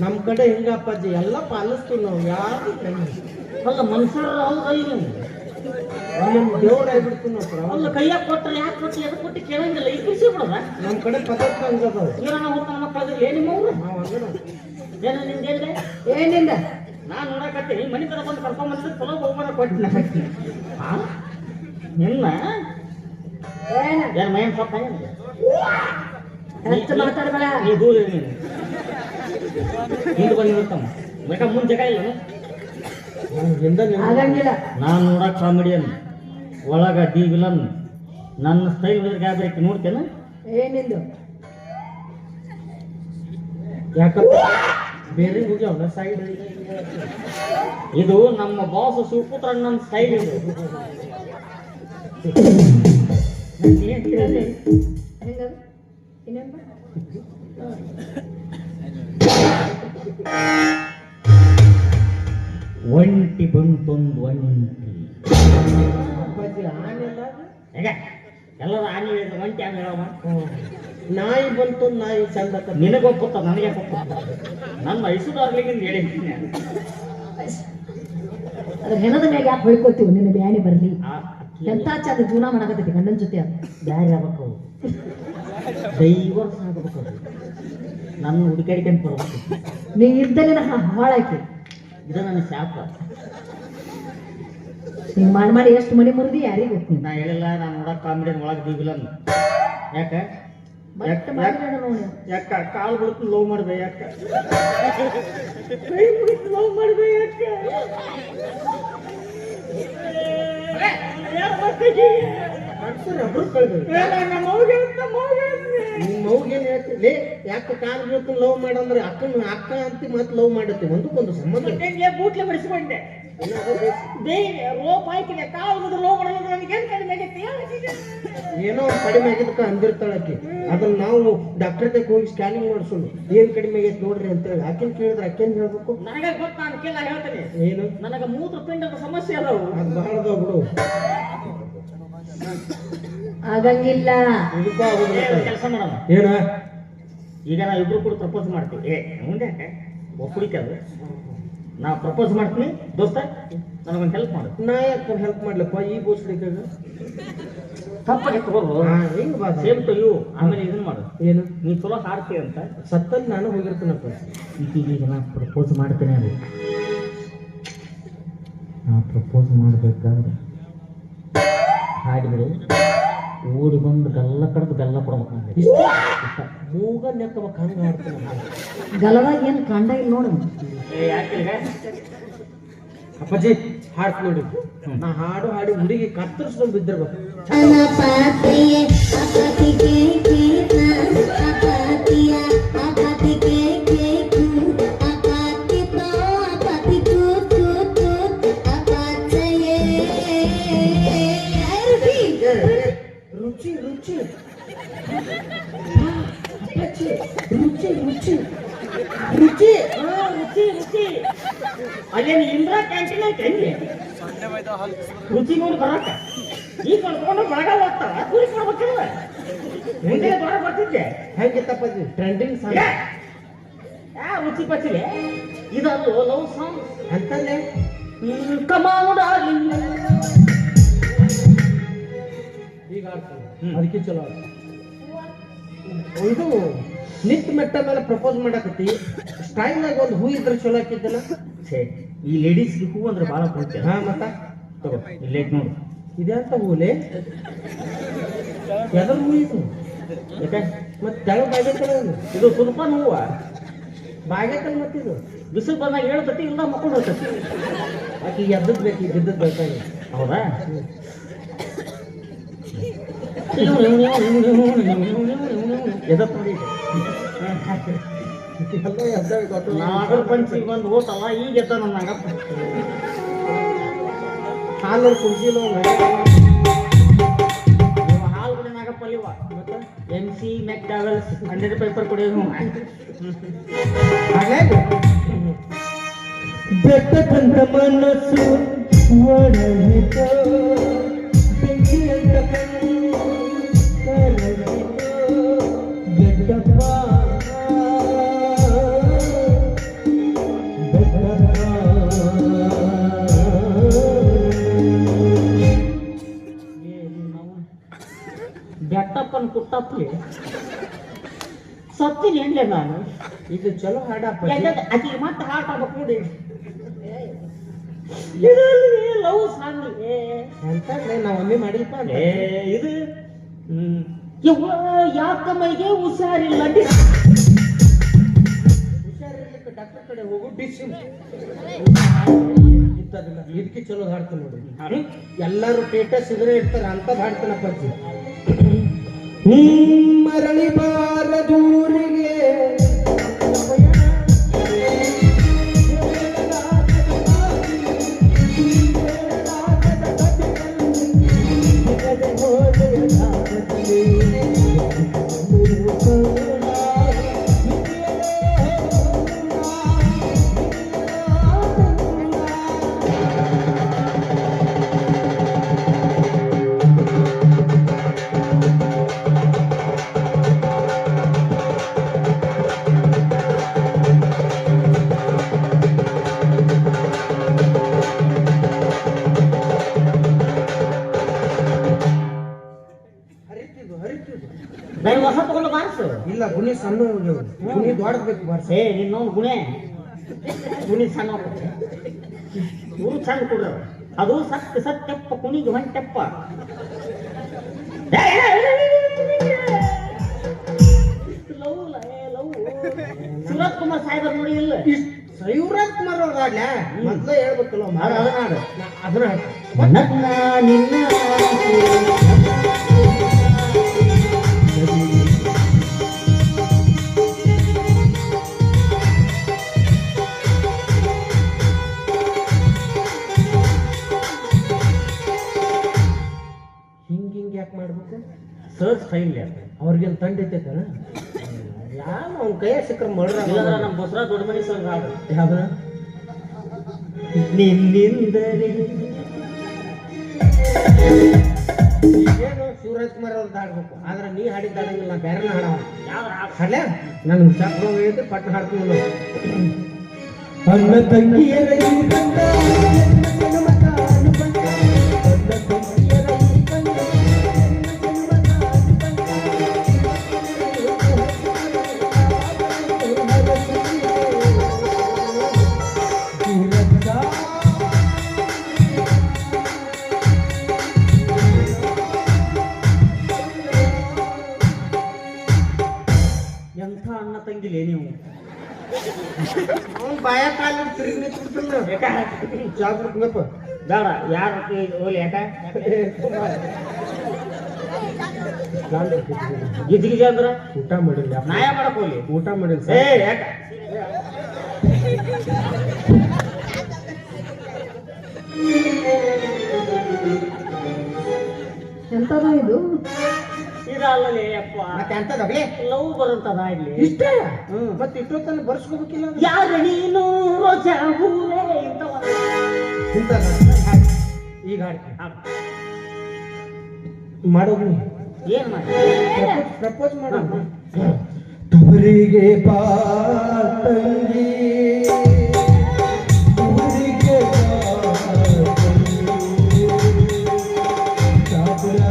ನಮ್ ಕಡೆ ಹಿಂಗಪ್ಪಾಜಿ ಎಲ್ಲ ಪಾಲಿಸ್ತೀವಿ ನಾವು. ಯಾರು ಅಲ್ಲ ಮನುಷ್ಯರ ಹೌದು ಒಂದೊಂದು ದೇವ್ರ ಆಗ್ಬಿಡ್ತೀವಿ ನಾವು. ಅಲ್ಲ ಕೈಯಾಗ ಕೊಟ್ಟರೆ ಯಾಕೆ ಕೊಟ್ಟು ಎದಕ್ಕೆ ಕೊಟ್ಟು ಕೇಳಂಗಿಲ್ಲ. ಈಗ ಖುಷಿ ಬಿಡದ ನಮ್ ಕಡೆ ಪದ್ಧತಿ ಹಂಗದಾವ. ಇವರನ್ನ ಹೋಗ್ತಾನ ಮಕ್ಕಳಿದ್ರೆ ಏನ್ ನಿಮ್ಮವ್ರು ನಾವು ಹಂಗನ ಏನ ನಿಂದೇನಿದೆ ಏನಿಂದ ನಾನು ನೋಡಕತ್ತೀನಿ. ಮನೆ ತರ ಬಂದು ಕರ್ಕೊಂಡ್ ಬಂದ್ರೆ ಚಲೋ ಬಹುಮಾನ ಕೊಟ್ಟಿನ ನಿನ್ನ ಏನ ಏನ್ ಮೈನ್ ಸೊಪ್ಪ ಹೆಚ್ಚು ಮಾತಾಡ್ಬೇಡ. ನೀ ದೂರ ನೀನು ಹಿಂದೆ ಬಂದಿರುತ್ತಮ್ಮ ಬೇಕಾ ಮುಂದೆ ಜಗ ಇಲ್ಲ. ಆಗಂಗಿಲ್ಲ. ನಾನು ನೋಡಕ್ ಕಾಮಿಡಿಯನ್ ಒಳಗ ಡಿ ವಿಲನ್ ನನ್ನ ಸ್ಟೈಲ್ ಗಾಬರಿ ನೋಡ್ತೇನೆ. ಏನಿಂದು ಯಾಕಪ್ಪ ಬೇರೆ ಹೋಗ್ಯಾವ ಸೈಡ್. ಇದು ನಮ್ಮ ಬಾಸ್ ಶಿವಪುತ್ರ ನನ್ನ ಸ್ಟೈಲ್. ಇದು ಏನ್ ಕೇಳಿದೆ? ಹೆಂಗದು ಇನ್ನೊಂದು ಒಂಟಿ ಬಂತೊಂದು ಒಂಟಿ ಅಪ್ಪಾಜಿ ಆನೆಲ್ಲ ಹೇಗ ಎಲ್ಲರೂ ಆನೆ ಹೇಳಿದ್ರು ಒಂಟಿ ಆನೆ ಹೇಳವ. ನಾಯಿ ಬಂತು ನಾಯಿ ಚಂದ ನಿನಗೊಪ್ಪುತ್ತ ನನಗೆ ಗೊತ್ತ. ನನ್ನ ಐಸುದಾರ್ಲಿಗಿಂದ ಹೇಳಿದ್ದೀನಿ. ಅದ್ರ ಹೆಣದ ಮ್ಯಾಗ ಯಾಕೆ ಹೊಯ್ಕೋತೀವಿ? ನಿನ್ನ ಬ್ಯಾನಿ ಬರ್ಲಿ. ಎಂತ ಚಂದ ಜೀವನ ಮಾಡಕತ್ತೈತಿ ಗಂಡನ ಜೊತೆ. ಅದು ಬ್ಯಾರೆ ಆಗ್ಬೇಕು, ಡೈವರ್ಸ್ ಆಗಬೇಕು. ನನ್ನ ಹುಡುಕಾಡಿಕೆ ಬರ್ಬೇಕು. ನೀ ಇದ್ದಲ್ಲಿನ ಹಾಳಾಕಿ ಇದು ನನ್ನ ಶಾಪ. ಹಿಂಗ್ ಮಾಡಿ ಎಷ್ಟು ಮನೆ ಮುರಿದಿ ಯಾರಿಗೆ ಗೊತ್ತಿ. ನಾ ಹೇಳಿಲ್ಲ ನಾನು ನೋಡಕ್ ಕಾಮಿಡಿ ಒಳಗೆ ದಿವಿಲನ್. ಯಾಕ ನೋಡಿ ಯಾಕ ಕಾಲು ಬಿಡ್ತು ಲವ್ ಮಾಡ್ದೆ? ಯಾಕ ಲವ್ ಮಾಡ್ದೆ? ಯಾಕ ನಿಮ್ಮ ಮೌಗೇನ್ ಹೇಳ್ತಿರ್ಲಿ? ಯಾಕೆ ಕಾಲ್ ಬೀಳ್ತು ಲವ್ ಮಾಡಂದ್ರೆ ಅಕ್ಕನ ಅಕ್ಕ ಅಂತ ಮತ್ತೆ ಲವ್ ಮಾಡತ್ತೆ. ಒಂದಕ್ಕೊಂದು ಸಂಬಂಧ. ಬೂಟ್ಲೆ ಬಿಡಿಸ್ಕೊಂಡೆ ರೋಪ್ ಹಾಕಿದೆ ಕಾಲು ಲೋ ಮಾಡೋದು. ನನಗೆ ಏನ್ ಕಡಿಮೆ ಆಗೈತಿ? ಏನೋ ಕಡಿಮೆ ಆಗಿದ್ದಕ್ಕ ಅಂದಿರ್ತಾಳಕ್ಕೆ. ಅದನ್ನ ನಾವು ಡಾಕ್ಟರ್ ತಕ್ಕ ಹೋಗಿ ಸ್ಕ್ಯಾನಿಂಗ್ ಮಾಡಿಸೋಣ. ಏನ್ ಕಡಿಮೆ ಆಗೈತೆ ನೋಡ್ರಿ ಅಂತ ಹೇಳಿ ಆಕೆನ್ ಕೇಳಿದ್ರೆ ಆಕೆನ್ ಹೇಳ್ಬೇಕು? ನನಗೆ ಗೊತ್ತ, ನಾನು ಕೇಳ ಹೇಳ್ತೇನೆ. ಏನು? ನನಗೆ ಮೂತ್ರಪಿಂಡದ ಸಮಸ್ಯೆ ಅದಾವು. ಅದು ಬಹಳ ಅದಾವ ಬಿಡು. ಆಗಂಗಿಲ್ಲ. ಇದಕ್ಕೂ ಆಗೋದಿಲ್ಲ. ಕೆಲಸ ಮಾಡೋಣ. ಏನ ಈಗ ನಾವು ಇಬ್ರು ಕೂಡ ಪ್ರಪೋಸ್ ಮಾಡ್ತೀವಿ. ಮುಂದೆ ಯಾಕೆ ಒಪ್ಪಡಿಕದು? ನಾ ಪ್ರಪೋಸ್ ಮಾಡ್ತೀನಿ ದೋಸ್ತ, ನನಗೊಂದು ಹೆಲ್ಪ್ ಮಾಡು. ನಾ ಯಾಕೆ ಹೆಲ್ಪ್ ಮಾಡ್ಲಪ್ಪ ಈ ಬೋಸ್ಡಿಕಾಗ? ತಪ್ಪಾಗಿ ತಗೋರು ಹಿಂಗ್ ಬಾ. Same to you. ಆಮೇಲೆ ಇದನ್ನ ಮಾಡು. ಏನು? ನೀ ಚಲೋ ಹಾಡ್ತೀಯ ಅಂತ ಸತ್ತಲ್ಲಿ ನಾನು ಹೋಗಿರ್ತೀನಪ್ಪ. ಈಗ ನಾ ಪ್ರಪೋಸ್ ಮಾಡ್ತೇನೆ. ಅದು ನಾ ಪ್ರಪೋಸ್ ಮಾಡ್ಬೇಕಾದ್ರೆ ಹಾಡಿದ್ರು ಓಡಿ ಬಂದು ಬೆಲ್ಲ ಕಡ್ದು ಬೆಲ್ಲ ಕೊಡ್ಬೇಕು. ಇಷ್ಟ ಮೂಗ ನೆಕ್ಕಬೇಕು ಹಂಗ ಆಡ್ತಾನೆ. ಗಲದಾಗ ಏನು ಕಂಡ ಇಲ್ಲ ನೋಡು. ಯಾಕೆ ಅಪ್ಪಾಜಿ ಹಾಡ್ ನೋಡಿ. ನಾ ಹಾಡು ಹಾಡಿ ಹುಡುಗಿ ಕತ್ತರಿಸ್ಕೊಂಡು ಬಿದ್ದಿರ್ಬೇಕು. ಅನ್ನ ಪಾತ್ರೆಯೇ ರುಚಿ ರುಚಿ ರುಚಿ ರುಚಿ ರುಚಿ ರುಚಿ ಅಲ್ಲೇನು ಇಂದ್ರ ಕ್ಯಾಂಟೀನ್ ಐತೆ ರುಚಿ ನೋಡಿ ಬರಾಕ ಈಗ ಕಳ್ಕೊಂಡು ಬೆಳಗಾವ್ ಹೋಗ್ತಾವ ಕೂಲಿ ಕೊಡ್ಬೇಕಿಲ್ಲ ಮುಂದೆ ಬರ ಬರ್ತಿದ್ದೆ ಹೆಂಗಿತ್ತಪ್ಪ ಟ್ರೆಂಡಿಂಗ್ ಸಾಂಗ್ ಯಾ ರುಚಿ ಪಚ್ಚಿಲೆ ಇದಲ್ಲು ಲವ್ ಸಾಂಗ್ ಅಂತಂದೆ ಕಮಾನು ಡಾರ್ಲಿಂಗ್ ಈಗ ಆಡ್ತಾನೆ ಅದಕ್ಕೆ ಚಲೋ ಆಡ್ತಾನೆ. ಇದು ನಿಂತ ಮೆಟ್ಟ ಮೇಲೆ ಪ್ರಪೋಸ್ ಮಾಡಕತ್ತಿ ಸ್ಟೈಲ್ ಆಗಿ ಒಂದು ಹೂ ಇದ್ರೆ ಚಲೋ ಹಾಕಿದ್ದಲ್ಲ. ಛೇ ಈ ಲೇಡೀಸ್ಗೆ ಹೂ ಅಂದ್ರೆ ಭಾಳ ಪ್ರೀತಿ ಹಾ ಮತ್ತ ತಗೋ ಇಲ್ಲೇ ನೋಡು ಇದಂತ ಹೂಲೆ ಎದ್ರ ಹೂ ಇದು ಯಾಕೆ ಮತ್ತೆ ತೆಳಗ್ ಬಾಗೈತಲ್ಲ ಇದು ಇದು ಸುಲ್ಪಾನ್ ಹೂವ ಬಾಗೈತಲ್ಲ ಮತ್ತಿದು ಬಿಸಿಲು ಬಂದಾಗ ಹೇಳ್ತತಿ ಇಲ್ಲ ಮಕ್ಕೊಂಡು ಹೋಗ್ತತಿ ಆಕೆ ಎದ್ದದ್ ಬೇಕು ಈಗ ಬಿದ್ದದ್ ಬೇಕಾಗಿ ಹೌದಾ ಎದತ್ ನೋಡಿ ಎಲ್ಲ ಎದ್ದ ಗೊತ್ತು ನಾಗರ ಪಂಚಿಗೆ ಬಂದು ಹೋತಲ್ಲ ಈಗ ಎತ್ತ ನನ್ನ ನಾಗಪ್ಪ ಹಾಲು ಕುಡ್ಸಿಲ್ಲ ಹಾಲು ಕೂಡ ನಾಗಪ್ಪ ಅಲ್ಲಿವ MC ಮೆಕ್ಡಾವೆಲ್ಸ್ 100 ಪೇಪರ್ ಕುಡಿಯೋದು ಹಾಗಾಗಿ ಬೆಟ್ಟದಂತ ಮನಸ್ಸು ಒಡಲಿತೋ ಬೆಂಕಿಯಂತ ಕಣ್ಣು ಕರಗಿತೋ ಬೆಟ್ಟಪ್ಪ ಬೆಟ್ಟಪ್ಪನ ಕುಟ್ಟಪ್ಪಲಿ ಸತ್ತಿನ ಹೆಣ್ಲೆ ನಾನು ಇದು ಚಲೋ ಹಾಡಪ್ಪ ಅಕ್ಕಿ ಮತ್ತೆ ಹಾಟ್ ಆಗ್ಬೇಕು ನೋಡಿ ಇದರಲ್ಲಿ ಲವ್ ಸಾಂಗ್ ಅಂತಂದ್ರೆ ನಾವು ಒಮ್ಮೆ ಮಾಡಿಲ್ಪ ಇದು ಯವ್ವ ಯಾಕ ಮೈಗೆ ಹುಷಾರಿಲ್ಲ ಹುಷಾರಿರ್ಲಿಕ್ಕೆ ಡಾಕ್ಟರ್ ಕಡೆ ಹೋಗು ಡಿಸಿ ಇಂಥದಿಲ್ಲ ಇದಕ್ಕೆ ಚಲೋ ಹಾಡ್ತಾನೆ ನೋಡಿ ಎಲ್ಲರೂ ಸ್ಟೇಟಸ್ ಇದ್ರೆ ಇರ್ತಾರೆ ಅಂತದ್ ಹಾಡ್ತಾನಪ್ಪ ಅಜ್ಜಿ ಮರಳಿ ಬಾರದೂರಿಗೆ ನಾನು ಹೊಸ ತಗೊಂಡು ಬಾರ್ಸು ಇಲ್ಲ ಗುಣಿ ಸಣ್ಣ ಹೋಗ್ಯವು ಗುಣಿ ದೊಡ್ಡಬೇಕು ಬಾರ್ಸ ಏ ನಿನ್ನೊಂದು ಗುಣೆ ಗುಣಿ ಸಣ್ಣ ಇವರು ಸಣ್ಣ ಕೊಡ್ರ ಅದು ಸತ್ತೆಪ್ಪ ಕುಣಿಗೆ ಹೊಂಟೆಪ್ಪ ಶಿವರಾಜ್ ಕುಮಾರ್ ಸಾಹೇಬರ್ ನೋಡಿ ಇಲ್ಲ ಶಿವರಾಜ್ ಕುಮಾರ್ ಅವ್ರ ಹಾಡ್ಲ ಮೊದ್ಲು ಹೇಳ್ಬೇಕಲ್ಲ ಅದನ್ನ ನನ್ನ ನಿನ್ನ ಹಿಂಗ್ ಯಾಕೆ ಮಾಡ್ಬೇಕು ಸರ್ ಸ್ಟೈಲ್ ಅವ್ರಿಗೇನು ತಂಡ ಐತೈತನ ಯಾವ ಅವ್ನ ಕೈಯ ಸಿಕ್ಕರೆ ಇಲ್ಲಂದ್ರೆ ಮಾಡ್ರ ನಮ್ಮ ಬಸವರಾಜ್ ದೊಡ್ಡ ಮನೆ ಸರ್ ಹಾಡು ಯಾವ್ದ ನಿನ್ನಿಂದಲೇ ಏನು ಶಿವರಾಜ್ ಕುಮಾರ್ ಅವ್ರದ್ದು ಹಾಡ್ಬೇಕು ಆದ್ರೆ ನೀ ಹಾಡಿದ್ದ ಹಾಡಂಗಿಲ್ಲ ಬೇರೆ ಹಾಡವ ಯಾವ ಹಾಡು ಹಾಡ್ಲ ನಾನು ಚಾಕ್ರ ಹೇಳಿದ್ರೆ ಪಟ್ಟ ಹಾಡ್ತೀನಿ ಅಣ್ಣ ತಂಗಿಯರ ಎಂಥ ಅಣ್ಣ ತಂಗಿಲೇ ನೀವು ಅವ್ನು ಬಾಯ ಕಾಲ ತಿರುಗಿ ನಿಂತ್ಬಿಡ್ತಿಲ್ಲ ಚಾಕ್ರಪ್ಪ ಬೇಡ ಯಾರ ಹೋಲಿ ಯಾಕ ಗಿಜ್ಗಿಜ ಅಂದ್ರ ಊಟ ಮಾಡಿಲ್ಲ ನಾಯ ಮಾಡಕ್ ಹೋಲಿ ಊಟ ಮಾಡಿಲ್ಲ ಏ ಸರ್ ಯಾಕ ಎಂತದು ಇದು ಇದಲ್ಲೇ ಅಪ್ಪ ಮತ್ತೆ ಅಂತದವ್ಲಿ ಲವ್ ಬರುತ್ತದ ಇಲ್ಲಿ ಇಷ್ಟ ಮತ್ತೆ ಇಷ್ಟೊತ್ತನ್ನು ಬರ್ಸ್ಕೋಬೇಕಿಲ್ಲ ಯಾರ ನೀನು ರೋಜಾ ಹೂವೇ ಇಂಥವ ಈಗ ಮಾಡೋದು ಏನ್ ಮಾಡಿ ಪ್ರಪೋಸ್ ಮಾಡೋದು ತವರಿಗೆ ಬಾ ತಂಗಿ ಊರಿಗೆ ಬಾ ತಂಗಿ, ಚಾಪುರವ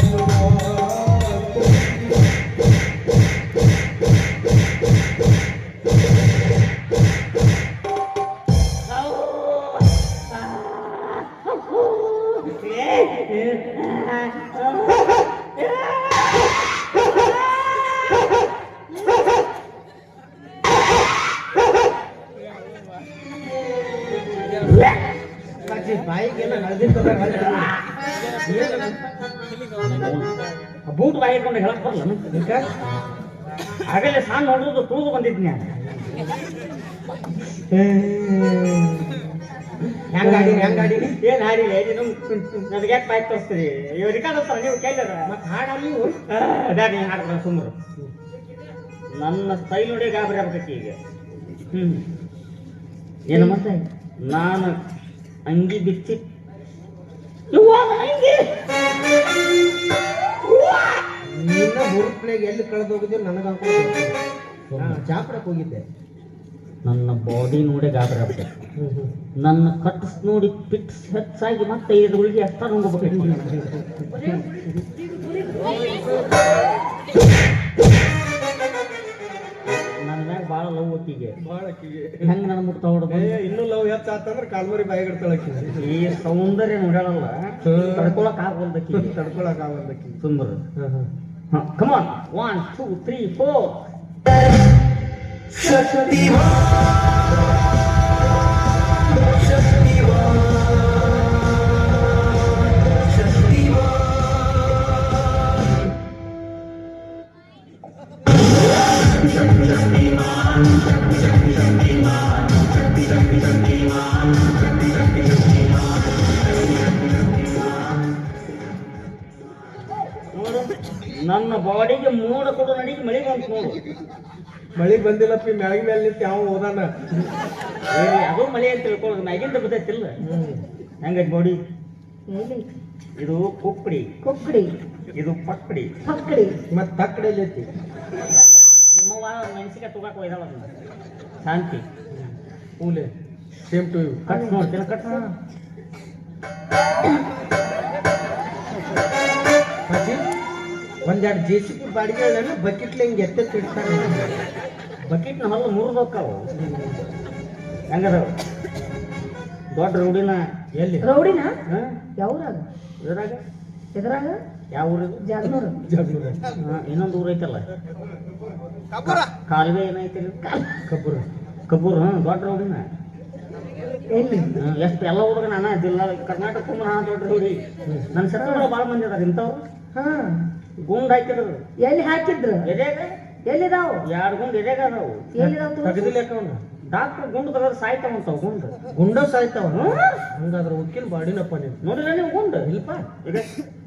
ಬಾಯಿಗೆಲ್ಲ ಬೂಟ್ ಬಾಯಿ ಇಟ್ಕೊಂಡು ಹೇಳಕ್ ಬರಲ್ಲ ಆಗಲೇ ಸಣ್ಣ ನೋಡುದು ತುಳಿದು ಬಂದಿದ್ನಿ ಹೆಂಗಾಡಿ ಏನ್ ಹಾಡಿಲ್ಲ ನೀನು ನನಗೆ ಯಾಕೆ ಬಾಯ್ ತೋರಿಸ್ತೀರಿ ಇವ್ ರಿಕಾರ್ಡ್ ಹೋಗ್ತಾರ ನೀವು ಕೇಳಿದ್ರ ಮತ್ತೆ ಹಾಡಲ್ಲಿ ಅದೇ ನೀನು ಹಾಡ್ತಾರ ಸುಮ್ಮರು ನನ್ನ ಸ್ಟೈಲ್ ನೋಡಿ ಗಾಬರಿ ಆಗ್ಬೇಕಿ ಈಗ ಏನು ಮತ್ತೆ ನಾನು ಅಂಗಿ ಬಿಚ್ಚಿ ಅಂಗಿ ನಿನ್ನ ಹುರುಪ್ಲೆಗೆ ಎಲ್ಲಿ ಕಳೆದು ಹೋಗಿದ್ದೆ ನನಗೆ ಚಾಪಡಕ್ಕೆ ಹೋಗಿದ್ದೆ ನನ್ನ ಬಾಡಿ ನೋಡಿ ಗಾಬರಿ ಆಗ್ಬೇಕು ನನ್ನ ಕಟ್ಸ್ ನೋಡಿ ಪಿಟ್ಸ್ ಹೆಚ್ಚಾಗಿ ಮತ್ತೆ 5 ಗುಳಿಗೆ ಎಷ್ಟ ನುಂಗಬೇಕು ನನ್ನ ಮ್ಯಾಗ ಭಾಳ ಲವ್ ಒತ್ತಿಗೆ ಹೆಂಗ್ ನನ್ನ ಮುಟ್ಟ ಹೊಡೆದು ಇನ್ನೂ ಲವ್ ಹೆಚ್ಚಾತಂದ್ರೆ ಕಾಲ್ಮರಿ ಬಾಯಿಗಿಡ್ತಾಳಕ್ಕಿ ಈ ಸೌಂದರ್ಯ ನೋಡಲ್ಲ ತಡ್ಕೊಳಕ್ ಆಗಲ್ದಕ್ಕಿ ತಡ್ಕೊಳಕ್ ಆಗಲ್ದಕ್ಕಿ ಸುಂದರ ಕಮಾನ್ 1 2 3 ನನ್ನ ಬಾಡಿಗೆ ಮೋಡ ಕೊಡು ನಡಿಗೆ ಮಳೆ ಬಂತು ನೋಡು ಮಳಿ ಬಂದಿಲ್ಲಪ್ಪಿ ಮ್ಯಾಗಿ ಮೇಲೆ ನಿಂತು ಯಾವ ಹೋದಾನ ಅದು ಮಳೆ ಅಂತ ತಿಳ್ಕೊಳ್ಳೋದು ಮ್ಯಾಗಿಂದ ಬರ್ತೈತಿಲ್ಲ ಹೆಂಗೈತಿ ಬಾಡಿ ಇದು ಕುಕ್ಕಡಿ ಕೊಕ್ಕಡಿ ಇದು ಪಕ್ಕಡಿ ಪಕ್ಕಡಿ ಮತ್ ತಕ್ಕಡೆಯಲ್ಲಿ ಐತಿ ನಿಮ್ಮವ್ವ ಮೆಣಸಿಗೆ ತುಗಾಕ ಒಯ್ದಾವ ಶಾಂತಿ ಕೂಲೆ ಸೇಮ್ ಟು ಯು ಕಟ್ ನೋಡ್ತೀನಿ ಕಟ್ ಒಂದೆರಡು JCB ಬಾಡಿಗೆ ಬಕೆಟ್ಲಿ ಹಿಂಗೆ ಎತ್ತಿಡ್ತಾರೆ ಬಕೆಟ್ನ ಹೊಲ ಮುರಿದೋಕ್ಕಾವು ಹೆಂಗದಾವ ದೊಡ್ಡ ರೌಡಿನ ಎಲ್ಲಿ ರೌಡಿನ ಯಾವ್ರಾಗ ಇದ್ರಾಗ ಎದ್ರಾಗ ಯಾವ ಊರಿದು ಜಾಗನೂರು ಇನ್ನೊಂದು ಊರು ಐತಲ್ಲ ಕಾಲುವೆ ಏನೈತಿ ಕಬ್ಬುರ ಕಬ್ಬೂರ್ ದೊಡ್ಡ ರೌಡಿನ ಎಲ್ಲಿ ಎಷ್ಟು ಎಲ್ಲ ಹುಡುಗ ನಾನು ಜಿಲ್ಲಾ ಕರ್ನಾಟಕ ನಾನು ದೊಡ್ಡ ರೌಡಿ ನನ್ನ ಸತ್ತ ಭಾಳ ಮಂದಿ ಅದಾರ ಇಂಥವ್ರು ಹಾ ಗುಂಡ್ ಹಾಕಿದ್ರು ಎಲ್ಲಿ ಹಾಕಿದ್ರು ಎದೆಗ ಎಲ್ಲಿದಾವು 2 ಗುಂಡ್ ಎದೆಗ ಅದಾವು ಎಲ್ಲಿದಾವ್ ತೆಗೆದಿಲ್ಲಕ್ಕ ಅವನು ಡಾಕ್ಟರ್ ಗುಂಡು ತಗದ್ರೆ ಸಾಯ್ತಾವಂತಾವ ಗುಂಡು ಗುಂಡ ಸಾಯ್ತಾವ ಹಂಗಾದ್ರೆ ಉಕ್ಕಿನ ಬಾಡಿನಪ್ಪ ನೀನು ನೋಡಿಲ್ಲ ನೀವು ಗುಂಡು ಇಲ್ಪ ಈಗ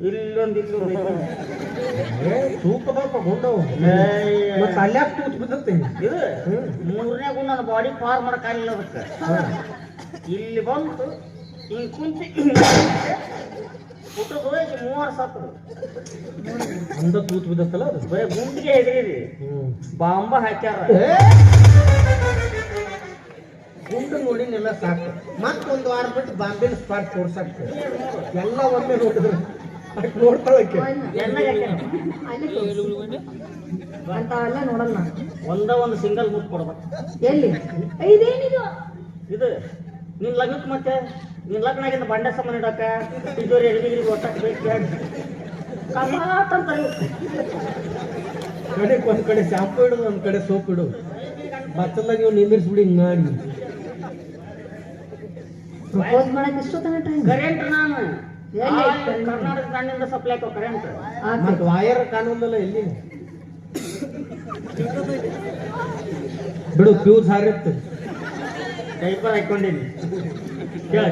ಇಲ್ಲೊಂದು ತೂಕದಪ್ಪ ಗುಂಡವು ಮತ್ತೆ ಅಲ್ಯಾಕ ತೂತ್ ಬಿದ್ದತ್ತೆ ಇದು 3ನೇ ಗುಂಡು ನನ್ನ ಬಾಡಿ ಫಾರ್ ಮಾಡಕ್ಕಾಗಿಲ್ಲ ಅದಕ್ಕೆ ಇಲ್ಲಿ ಬಂತು ಹಿಂಗೆ ಕುಂತಿ ಹುಟ್ಟದು 3 ಸತ್ರು ಅಂದ ತೂತ್ ಬಿದ್ದತ್ತಲ್ಲ ಅದು ಬರೀ ಗುಂಡಿಗೆ ಹೆದರಿರಿ ಬಾಂಬ ಹಾಕ್ಯಾರ ಗುಂಡು ನೋಡಿನೆಲ್ಲ ಸಾಕು ಮತ್ತೊಂದು ವಾರ ಬಿಟ್ಟು ಬಾಂಬೆನ ಸ್ಪಾಟ್ ತೋರ್ಸಾಕ್ತ ಎಲ್ಲ ಒಮ್ಮೆ ನೋಡಿದ್ರು ನೋಡ್ತಾಳಕ್ಕೆ ಎಣ್ಣೆಗೆ ಹಾಕ್ಯಾರ ಅಲ್ಲಿ ಅಂತಾವೆಲ್ಲ ನೋಡಲ್ಲ ಒಂದು ಸಿಂಗಲ್ ಮುತ್ತು ಕೊಡ್ಬೇಕು ಎಲ್ಲಿ ಇದೇನಿದು ಇದು ನಿನ್ ಲಗ್ನಕ್ಕೆ ಮತ್ತೆ ನಿನ್ ಲಗ್ನ ಆಗಿಂದ ಬಂಡೆ ಸಾಮಾನು ಇಡಕ ತಿಜೋರಿ ಎಡಬಿಗಿರಿ ಒಟ್ಟಕ್ಕೆ ಬೇಕು ಕಮಾಟ್ ಅಂತ ಕಡೆ ಒಂದ್ ಕಡೆ ಶಾಂಪು ಇಡೋದು ಒಂದ್ ಕಡೆ ಸೋಪ್ ಇಡು ಬಚ್ಚಲ್ದಾಗ ಇವ್ ನಿಂದಿರ್ಸ್ಬಿಡಿ ಹಿಂಗ್ ಮಾಡಿ ಪ್ರಪೋಸ್ ಮಾಡಕ್ ಇಷ್ಟೊತ್ತನ ಟೈಮ್ ಕರೆಂಟ್ ನಾನು ಎಲ್ಲಿ ಐತ್ current? ಕರ್ನಾಟಕ ಕಣ್ಣಿಂದ ಸಪ್ಲೈ ಆಕೋ ಕರೆಂಟ್ ಮತ್ ವಾಯರ್ ಕಾಣೋದಲ್ಲ ಎಲ್ಲಿ ಬಿಡು ಫ್ಯೂಸ್ ಹಾರಿತ್ತು ಡೈಪರ್ ಹಾಕೊಂಡಿನಿ ಕೇಳ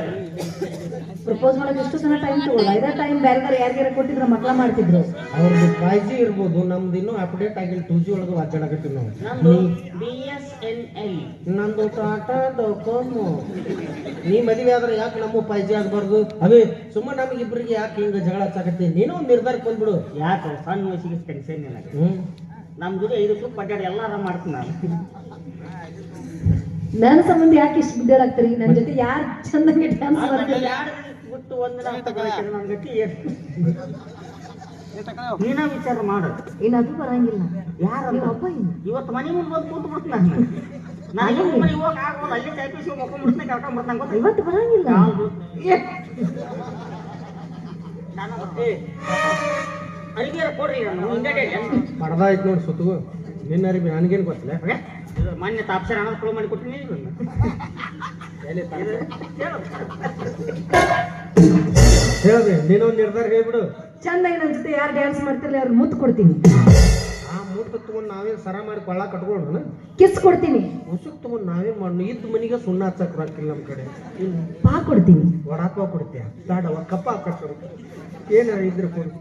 ಪ್ರಪೋಸ್ ಮಾಡಕ್ ಎಷ್ಟು ಸಲ ಟೈಮ್ ತಗೊಳ್ಳ ಇದೇ ಟೈಮ್ ಬೇರೆ ಯಾರಿಗಾರ ಕೊಟ್ಟಿದ್ರೆ ಮಕ್ಳ ಮಾಡ್ತಿದ್ರು. ಅವ್ರದ್ದು 5G ಇರ್ಬೋದು, ನಮ್ದು ಇನ್ನೂ ಅಪ್ಡೇಟ್ ಆಗಿಲ್ಲ. 2G ಒಳಗೆ ವಾಚಾಡಕತ್ತೀವಿ ನಾವು. ನಂದು BSNL. ನಂದು ಟಾಟಾ ಡೊಕೊಮೊ. ನೀ ಮದುವೆ ಆದ್ರೆ ಯಾಕೆ ನಮ್ಮ 5G ಆಗಬಾರ್ದು? ಅವೇ ಸುಮ್ಮನೆ ನಮಗಿಬ್ಬರಿಗೆ ಯಾಕೆ ಹಿಂಗೆ ಜಗಳ ಹಚ್ಚಾಕತ್ತಿ? ನೀನು ಒಂದು ನಿರ್ಧಾರಕ್ಕೆ ಬಂದ್ಬಿಡು. ಯಾಕೆ ಸಣ್ಣ ವಯಸ್ಸಿಗೆ ಟೆನ್ಷನ್ ಇಲ್ಲ. ನಮ್ಮ ಜೊತೆ 5 ರೂಪಾಯಿ ಪಡ್ಯಾಡಿ ಎಲ್ಲಾರ ಮಾಡ್ತೀನಿ ನಾನು. ನನ್ನ ಸಂಬಂಧ ಯಾಕೆ ಇಷ್ಟು ಬುದ್ಧಿಯಾಗ್ತೀರಿ? ನನ್ನ ಜೊತೆ ಯಾರು ಚಂದಂಗೆ ಡ್ಯಾನ್ಸ್ ಮಾಡ್ತಾರೆ? ಬಿಟ್ಟು ಒಂದಿನ ಅಂತ ನನ್ನ ಗತಿ ಏನು ನೀನ ವಿಚಾರ ಮಾಡು. ಏನದು ಬರಂಗಿಲ್ಲ. ಯಾರು ನೀವು ಒಬ್ಬ ಏನು ಇವತ್ತು ಮನೆ ಮುಂದೆ ಬಂದು ಕೂತು ಬಿಡ್ತೀನಿ ನಾನು ಮನೆ ಹೋಗಿ ಆಗೋದು ಅಲ್ಲಿ ಟೈಪಿಸಿ ಮಕ್ಕೊಂಡ್ಬಿಡ್ತೀನಿ ಕರ್ಕೊಂಡ್ಬಿಡ್ತಾನೆ ಗೊತ್ತ. ಇವತ್ತು ಬರಂಗಿಲ್ಲ. ನಾನು ಅರಿವಿಯರ ಕೊಡ್ರಿ ನಾನು ಮುಂದೆ ಪಡ್ದಾಯ್ತು ನೋಡಿ ಸುತ್ತಗೂ. ನಿನ್ನ ಅರಿವಿ ನನಗೇನು ಗೊತ್ತಿಲ್ಲ. ಮೊನ್ನೆ ತಾಪ್ಸರ ಹಣ ಫ್ಲೋ ಮಾಡಿ ಕೊಟ್ಟಿನಿ. ಹೇಳ್ರಿ, ನೀನೊಂದು ನಿರ್ಧಾರ ಹೇಳ್ಬಿಡು. ಚಂದಾಗಿ ನನ್ನ ಜೊತೆ ಯಾರು ಡ್ಯಾನ್ಸ್ ಮಾಡ್ತಿರ್ಲಿ ಅವ್ರಿಗೆ ಮುತ್ತು ಕೊಡ್ತೀನಿ. ಆ ಮೂರ್ತ ತಗೊಂಡು ನಾವೇನು ಸರ ಮಾಡಿ ಕೊಳ್ಳ ಕಟ್ಕೊಳ್ಳೋಣ, ಕಿಸ್ ಕೊಡ್ತೀನಿ. ಉಸುಕ್ ತಗೊಂಡು ನಾವೇನು ಮಾಡೋಣ? ಇದ್ದ ಮನೆಗೆ ಸುಣ್ಣ ಹಚ್ಚಕ್ ರಾಕಿಲ್ಲ ನಮ್ಮ ಕಡೆ. ಪಾ ಕೊಡ್ತೀನಿ. ವಡಾಪಾವ್ ಕೊಡ್ತೀಯ? ಬೇಡವ, ಕಪ್ಪ ಹಾಕಟ್ಟು ಏನು ಇದ್ರೆ ಕೊಡು.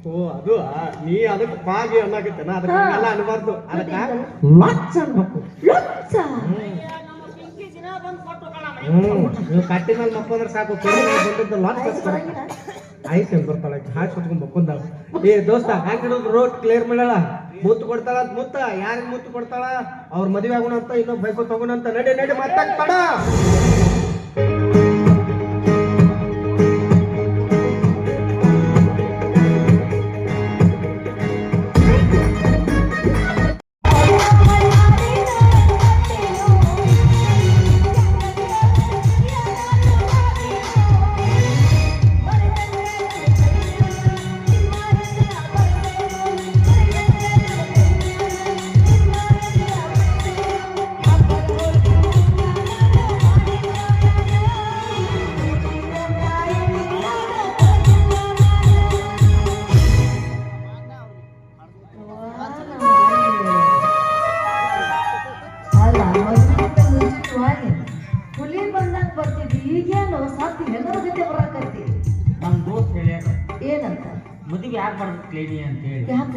ಓ ಅದು ನೀ ಅದಕ್ಕೆ ಪಾಗಿ ಅನ್ನಕತ್ತೇನ? ಅದಕ್ಕೆ ಎಲ್ಲ ಅನ್ಬಾರ್ದು. ಅದಕ್ಕೆ ಲಚ್ಚ ಅನ್ಬೇಕು. ಲಚ್ಚ. ನೀವು ಕಟ್ಟಿ ಮೇಲೆ ಮಕ್ಕೊಂಡ್ರೆ ಸಾಕು. ಬಂದದ್ದು ಲಚ್ಚ ಆಯ್ತು ಬರ್ತಾಳ. ಹಾಕಿ ಸುತ್ಕೊಂಡ್ ಮಕ್ಕೊಂಡಾವ. ಏ ದೋಸ್ತ ಹಾಕಿಡೋದು ರೋಡ್ ಕ್ಲಿಯರ್ ಮಾಡಲ್ಲ. ಮುತ್ತು ಕೊಡ್ತಾಳ ಅಂತ ಮುತ್ತ ಯಾರಿಗೆ ಮುತ್ತು ಕೊಡ್ತಾಳ? ಅವ್ರ ಮದುವೆ ಆಗೋಣ ಅಂತ ಇನ್ನೊಬ್ಬ ಬೈಕೋ ತಗೋಣ ಅಂತ. ನಡಿ ನಡಿ ಮಾತಾಡ್ತಾಳ. ಹುಲಿ ಬಂದಂಗ ಬರ್ತಿದ್ವಿ, ಈಗೇನು ಸಾಧ್ಯ ಹೆಂಗತಿ ಬರಾಕತ್ತಿ? ನಮ್ಮ ದೋಸ್ತ್ ಹೇಳ್ಯಾರ ಏನಂತ? ಮದುವೆ ಯಾಕೆ ಮಾಡ್ಬೇಕು ಅಂತ ಹೇಳಿ. ಯಾಕ?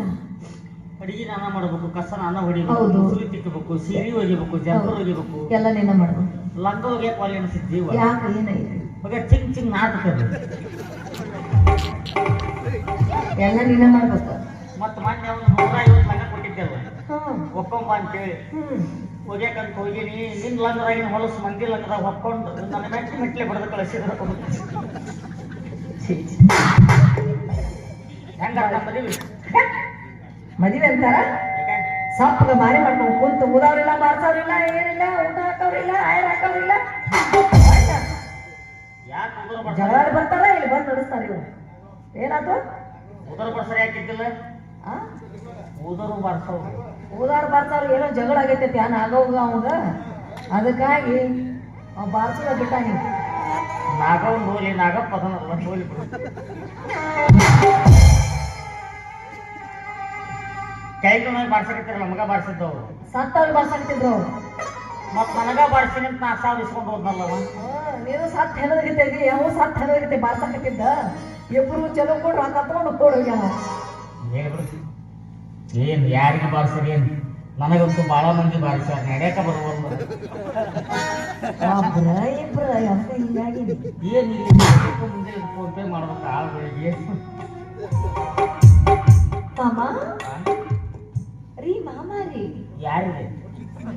ಅಡಿಗೆ ನಾನ ಮಾಡಬೇಕು, ಕಸ ನಾನ ಹೌದು. ಹೊಡಿಬೇಕು, ಸುಲಿ ತಿಕ್ಕಬೇಕು, ಸೀರೆ ಒಗಿಬೇಕು, ಜಂಪರ್ ಒಗಿಬೇಕು, ಎಲ್ಲ ನೀನ ಮಾಡ್ಬೇಕು. ಲಂಗ ಒಗ್ಯಾಕ ಒಲೆ ಅನಿಸಿದ್ ಜೀವ. ಯಾಕ? ಏನೈತಿ? ಮಗ ಚಿಂಗ್ ಚಿಂಗ್ ನಾಟಕದು. ಎಲ್ಲ ನೀನ ಮಾಡ್ಬೇಕು. ಮತ್ತೆ ಮೊನ್ನೆ ಅವ್ನು 150 ಲಂಗ ಕೊಟ್ಟಿದ್ದೆಲ್ಲ ಒಕ್ಕೊಂಬ ಅಂತೇಳಿ ಒಗ್ಯಾಕಂತ ಹೋಗಿನಿ. ನಿನ್ ಲಂಗದಾಗಿನ ಹೊಲಸು ಮಂದಿ ಲಂಗದಾಗ ಹೊಕ್ಕೊಂಡು ನನ್ನ ಮೆಟ್ಲೆ ಬಡ್ದು ಕಳಿಸಿದ್ರ ಹೆಂಗ ಮದುವೆ ಮದುವೆ ಅಂತಾರ ಸಪ್ಪಗ ಮಾರಿ ಮಾಡ್ಕೊಂಡು ಕುಂತು ಊದವ್ರಿಲ್ಲ, ಬಾರ್ಸವ್ರಿಲ್ಲ, ಏನಿಲ್ಲ, ಊಟ ಹಾಕವ್ರಿಲ್ಲ, ಆಯರ್ ಹಾಕವ್ರಿಲ್ಲ. ಯಾಕೆ ಜಗಳ ಬರ್ತಾರ, ಇಲ್ಲಿ ಬಂದು ನಡೆಸ್ತಾರ ಇವ್ರು. ಏನಾಯ್ತು? ಉದರ ಬರ್ಸರಿ ಹಾಕಿದ್ದಿಲ್ಲ. ಊದರು ಬರ್ಸವ್ ಊದಾರ್ ಬಾರ್ಸವ್ರು ಏನೋ ಜಗಳ ಆಗೈತೆ ಧ್ಯಾನ ಆಗೋಗ ಅವಾಗ. ಅದಕ್ಕಾಗಿ ಅವ್ ಬಾರ್ಸೋದ ಬಿಟ್ಟಾನಿ. ನಾಗವನ್ ಹೋಲಿ ನಾಗಪ್ಪ ಅದನ್ನಲ್ಲ ಹೋಲಿ ಬಿಡು. ಕೈಗೆ ಬಾರ್ಸಕತ್ತಿರಲ್ಲ ಮಗ ಬಾರ್ಸಿದ್ದವ್ರು ಸತ್ತವ್ರು ಬಾರ್ಸಾಕ್ತಿದ್ರು ಅವ್ರು. ಮತ್ ನನಗ ಬಾರ್ಸಿನಿ ಅಂತ 4,000 ಇಸ್ಕೊಂಡು ಹೋದ್ನಲ್ಲವ. ನೀನು ಸತ್ ಹೆಣದಗಿದ್ದೀವಿ, ಯಾವ ಸತ್ ಹೆಣದಗಿದ್ದೆ ಬಾರ್ಸಾಕತ್ತಿದ್ದ. ಇಬ್ರು ಚಲೋ ಕೊಡು ರೊಕ್ಕ ತಗೊಂಡು ಕೊಡೋಗ್ಯಾನ. ಏನ್ ಯಾರಿಗೆ ಬಾರ್ಸರಿ ಏನ್? ನನಗಂತೂ ಬಾಳ ಮಂದಿ ಬಾರಿಸ್ಯಾರ, ನಡೆಯಕ ಬರುವಲ್ಲ. ಇಬ್ರ ಅಂತ ಹಿಂಗಾಗಿ ಏನ್ ಮುಂದೆ ಫೋನ್ ಪೇ ಮಾಡ್ಬೇಕು ಆಳ್ಗಳಿಗೆ. ಮಾಮ ರೀ, ಮಾಮ ರೀ. ಯಾರಿಗೆ?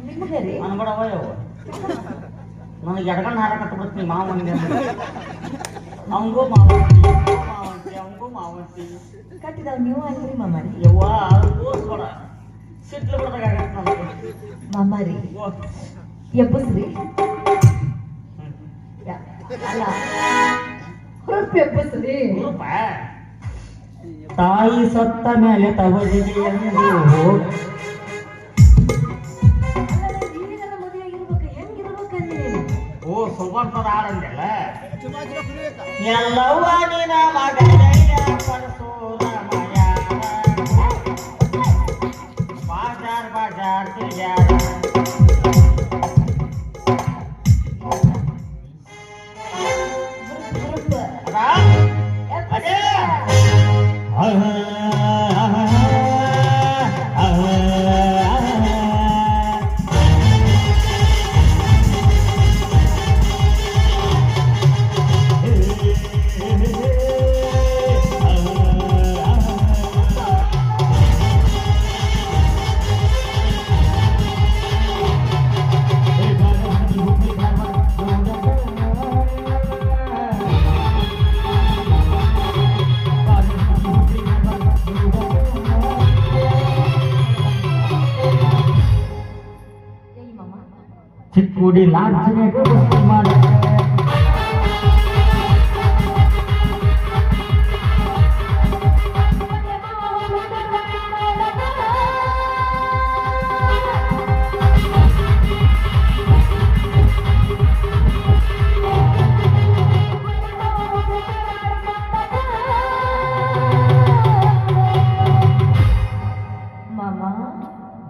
ನಿಮ್ಗೆ ರೀ. ಅನ್ಬೇಡವ ಯವ್ವ, ನನಗೆ ಎಡಗಣ್ಣ ಹಾರಕತ್ತ ಬಿಡ್ತೀನಿ ಮಾವಂಗೆ. ಅವಂಗೂ ಮಾವಂತಿ, ಅವಂಗೂ ಮಾವಂತಿ ಕಟ್ಟಿದವ್ ನೀವು ಅಲ್ರಿ ಮಾಮಾರಿ. ಯವ್ವ ಓದ್ಬೇಡ, ಸಿಟ್ಲು ಬಿಡ್ದಾಗತ್ತೆ ನನಗೆ. ಮಾಮಾರಿ ಎಬ್ಬಸ್ರಿ. ಅಲ್ಲ ಹುರುಪ್ ಎಬ್ಬಸ್ರಿ. ತಾಯಿ ಸತ್ತ ಮೇಲೆ ತವರಿಗೆ ಎಂದು ಓ ಸುಬರ್ತದ ಆಡಂದೆಲ್ಲ ಎಲ್ಲವ್ವ ನಿನ ಮಗನಯ್ಯ ಪರಶುರಾಮಯ್ಯ ಬಾಜಾರ್ ಬಾಜಾರ್ ತಿರ್ಗ್ಯಾರ. ಚಿಕ್ಕೋಡಿ ಲಾಡ್ಜ್ನ್ಯಾಗ ವಸ್ತಿ ಮಾಡಕ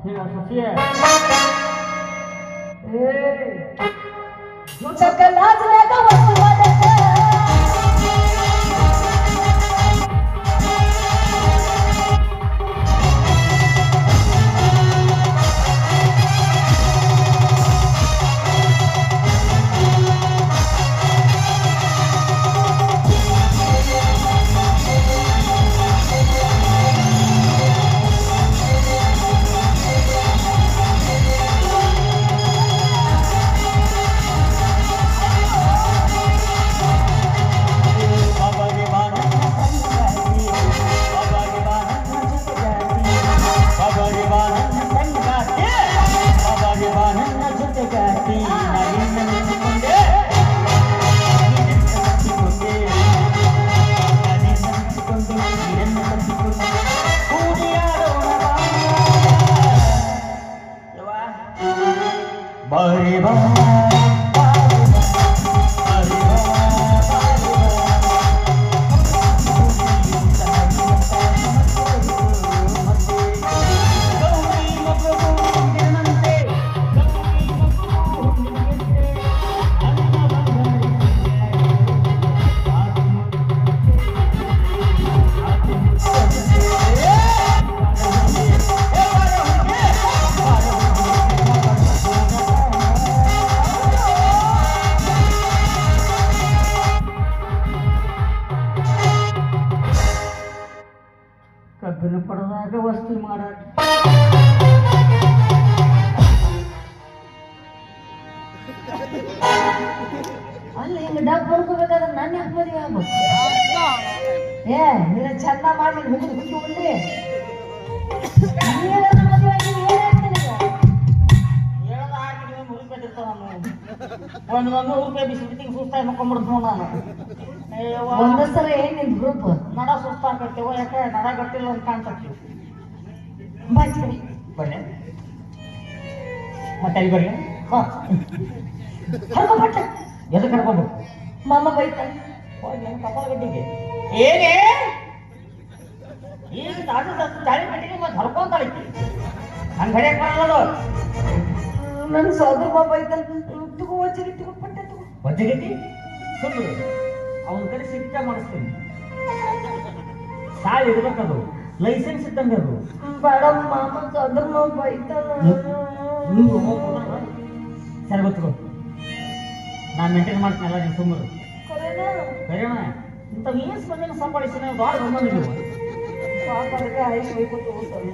ಹೇಳ ಸೊಸಿಯ ಬಾರಿ ಬಾ ಕಬ್ಬಿನ ಪಡೆದಾಗ ವಸ್ತಿ ಮಾಡಾಕ ಅಲ್ಲಿ ಹಿಂಗ ಡಬ್ ಹೊಡ್ಕೋಬೇಕಾದ್ರೆ ನನ್ನ ಯಾಕೆ ಮದುವೆ ಆಗ್ಬೇಕು ಏ ನೀನ ಚಂದ ಮಾಡಿ ಹುಡುಗ ಹುಡುಗಿ ನೀನ ಮದುವೆ ಆಗಿ ಒಂದು ರೂಪಾಯಿ ಬಿಸಿ ಬಿಟ್ಟಿಗೆ ಸುಸ್ತಾಗಿ ಮಕ್ಕೊಂಡ್ಬಿಡ್ತು ನಾನು ಒಂದೊಂದ್ಸಲ ಏನ್ ನಿನ್ ಗ್ರೂಪ್ ನಡ ಸುಸ್ತಾಕೈತೆವ ಯಾಕೆ ನಡ ಗಟ್ಟಿಲ್ಲ ಅಂತ ಕಾಣ್ತೈತಿ ಬಾಯ್ಸ್ಕಡಿ ಬನ್ನಿ ಮತ್ತೆ ಅಲ್ಲಿ ಬರ್ಲಿ ಹರ್ಕೊಬಿಟ್ಟ ಎದಕ್ಕೆ ಕರ್ಕೊಂಡು ಮಾಮ ಬೈತಾನೆ ಕಪಾಲ ಗಡ್ಡಿಗೆ ಏನೇ ಈಗ ಚಾಳಿ ಗಡ್ಡಿಗೆ ಮತ್ತೆ ಹರ್ಕೊಂತಾಳೈತಿ ಹಂಗೆ ಹರಿಯಕ್ಕೆ ಬರಲ್ಲ ನನ್ ಸೋದರ ಬಾಬ ಬೈತಾನೆ ತಗೋ ವಜ್ಜರಿ ತಗೋ ಪಟ್ಟೆ ತಗೋ ವಜ್ಜಗೈತಿ ಸುಳ್ಳು ಅವನ ಕಡೆ ಶಿಕ್ಷೆ ಮಾಡಿಸ್ತೀನಿ ಸಾಲ ಇರ್ಬೇಕದು ಲೈಸೆನ್ಸ್ ಇದ್ದಂಗೆ ಅದು ಬೇಡ ಮಾಮ ಸೋದರ ಬಾಬ ಬೈತಾನ ಸರಿ ಗೊತ್ತು ನಾನು ಮೇಂಟೈನ್ ಮಾಡ್ತೀನಲ್ಲ ನೀವು ಸುಮ್ಮರು ಕರೆನಾ ಕರೆಯೋಣ ಇಂಥ ಏನು ಸ್ಪಂದನೆ ಸಂಪಾದಿಸಿ ನಾವು ದೊಡ್ಡ ಬಂದಿದ್ದೀವಿ ಪಾಪ ಅದಕ್ಕೆ ಆಯ್ತು ಹೋಗ್ಬಿಟ್ಟು ಹೋಗ್ತಾನೆ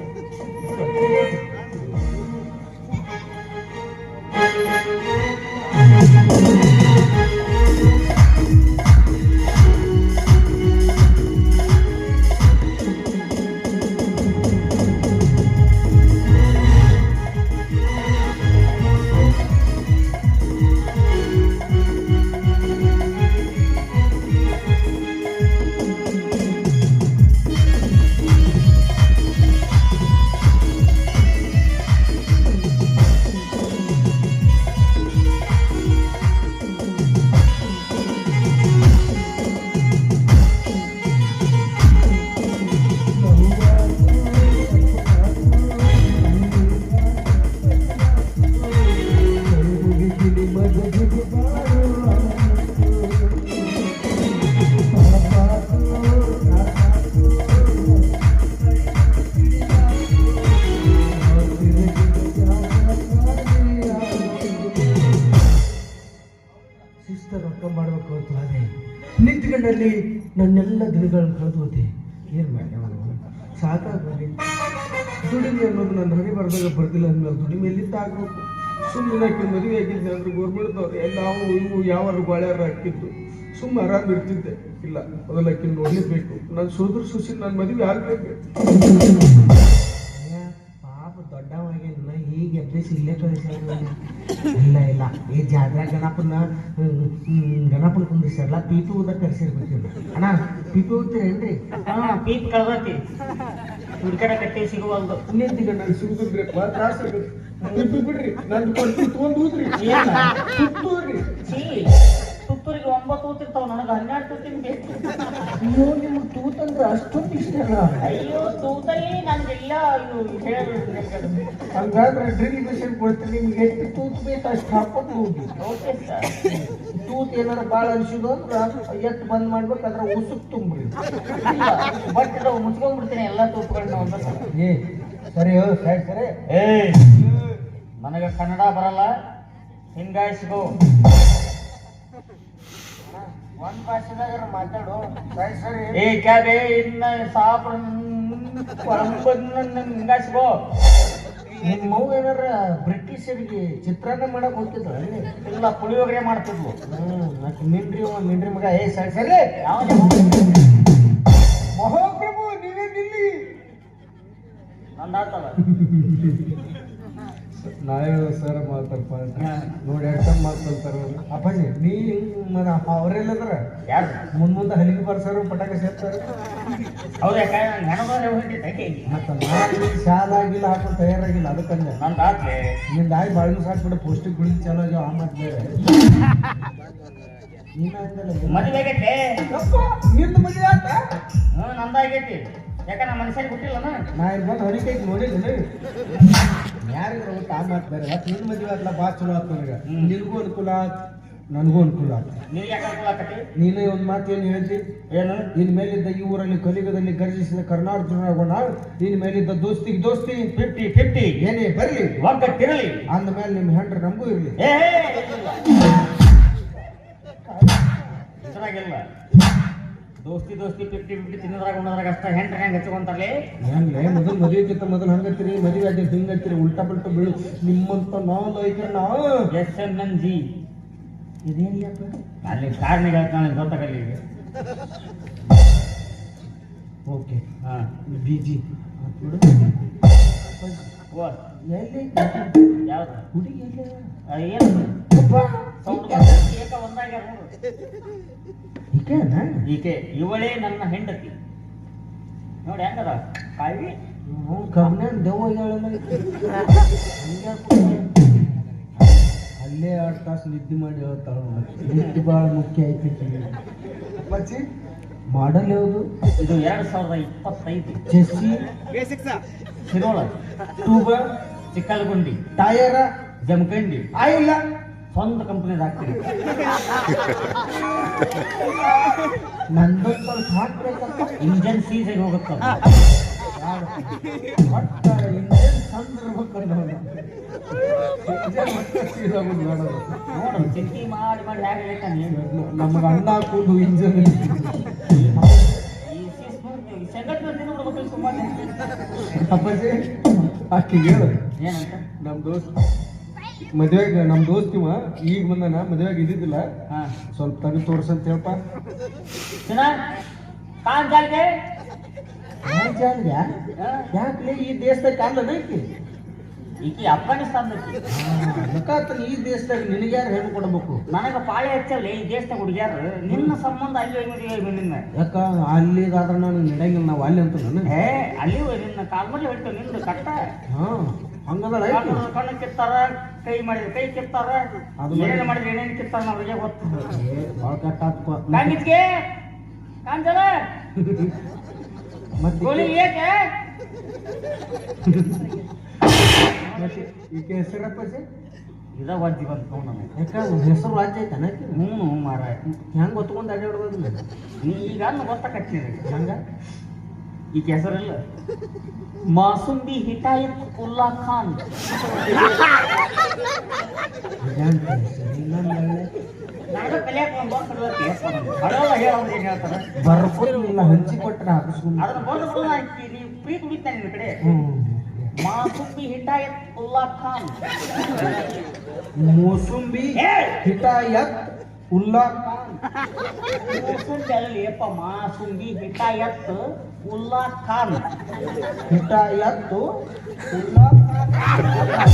ನಿಂತ್ಕೊಂಡಲ್ಲಿ ನನ್ನೆಲ್ಲ ದಿನಗಳನ್ನು ಕಳೆದು ಹೋದೆ. ಏನು ಮಾಡಿ ಸಾಕಾಗಿ ದುಡಿಮೆ ಅನ್ನೋದು ನನ್ನ ಹಣೆ ಬರೆದಾಗ ಬರ್ದಿಲ್ಲ ಅಂದ್ಮೇಲೆ ದುಡಿಮೆ ಎಲ್ಲಿಂದ ಆಗ್ಬೇಕು. ಸುಮ್ಮನೆ ಮದುವೆ ಆಗಿದ್ದೆ ಅಂದ್ರೆ ಗೌರ್ಮೆಂಟ್ದವ್ರು ನಾವು ಇವು ಯಾವ ಗೋಳ್ಯಾರ ಹಾಕಿದ್ದು ಸುಮ್ಮನೆ ಆರಾಮ್ ಇರ್ತಿದ್ದೆ. ಇಲ್ಲ ಅದೆಲ್ಲಕ್ಕೆ ನೋಡಲೇಬೇಕು. ನನ್ನ ಸೋದರ ಸುಶೀಲ್ ನನ್ನ ಮದುವೆ ಆಗ್ಬೇಕು. ಪಾಪ ದೊಡ್ಡವಾಗಿ ಈಗ ಎಬ್ಬಿಸಿ ಇಲ್ಲೇ ಕಳಿಸ್ಯಾರ. ಇಲ್ಲ ಇಲ್ಲ ಈ ಜಾತ್ರೆ ಗಣಪನ ಕುಂದಿರ್ಸಾರಲ್ಲ ಪೀಪಿ ಊದ ಕರ್ಸಿರ್ಬೇಕಿಲ್ಲ. ಅಣ್ಣ ಪೀಪಿ ಊದ್ತೀರೇನ್ರಿ? ಪೀಪ್ ಕಳ್ದೈತಿ ಹುಡ್ಕಡೆ ಕಟ್ಟಿ ಸಿಗುವಲ್ದು. ನಿಂತಿಗ ನಾನು ಸಿಗುದ್ರಿ ತ್ರಾಸ ಪೀಪಿ ಬಿಡ್ರಿ ನಂದು ಕೊಟ್ಟು ತೊಗೊಂಡು ಊದ್ರಿ ಸುತ್ತೂರಿ. ಸುತ್ತೂರಿಗೆ 9 ತೂತಿರ್ತಾವ, ನನಗೆ 12 ತೂತಿನ ಬೇಕು. ಅಯ್ಯೋ ನಿಮ್ಗೆ ತೂತಂದ್ರೆ ಅಷ್ಟೊಂದು ಇಷ್ಟ ಅಲ್ಲ. ಅಯ್ಯೋ ತೂತಲ್ಲಿ ನನಗೆಲ್ಲ ಹೇಳಿ ಹಂಗಾದ್ರೆ ಡ್ರಿಲ್ ಮಿಷನ್ ಕೊಡ್ತೀನಿ, ನಿಮ್ಗೆ ಎಷ್ಟು ತೂತ್ ಬೇಕು ಅಷ್ಟು ಹಾಕೊಂಡು ಹೋಗಿ. Okay sir. ತೂತ್ ಏನಾರ ಭಾಳ ಅನ್ಸಿದು ಅಂದ್ರೆ ಎತ್ತು ಬಂದ್ ಮಾಡ್ಬೇಕು, ಅದ್ರ ಉಸುಕ್ ತುಂಬ್ರಿ. ಬಟ್ ಮುಚ್ಕೊಂಡ್ಬಿಡ್ತೀನಿ ಎಲ್ಲ ತೂತ್ಗಳನ್ನ ಒಂದೇ ಸಲ. ಏ ಸರಿ ಸರಿ ಸರಿ. ನನಗೆ ಕನ್ನಡ ಬರಲ್ಲ, ಹಿಂಗಾಯಿಸ್ಕೋ. ಒಂದ್ ಭಾಷೆದಾಗ ಮಾತಾಡು. ಸರಿ ಸರಿ. ಏ ಕ್ಯಾಬೆ ಇನ್ನ ಸಾಪ್ ಹಿಂಗಾಯಿಸ್ಕೋ. ನಿಮ್ಮ ಮಗು ಏನಾರ ಬ್ರಿಟಿಷರಿಗೆ ಚಿತ್ರಾನ್ನ ಮಾಡಕ್ ಹೋಗ್ತಿದ್ರ? ಇಲ್ಲ ಪುಳಿಯೋಗರೆ ಮಾಡ್ತಿದ್ವು. ಮಿಂಡ್ರಿ ಮಗ. ಏ ಸರಿ ಸರಿ. ಯಾವ್ದು ಮಹಾಪ್ರಭು ನೀವೇ ನಿಲ್ಲಿ. ನಂದಾತಲ್ಲ ನಾಳೆ ಸರ್ ಮಾತಾಡ್ಪ ನೋಡಿ ಎಷ್ಟ ಮಾತಾಡ್ತಾರ. ಅಪ್ಪಾಜಿ ನೀ ಅವರೆಲ್ಲದ್ರ ಯಾರು ಮುಂದೆ ಹಲಿಗೆ ಬರ್ಸಾರ ಪಟಾಕ ಸೇರ್ತಾರ. ಹೌದಾ? ಹೆಣಗೋರೆ ಹೊಂಟಿದ್ದೆ ಮತ್ತೆ ಶಾಲ ಆಗಿಲ್ಲ ಹಾಕೊಂಡು ತಯಾರಾಗಿಲ್ಲ ಅದಕ್ಕಂದೆ. ನಂದಾತ್ಲೆ ನಿಂದ ಆಗಿ ಬಾಳಿನ ಸಾಕ್ಬಿಡ ಪೌಷ್ಟಿಕ ಗುಳಿ ಚಲೋ ಆಗ್ಯಾವ. ಆ ಮಾತು ಬೇರೆ. ಮದುವೆ ಆಗೈತೆ. ನಿಂದ ಮದುವೆ ಆತ? ನಂದಾಗೈತಿ. ಯಾಕಂದ್ರೆ ಮನುಷ್ಯರಿಗೆ ಗೊತ್ತಿಲ್ಲನ. ನಾ ಇಲ್ಲಿ ಬಂದು ಹರಿಕೈ ನೋಡಿಲ್ಲ ಯಾರಿಗಾರ ಆ ಮಾತು ಬೇರೆ. ಮತ್ತೆ ನಿನ್ನ ಮದುವೆ ಆತ್ಲ ಭಾಳ ಚಲೋ ಆತ್ ನನಗೆ. ನಿನಗೂ ಅನುಕೂಲ ಆತ್, ನನಗೂ ಅನುಕೂಲ ಆತ್. ನೀನು ಯಾಕೆ ಅನುಕೂಲ ಆಕತಿ? ನೀನೇ ಒಂದು ಮಾತು ಏನು ಹೇಳ್ತಿ? ಏನು? ಇನ್ ಮೇಲಿದ್ದ ಈ ಊರಲ್ಲಿ ಕಲಿಗದಲ್ಲಿ ಗರ್ಜಿಸಿದ ಕರ್ನಾಟಕನಾಗೋಣ. ಇನ್ ಮೇಲಿದ್ದ ದೋಸ್ತಿಗೆ ದೋಸ್ತಿ 50-50 ಏನೇ ಬರ್ಲಿ ಒಗ್ಗಟ್ಟಿರಲಿ. ಅಂದ ಮೇಲೆ ನಿಮ್ಮ ಹೆಂಡ್ರ ನಮಗೂ ಇರ್ಲಿ. ಇದ್ರಾಗಿಲ್ಲ ದೋಸ್ತಿ 50-50 ತಿನ್ನೋದ್ರಾಗ ಉಣ್ಣೋದ್ರಾಗ ಅಷ್ಟ. ಹೆಂಡ್ರ ಹೆಂಗೆ ಹಚ್ಕೊಂತಾರಲಿ? ಹೆಂಗ್ಲೆ ಮೊದಲು ಮದುವೆಗಿಂತ ಮೊದಲು ಹಂಗತ್ತೀರಿ, ಮದುವೆ ಆಗಿ ಹಿಂಗತ್ತೀರಿ, ಉಲ್ಟಾ ಪಲ್ಟ ಬೀಳು. ನಿಮ್ಮಂತ ನಾ SMNG ಇದೇನಿಯಪ್ಪ? ಅಲ್ಲಿ ಕಾರಣಿಗೆ ನನಗೆ ಗೊತ್ತಾಗಲ್ಲ ಈಗ. ಓಕೆ ಹಾಂ ಬಿಜಿ ಓ ಎಲ್ಲಿ ಯಾವ್ದು ಹುಡುಗಿ ಎಲ್ಲಿ? ಏನು ಸೌಂಡ್ ಏಕ ಒಂದಾಗ್ಯಾರ ನೋಡು. ಈಕೆನಾ? ಈಕೆ ಇವಳೇ ನನ್ನ ಹೆಂಡತಿ. ನೋಡಿ ಹೆಂಗದ ಕಾಯಿ ಕಬ್ನ ದೆವ್ವ ಅಲ್ಲೇ 2 ತಾಸು ನಿದ್ದೆ ಮಾಡಿ ಹೇಳ್ತಾಳ. ನಿದ್ದೆ ಭಾಳ ಮುಖ್ಯ ಐತಿ. ಮಚ್ಚಿ ಮಾಡಲ್ ಯಾವುದು? ಇದು 2025 ಚೆಸ್ಸಿ ಶಿರೋಳ ಟೂಬ ಚಿಕ್ಕಲಗುಂಡಿ ಟಯರ ಜಮಖಂಡಿ ಆಯಿಲ್ಲ ಸ್ವಂತ ಕಂಪನಿದ ಹಾಕ್ತೀನಿ. ನಂದೊಂದು ಸ್ವಲ್ಪ ಹಾಕ್ಬೇಕಂತ. ಇಂಜನ್ ಸೀಸೆಗೆ ಹೋಗುತ್ತೆ. ಒಟ್ಟ ಇಂಜನ್ ಸಂದರ್ಭಕ್ಕಂಡ ನೋಡು ಚಿಂತೆ ಮಾಡಿ ಮಾಡಿ ಹೇಗೆ ಹೇಳ್ತಾನೆ. ನಮ್ಗೆ ಅಣ್ಣ ಹಾಕೊಂಡು ಇಂಜನ್ ಈ ಸಂಘಟನೆ ತಿನ್ಬಿಡ್ಬೇಕು ಸುಮ್ಮನೆ. ಅಪ್ಪಾಜಿ ಅಕ್ಕಿಗೆ ಹೇಳು. ಏನಂತ? ನಮ್ಮ ದೋಸ್ತ್ ಮದ್ವೆಗೆ ನಮ್ಮ ದೋಸ್ತಿವ ಈಗ ಬಂದಾನ. ಮದ್ವೆಗೆ ಇದ್ದಿದ್ದಿಲ್ಲ, ಹಾಂ ಸ್ವಲ್ಪ ತೆಗೆದು ತೋರ್ಸಂತ ಹೇಳ್ಪ. ಕಾಂಜಾಲ್ಗೆ ಯಾಕೆ ಈ ದೇಶದಾಗ ಕಾಲ ಐತಿ? ಈಕಿ ಅಫ್ಘಾನಿಸ್ತಾನ ಈ ದೇಶದಾಗ ನಿನಗೆ ಯಾರು ಹೆಣ್ಣು ಕೊಡ್ಬೇಕು? ನನಗೆ ಪಾಳೆ ಹಚ್ಚಲ್ಲ ಈ ದೇಶದಾಗ ಹುಡುಗ್ಯಾರ. ನಿನ್ನ ಸಂಬಂಧ ಅಲ್ಲಿ ನಿನ್ನ ಯಾಕ ಅಲ್ಲಿಗಾದ್ರೆ ನಾನು ನಡೆಯಂಗಿಲ್ಲ. ನಾವು ಅಲ್ಲಿ ಅಂತ ನಾನು ಅಲ್ಲಿ ನಿನ್ನ ಕಾಲ್ಮಲ್ಲಿ ಹೇಳ್ತೇವೆ. ನಿಂದು ಕಟ್ಟ ಹಂಗದ ಕಣ್ಣು ಕಿತ್ತಾರ, ಕೈ ಮಾಡಿದ್ರೆ ಕೈ ಕಿತ್ತಾರ, ಏನೇನು ಮಾಡಿದ್ರೆ ಏನೇನು ಕಿತ್ತಾರ ನಮಗೆ ಗೊತ್ತು. ಭಾಳ ಕಟ್ಟ ಕಾಂಗಿದ್ಗೆ ಕಾಂಜಲ ಗೋಳಿ ಏಕೆ ಈಕೆ ಹೆಸರಪ್ಪಾಜಿ ಇದ ವಜ್ಜಿ ಬಂತು ನನಗೆ. ಯಾಕ ಹೆಸರು ರಾಜ್ಯ ಐತೆ ಅನ್ನಕ್ಕೆ? ಮಾರ ಹೆಂಗೆ ಗೊತ್ಕೊಂಡು ಅಡ್ಡಾಡ್ಬೋದು ನೀ ಈಗ ಗೊತ್ತಾಕತ್ತಿ ಹಂಗ. ಈಕೆ ಹೆಸರಿಲ್ಲ ಮಾಸುಂಬಿ ಹಿಟಾಯತ್ ಉಲ್ಲಾ ಖಾನ್. ಬರ್ಕೊಟ್ಟಿಲ್ಲ ಹಂಚಿ ಕೊಟ್ಟರೆ ಹಾಕಿಸ್ಕೊಂಡು ಅದನ್ನ ಬಂದು ನೀ ಪ್ರೀತಿ ಬಿಡ್ತಾನೆ ನಿನ್ನ ಕಡೆ. ಮಾಸುಂಬಿ ಹಿಟಾಯತ್ ಉಲ್ಲಾ ಖಾನ್. ಮೋಸುಂಬಿ ಹಿಟಾಯತ್ ಉಲ್ಲಾ ಖಾನ್. ಮೋಸುಂಬಿ ಅಲ್ಲಿ ಅಪ್ಪ ಮಾಸುಂಬಿ ಹಿಟಾಯತ್ ಉಲ್ಲಾ ಖಾನ್. ಹಿಟಾಯತ್ ಉಲ್ಲಾ ಖಾನ್.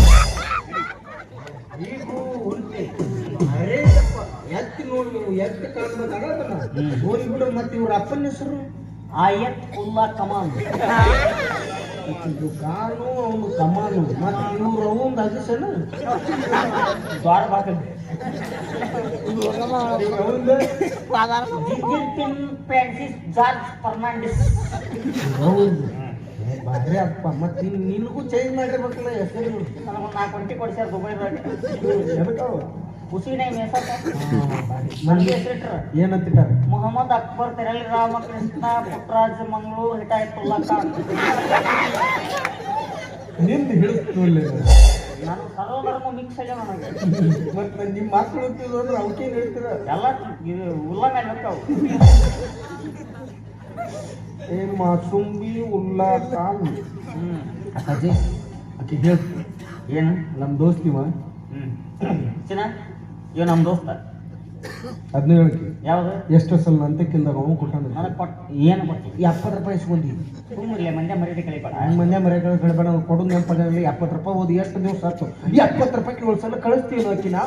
ಹೋಗಿ ಬಿಡು. ಮತ್ತೆ ಇವ್ರ ಅಪ್ಪನ ಹೆಸರು ಆಯತ್ ಉಲ್ಲಾ ಕಮಾನ್. ಇದು ಕಾನು ಅವನು ಕಮಾನು. ಮತ್ತೆ ಇವ್ರು ಅವಂದು ಹಗಸನ ದ್ವಾರ ಬಾಕಲ್ ಅವಂದು ಜಿಗಿರ್ಪಿನ್ ಫ್ರಾನ್ಸಿಸ್ ಜಾರ್ಜ್ ಫರ್ನಾಂಡಿಸ್. ಹೌದು ಬಾರಿ ಅಪ್ಪ. ಮತ್ತೆ ನಿನಗೂ ಚೇಂಜ್ ಮಾಡಿರ್ಬೇಕಲ್ಲ ಹೆಸರು. ನನಗೊಂದು 4 ಗಂಟೆ ಕೊಡ್ಸ್ಯಾರ ದುಬೈದಾಗ. ಎದಕ್ಕವ ಹುಸೇನ್ ಮೇಸಕ ನನಗೆ ಹೆಸರಿಟ್ರ ಏನಂತಿಟ್ಟಾರ? ಮೊಹಮ್ಮದ್ ಅಕ್ಬರ್ ತೆರಳಿ ರಾಮಕೃಷ್ಣ ಪುಟ್ಟರಾಜ ಮಂಗಳೂರು ಹಿಟಾಯತುಲ್ಲಾ ಖಾನ್. ನಿಂದು ಹಿಡಿಸ್ತು ನಾನು ಸರ್ವಧರ್ಮ ಮಿಕ್ಸ್ ಆಗ್ಯಾವ ನನಗೆ. ಮತ್ತೆ ನಿಮ್ಮ ಮಕ್ಕಳು ಅಂತಿದ್ರು ಅಂದ್ರೆ ಅವಕ್ಕೇನು ಹೇಳ್ತೀರ? ಎಲ್ಲ ಇದು ಉಲ್ಲಂಘನೆ ಆಗ್ತಾವು. ಏನು ಮಾಸುಂಬಿ ಉಲ್ಲಾ ಖಾನ್. ಅಜ್ಜಿ ಆಕೆ ಹೇಳ ಏನು ನಮ್ಮ ದೋಸ್ತಿವ ಚಿನ್ನ ಇವ ನಮ್ಮ ದೋಸ್ತ. ಅದನ್ನ ಹೇಳಕ್ಕೆ ಯಾವುದು ಎಷ್ಟು ಸಲ ಅಂತ ಕಿಲ್ದಾಗ ಅವನು ಕೊಟ್ಟಾನ. ನನಗೆ ಏನು ಕೊಡ್ತೀವಿ? 70 ರೂಪಾಯಿ ಇಸ್ಕೊಂಡಿ. ಸುಮ್ಮನೆ ಮಂಡ್ಯ ಮರ್ಯಾದೆ ಕಳಿಬೇಡ. ಮಂಡ್ಯ ಮರ್ಯಾದೆ ಕಳಿಬೇಡ. ಕೊಡೋದು ನೆನಪಾಗಲಿ. 70 ರೂಪಾಯಿ ಓದಿ ಎಷ್ಟು ದಿವಸ ಆಯ್ತು? 70 ರೂಪಾಯಿ ಒಂದು ಸಲ ಕಳಿಸ್ತೀವಿ ಆಕಿನ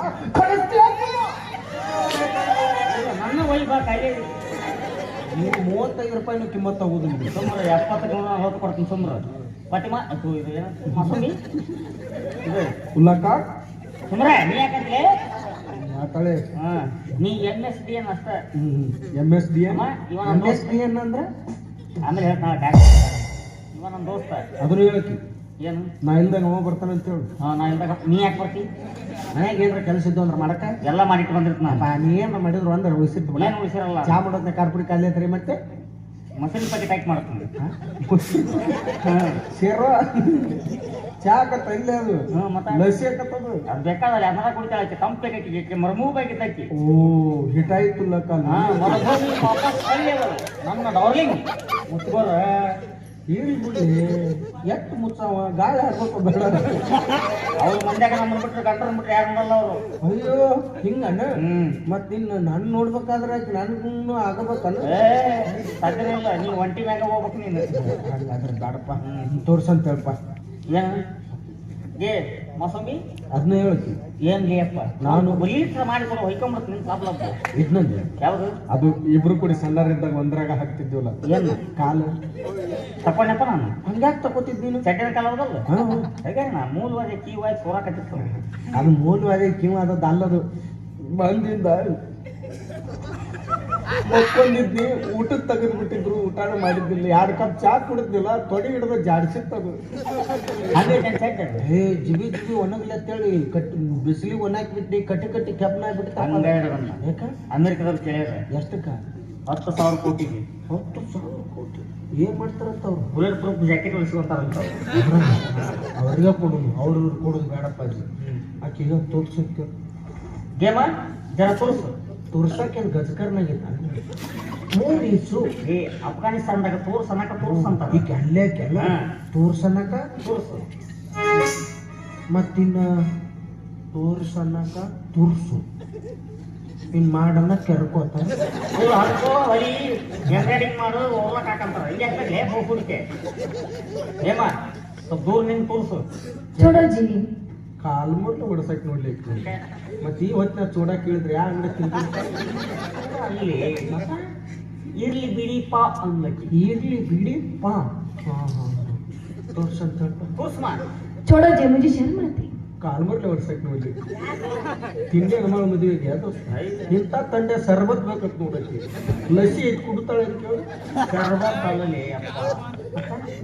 ನನ್ನ ವೈಭವ ಕಾಯಿಲೆ ನೀವು 35 ರೂಪಾಯಿನೂ ಕಿಮ್ಮತ್ತು ಆಗೋದಿಲ್ಲ. ಸುಮ್ಮನೆ 70 ಹೊತ್ತು ಕೊಡ್ತೀನಿ ಸುಮ್ಮನೆ. ಫಾತಿಮಾ ಇದು ಏನು ಮಾಸುಮಿ ಇದು ಉಲ್ಲಾಕ ಸುಮ್ರೆ ನೀ ಯಾಕಂದ್ರೆ ಮಾತಾಳೆ. ಹಾಂ ನೀ MSDN ಅಷ್ಟ. MSDN ಅಮ್ಮ, ಇವ ನಮ್ಮ ದೋಸ್ತ. MSDN ಅಂದ್ರೆ ಆಮೇಲೆ ಹೇಳ್ತಾಳ ಇವ ನಮ್ಮ ದೋಸ್ತ. ಅದನ್ನು ಹೇಳಕ್ಕೆ ಏನು ನಾ ಇಲ್ದಾಗ ಅವ ಬರ್ತಾನೆ ಅಂತ ಹೇಳು. ಹಾಂ ನಾ ಇಲ್ದಾಗ ನೀ ಯಾಕೆ ಬರ್ತಿ? ಮನೆಗೆ ಏನಾರ ಕೆಲಸ ಇದ್ದು ಅಂದ್ರೆ ಮಾಡಕ್ಕೆ ಎಲ್ಲ ಮಾಡಿಟ್ಟು ಬಂದಿರ್ತ ನಾನು. ನೀ ಏನಾರ ಮಾಡಿದ್ರು ಅಂದ್ರೆ ಉಳಿಸಿತ್ತು ಬಿಡ. ಏನು ಉಳಿಸಿರಲ್ಲ. ಚಾ ಮಾಡೋದನ್ನ ಕಾರ್ಪುಡಿ ಕಾಲಿ ಅಂತಾರೆ. ಮತ್ತೆ ಮಸಾಲೆ ಪ್ಯಾಕೆಟ್ ಹಾಕಿ ಮಾಡ್ತೀನಿ. ಸೇರೋ ಚಾ ಆಕತ್ತ ಇಲ್ಲೇ ಅದು ಹ್ಞೂ ಮತ್ತೆ ಲಸಿ ಆಕತ್ತದು. ಅದು ಬೇಕಾದ್ರೆ ಅದನ್ನ ಕುಡಿತಾಳೆ. ತಂಪು ಬೇಕಾಕಿ ಮರಮೂ ಬೇಕಿದ್ದಕ್ಕಿ. ಓ ಹಿಟಾಯ್ತು ಲಕ್ಕ. ಹಾಂ ಹೊರಗೋಗಿ ವಾಪಸ್ ಬಂದೆ ಅವರು ನನ್ನ ಡಾರ್ಲಿಂಗ್ ಮುತ್ಕೋರ ಹೇಳಿ ಬಿಡಿ. ಎಷ್ಟು ಮುಚ್ಚಾವ ಗಾಳಿ ಹಾಕ್ಬೇಕು ಬೇಡ. ಅವ್ರು ಮಂದ್ಯಾಗ ನಮ್ಮನ್ನು ಬಿಟ್ರೆ ಗಂಟರನ್ನ ಬಿಟ್ರೆ ಯಾರು ನೋಡಲ್ಲ ಅವರು. ಅಯ್ಯೋ ಹಿಂಗಣ್ಣ. ಮತ್ತೆ ಇನ್ನು ನಾನು ನೋಡ್ಬೇಕಾದ್ರೆ ನನಗೂ ಆಗಬೇಕನ್ನ. ಸಾಧ್ಯವಿಲ್ಲ. ನೀವು ಒಂಟಿ ಮ್ಯಾಗ ಹೋಗ್ಬೇಕು ನೀನು. ಹಂಗಾದ್ರೆ ಬೇಡಪ್ಪ ತೋರ್ಸಂತ ಹೇಳಪ್ಪ. ಏನು ಏ ಮಸಂಬಿ ಅದನ್ನ ಹೇಳ್ತಿ ಏನ್ ಅಪ್ಪ ನಾನು ಲೀಟ್ರ್ ಮಾಡಿಕೊಡು ಹೊಯ್ಕೊಂಡ್ಬಿಡ್ತೀನಿ ಪ್ರಾಬ್ಲಮ್. ಇದನ್ನಂದ್ರೆ ಯಾವುದು? ಅದು ಇಬ್ರು ಕೂಡಿ ಸಣ್ಣರಿದ್ದಾಗ ಒಂದ್ರಾಗ ಹಾಕ್ತಿದ್ವಲ್ಲ ಏನು ಕಾಲು ತಕೊಂಡಪ್ಪ ನಾನು. ಹಂಗ್ಯಾಕೆ ತಗೋತಿದ್ ನೀನು? ಚಡ್ಡಿನ ಕಾಲ ಹೋದಲ್ಲ ಹಾಂ ಹೇಗೆ ನಾ ಮೂಲವಾದ ಕೀವಾಯ್ ಸೋರಾಕತ್ತಿತ್ತು. ಅದು ಮೂಲವಾದ ಕಿವ ಅದದ್ದು ಅಲ್ಲದು. ಬಂದಿಂದ ಮಕ್ಕೊಂಡಿದ್ನಿ. ಊಟಕ್ಕೆ ತೆಗೆದು ಬಿಟ್ಟಿದ್ರು. ಊಟನೂ ಮಾಡಿದ್ದಿಲ್ಲ. 2 ಕಪ್ ಚಾ ಕುಡಿದ್ನಿಲ್ಲ. ತೊಡಿ ಹಿಡಿದು ಜಾಡಿಸಿತ್ತದು. ಹೇ ಜಿಬಿ ಜಿಬಿ ಒಣಗ್ಲಿ ಅಂತೇಳಿ ಕಟ್ಟಿ ಬಿಸಿಲಿ ಒಣಾಕಿ ಬಿಟ್ಟು ಕಟ್ಟಿ ಕೆಪ್ಪನ ಆಗ್ಬಿಟ್ಟು. ಯಾಕ ಅಮೆರಿಕದವ್ರು ಕೇಳ್ಯಾರ ಎಷ್ಟಕ್ಕ? 10,000 ಕೋಟಿಗೆ. 10,000 ಕೋಟಿ ಏನ್ ಮಾಡ್ತಾರಂತ ಅವ್ರು? ಬುಲೆಟ್ ಪ್ರೂಫ್ ಜಾಕೆಟ್ ಉಳಿಸ್ಕೊಂತಾರಂತ. ಅವ್ರಿಗೆ ಕೊಡೋದು ಅವ್ರವ್ರು ಕೊಡೋದು ಬೇಡಪ್ಪ ಅಜ್ಜಿ. ಆಕೆಗ ತೋರ್ಸಕ್ಕೆ ಗೇಮ ಜರ ತೋರಿಸು. ತೋರ್ಸಕ್ಕೇನು ಗಜಕರ್ನಾಗಿಲ್ಲ. ಮೂರೀಸು ಈ ಅಫ್ಘಾನಿಸ್ತಾನದಾಗ ತೋರ್ಸನಕ ತೋರ್ಸಂತ ಈಗ ಅಲ್ಲೇಕೆಲ್ಲ ತೋರ್ಸನಕ ತೋರ್ಸು. ಮತ್ತಿನ್ನ ತೋರ್ಸನಕ ತುರ್ಸು. ಇನ್ ಮಾಡನ್ನ ಕೆರ್ಕೋತಾರೆ. ಹರ್ಕೋ ಹೊಲಿ ಎಂಬ್ರಾಯ್ಡಿಂಗ್ ಮಾಡು ಓರ್ಲಕ್ ಹಾಕಂತಾರ. ಇಲ್ಲಿ ಹಾಕ್ಬೇಕಲೇ ಹುಡುಕೆ ಏಮ ಸ್ವಲ್ಪ ದೂರ ನಿಂಗೆ ತೋರ್ಸು. ಚೋಡೋಜಿ ಕಾಲ್ ಮುರ್ಲು ಹೊಡ್ಸಕ್ ನೋಡ್ಲಿಕ್ಕೆ. ಮತ್ತೆ ಈ ಹೊತ್ತಿನ ಚೂಡ ಕೇಳಿದ್ರೆ ಯಾ ಅಂಗಡಿ ತಿಂತಾರೆ? ಅಲ್ಲಿ ಇರ್ಲಿ ಬಿಡಿ ಪಾ ಅನ್ಲಕ್ಕಿ. ಇರ್ಲಿ ಬಿಡಿ ಪಾ. ತೋರ್ಸಂತ ತೋರ್ಸ್ಮಾ. ಚೋಡೋಜಿ ಮುಜೆ ಶರ್ಮ್ ಆತಿ. ಕಾಲ್ ಮುರ್ಲು ಹೊಡ್ಸಕ್ ನೋಡ್ಲಿ. ತಿಂಡಿ ಅನುಮಾನ ಮದುವೆಗೆ ಅದು ಇಂಥ ತಂಡೆ ಸರ್ಬತ್ ಬೇಕಂತ ನೋಡಕ್ಕೆ. ಲಸಿ ಎದ್ದು ಕುಡ್ತಾಳೆ ಅಂತ ಕೇಳಿ ಸರ್ಬತ್ ಅಲ್ಲಲ್ಲಿ ಅಪ್ಪ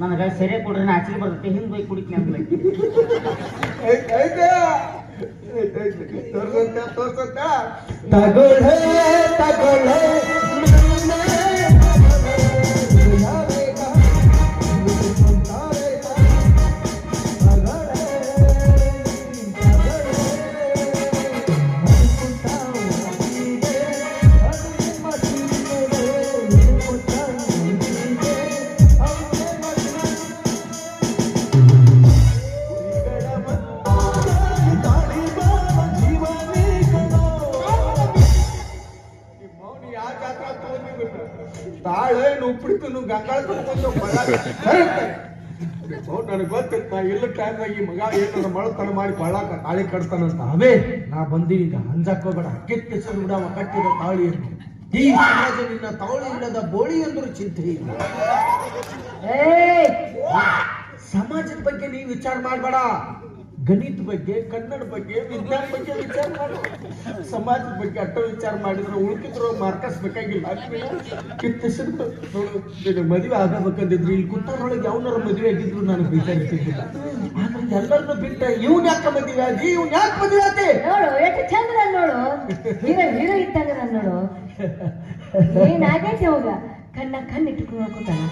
ನನಗೆ ಸರಿಯಾಗಿ ಕೊಡ್ರಿ ನಾಚಿಕೆ ಬರ್ತೈತಿ. ಹಿಂದೆ ಹೋಗಿ ಕುಡಿತೀನಿ ಅನ್ಲಕ್ಕಿ. ತೋರ್ಸಂತ ತಗೊಳ್ಳೆ ತಗೊಳ್ಳೆ ತಾಳೆ ಉಪ್ಪಿಡ್ತು ನೀವು ಗಂಗಾಳ ನನಗೆ ಗೊತ್ತಿತ್ತ. ಎಲ್ಲ ಟೈಮ್ನಾಗ ಈ ಮಗ ಏನಾರ ಮಳತನ ಮಾಡಿ ಕೊಳ್ಳಾಕ ತಾಳಿ ಕಟ್ತಾನಂತ. ಅವೇ ನಾ ಬಂದಿ ಈಗ ಹಂಜಾಕ್ ಹೋಗ್ಬೇಡ. ಕಿತ್ತು ಬಿಡವ ಕಟ್ಟಿದ ತಾಳಿ ಈ ಸಮಾಜ ನಿನ್ನ ತಾವಳಿ ಇಲ್ಲದ ಬೋಳಿ ಎಂದರೂ ಚಿಂತೆ ಇಲ್ಲ. ಏಯ್ ಸಮಾಜದ ಬಗ್ಗೆ ನೀ ವಿಚಾರ ಮಾಡಬೇಡ. ಗಣಿತ ಬಗ್ಗೆ, ಕನ್ನಡ ಬಗ್ಗೆ, ವಿಜ್ಞಾನ ಬಗ್ಗೆ ವಿಚಾರ ಮಾಡು. ಸಮಾಜದ ಬಗ್ಗೆ ಅಟ್ಟ ವಿಚಾರ ಮಾಡಿದ್ರೆ ಉಳ್ಕಿದ್ರು ಮಾರ್ಕಸ್ ಬೇಕಾಗಿಲ್ಲ. ಕಿತ್ತಿಸಿದ್ರು ನೋಡು, ನಿನಗೆ ಮದುವೆ ಆಗಬೇಕಂದಿದ್ರು ಇಲ್ಲಿ ಕುತ್ತಾರೊಳಗೆ ಯಾವನಾರ ಮದುವೆ ಆಗಿದ್ರು ನಾನು ಬೇಕಾಗಿರ್ತಿದ್ದಿಲ್ಲ. ಆದ್ರೆ ಎಲ್ಲರನ್ನು ಬಿಟ್ಟ ಇವ್ನ ಯಾಕೆ ಮದುವೆ ಆಗಿ ಇವ್ನ ಯಾಕೆ ಮದುವೆ ಆಗಿ ನೋಡು ಎಷ್ಟು ಚಂದ ನಾನು ನೋಡು. ಹೀರೋ ಇದ್ದಾಗ ನಾನು ನೋಡು. ಏನಾಗೈತಿ ಅವಾಗ ಕಣ್ಣ ಇಟ್ಕೊಂಡು ನೋಡ್ಕೊತಾನ.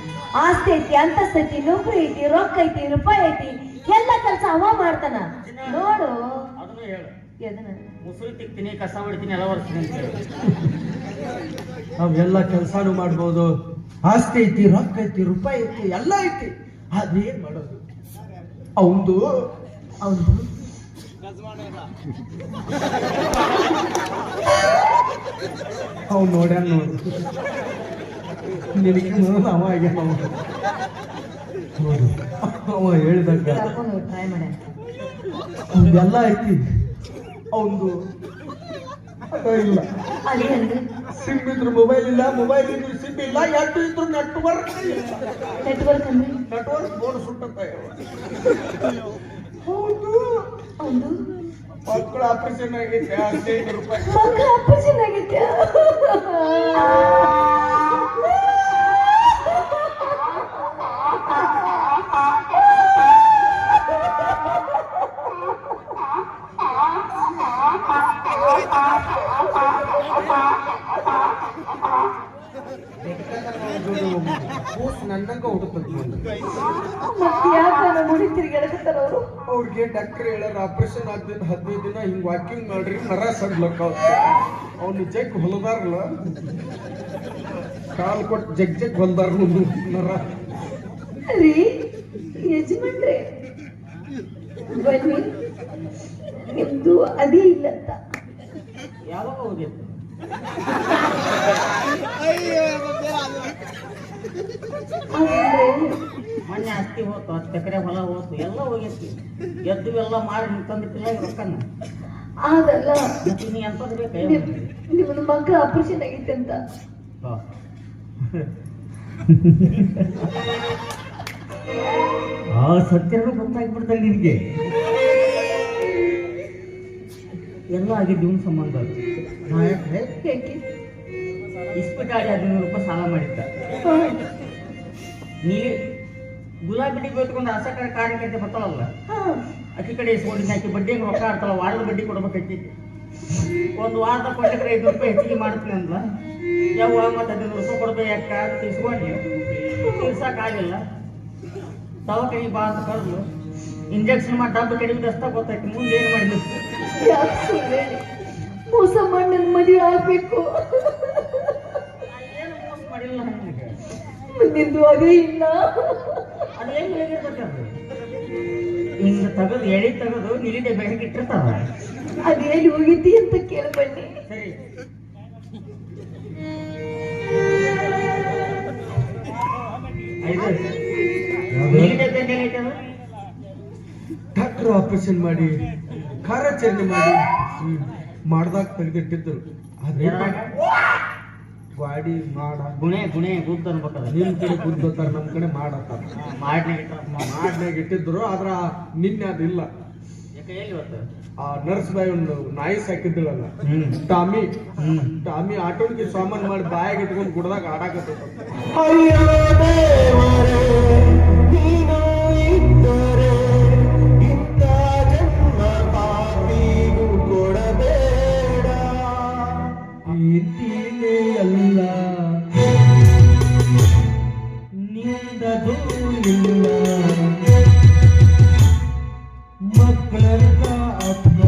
ಆಸ್ತಿ ಐತಿ, ಅಂತಸ್ತು ಐತಿ, ನೌಕರಿ ಐತಿ, ರೊಕ್ಕ ಐತಿ, ರೂಪಾಯಿ ಐತಿ, ಎಲ್ಲ ಕೆಲಸ ಅವ ಮಾಡ್ತಾನ ನೋಡು. ಅದನ್ನು ಹೇಳು. ಎದನ್ನ ಮುಸುರಿ ತಿಕ್ತೀನಿ, ಕಸ ಹೊಡಿತೀನಿ, ಎಲ್ಲ ಬರ್ತೀನಿ ಅಂತ ಹೇಳು. ನಾವೆಲ್ಲ ಕೆಲಸಾನು ಮಾಡ್ಬೋದು. ಆಸ್ತಿ ಐತಿ, ರೊಕ್ಕ ಐತಿ, ರೂಪಾಯಿ ಐತಿ, ಎಲ್ಲ ಐತಿ. ಆದ್ರೆ ಏನ್ ಮಾಡೋದು? ಅವಂದು ಅವ್ನು ನೋಡ್ಯಾನ ನೋಡು. ನಿನಗೆ ನೋಡು ಅವ ಆಗ್ಯಾನ ನೋಡು. ಅವ ಹೇಳಿದಾಗ ಕರ್ಕೊಂಡು ಟ್ರೈ ಮಾಡ. ಅವಂದೆಲ್ಲ ಐತಿ, ಅವಂದು ಇಲ್ಲ. ಅದೇನ್ರಿ ಸಿಮ್ ಇದ್ರು ಮೊಬೈಲ್ ಇಲ್ಲ, ಮೊಬೈಲ್ ಇದ್ರು ಸಿಮ್ ಇಲ್ಲ, ಎರಡು ಇದ್ರು ನೆಟ್ವರ್ಕ್ ನೆಟ್ವರ್ಕ್ ಅಂದ್ರೆ ನೆಟ್ವರ್ಕ್ ಬೋರ್ಡ್ ಸುಟ್ಟತ್ತ. ಹೌದು, ಒಂದು ಮಕ್ಕಳ ಆಪರೇಷನ್ ಆಗೈತೆ, 15 ರೂಪಾಯಿ. ಮಕ್ಕಳ ಆಪರೇಷನ್ ಆಗೈತೆ. ನನ್ನಂಗ ಹುಡುಕ್ತದೆ. ಮತ್ತೆ ಯಾಕೆ ಮುಡಿ ತಿರುಗಾಡಕತ್ತಾರ ಅವರು? ಅವ್ರಿಗೆ ಡಾಕ್ಟರ್ ಹೇಳ್ಯಾರ ಆಪರೇಷನ್ ಆಗ್ತದ 15 ದಿನ ಹಿಂಗ್ ವಾಕಿಂಗ್ ಮಾಡ್ರಿ ನರ ಸಡ್ಲಕ್ಕ. ಅವ್ನು ಜಗ್ ಹೊಲದಾರಲ್ಲ, ಕಾಲ್ ಕೊಟ್ಟು ಜಗ್ ಹೊಲ್ದಾರ ನರ. ರೀ ಯಜಮಾನ್ರೆ ಬನ್ನಿ, ನಿಮ್ದು ಅದೇ ಇಲ್ಲಂತ. ಯಾವಾಗ ಹೋಗಿತ್ತು? ಮೊನ್ನೆ ಅತ್ತಿ ಹೋತು, 10 ಎಕರೆ ಹೊಲ ಹೋತು, ಎಲ್ಲ ಹೋಗೈತಿ. ಎದ್ದು ಎಲ್ಲ ಮಾಡಿ ತಂದಿಟ್ಟಿಲ್ಲ ರೊಕ್ಕನ. ಅದಲ್ಲ, ಮತ್ತೆ ನೀ ಎಂತದ್ ಬೇಕಾ? ನಿಮ್ಮನ್ನ ಮಕ್ಕಳ ಆಪರೇಷನ್ ಆಗೈತೆ ಅಂತ. ಆ ಸತ್ಯನೂ ಗೊತ್ತಾಗ್ಬಿಡ್ತಾರೆ ನಿನಗೆ. ಎಲ್ಲ ಆಗಿದ್ದು ಇವನ್ ಸಂಬಂಧ. ಹೇಗೆ ಇಸ್ಪಿಟಾಡಿ 15 ರೂಪಾಯಿ ಸಾಲ ಮಾಡಿದ್ದ. ನೀ ಗುಲಾಬಿ ಬೇತ್ಕೊಂಡು ಅಸಕರ ಕಾರ್ಯಕರ್ತೆ ಬರ್ತಾಳಲ್ಲ, ಅಕ್ಕಿ ಕಡೆ ಇಸ್ಕೊಂಡಿದ್ದ. ಆಕಿ ಬಡ್ಡಿ ರೊಕ್ಕ ಆಡ್ತಾಳ, ವಾರದ ಬಡ್ಡಿ ಕೊಡ್ಬೇಕೈತಿ. ಒಂದು ವಾರದ ಕೊಟ್ಟರೆ 5 ರೂಪಾಯಿ ಹೆಚ್ಚಿಗೆ ಮಾಡ್ತೀನಿ ಅಂದ್ಲ. ಯಾವ ಮತ್ತೆ 15 ರೂಪಾಯಿ ಕೊಡ್ಬೇಕು ಯಾಕ ಇಸ್ಕೊಂಡಿ ತೀರ್ಸಕ್ಕಾಗಿಲ್ಲ. ದವಾಖಾನಿಗೆ ಬಾ ಅಂತ ಕರೆದು ಇಂಜೆಕ್ಷನ್ ಮಾಡಿ ಡಬ್ಬು ಕಡಿಮೆ ಅಷ್ಟ ಗೊತ್ತಾಯ್ತು. ಮುಂದೆ ಏನು ಮಾಡಿದ್ರು? ಯಾಕೆ ಸುಳ್ಳು ಹೇಳಿ ಮೋಸ ಮಾಡಿ ನನ್ನ ಮದುವೆ ಆಗ್ಬೇಕು? ಏನು ಮೋಸ ಮಾಡಿಲ್ಲ ನನಗೆ. ನಿಂದು ಅದೇ ಇಲ್ಲ. ಅದೇನು ಹೇಳಿರ್ಬೇಕದು? ಹಿಂಗೆ ತೆಗೆದು ಎಳಿ ತೆಗೆದು ನಿಲಿದೆ ಬೆಳಗ್ಗೆ ಇಟ್ಟಿರ್ತಾವ. ಅದೇನು ಹೋಗಿದ್ದಿ ಅಂತ ಕೇಳ್ಬನ್ನಿ. ಸರಿ, ನಿಲಿದೆ ಬೆಂಡೆ ಐತೆ ಅದು. ಡಾಕ್ಟರ್ ಆಪರೇಷನ್ ಮಾಡಿ ಕಾರ್ಯಾಚರಣೆ ಮಾಡಿ ಮಾಡ್ದಾಗ ತೆಗೆದಿಟ್ಟಿದ್ರು. ಆದ್ರೆ ಗಾಡಿ ಮಾಡ ಗುಣೆ ಗುದ್ದ ಅನ್ಬೇಕದ. ನಿಮ್ ಕಡೆ ಗುದ್ದತ್ತಾರ, ನಮ್ ಕಡೆ ಮಾಡತ್ತಾರ. ಮಾಡ್ನಾಗ ಇಟ್ಟಿದ್ರು. ಆದ್ರ ನಿನ್ನೆ ಅದಿಲ್ಲ. ಯಾಕೆ ಎಲ್ಲಿ ಇವತ್ತು ಆ ನರ್ಸ್ ಬಾಯ್ ಒಂದು ನಾಯಿ ಸಾಕಿದ್ದಳಲ್ಲ, ಟಾಮಿ ಆಟೋನಿಗೆ ಸಾಮಾನ್ ಮಾಡಿ ಬಾಯಾಗ ಇಟ್ಕೊಂಡು ಗುಡ್ದಾಗ ಆಡಾಕತ್ತ. ಅಲ್ಲ ನಿಂದದು ಇಲ್ಲ ಮಕ್ಕಳ ಅಪ್ಪ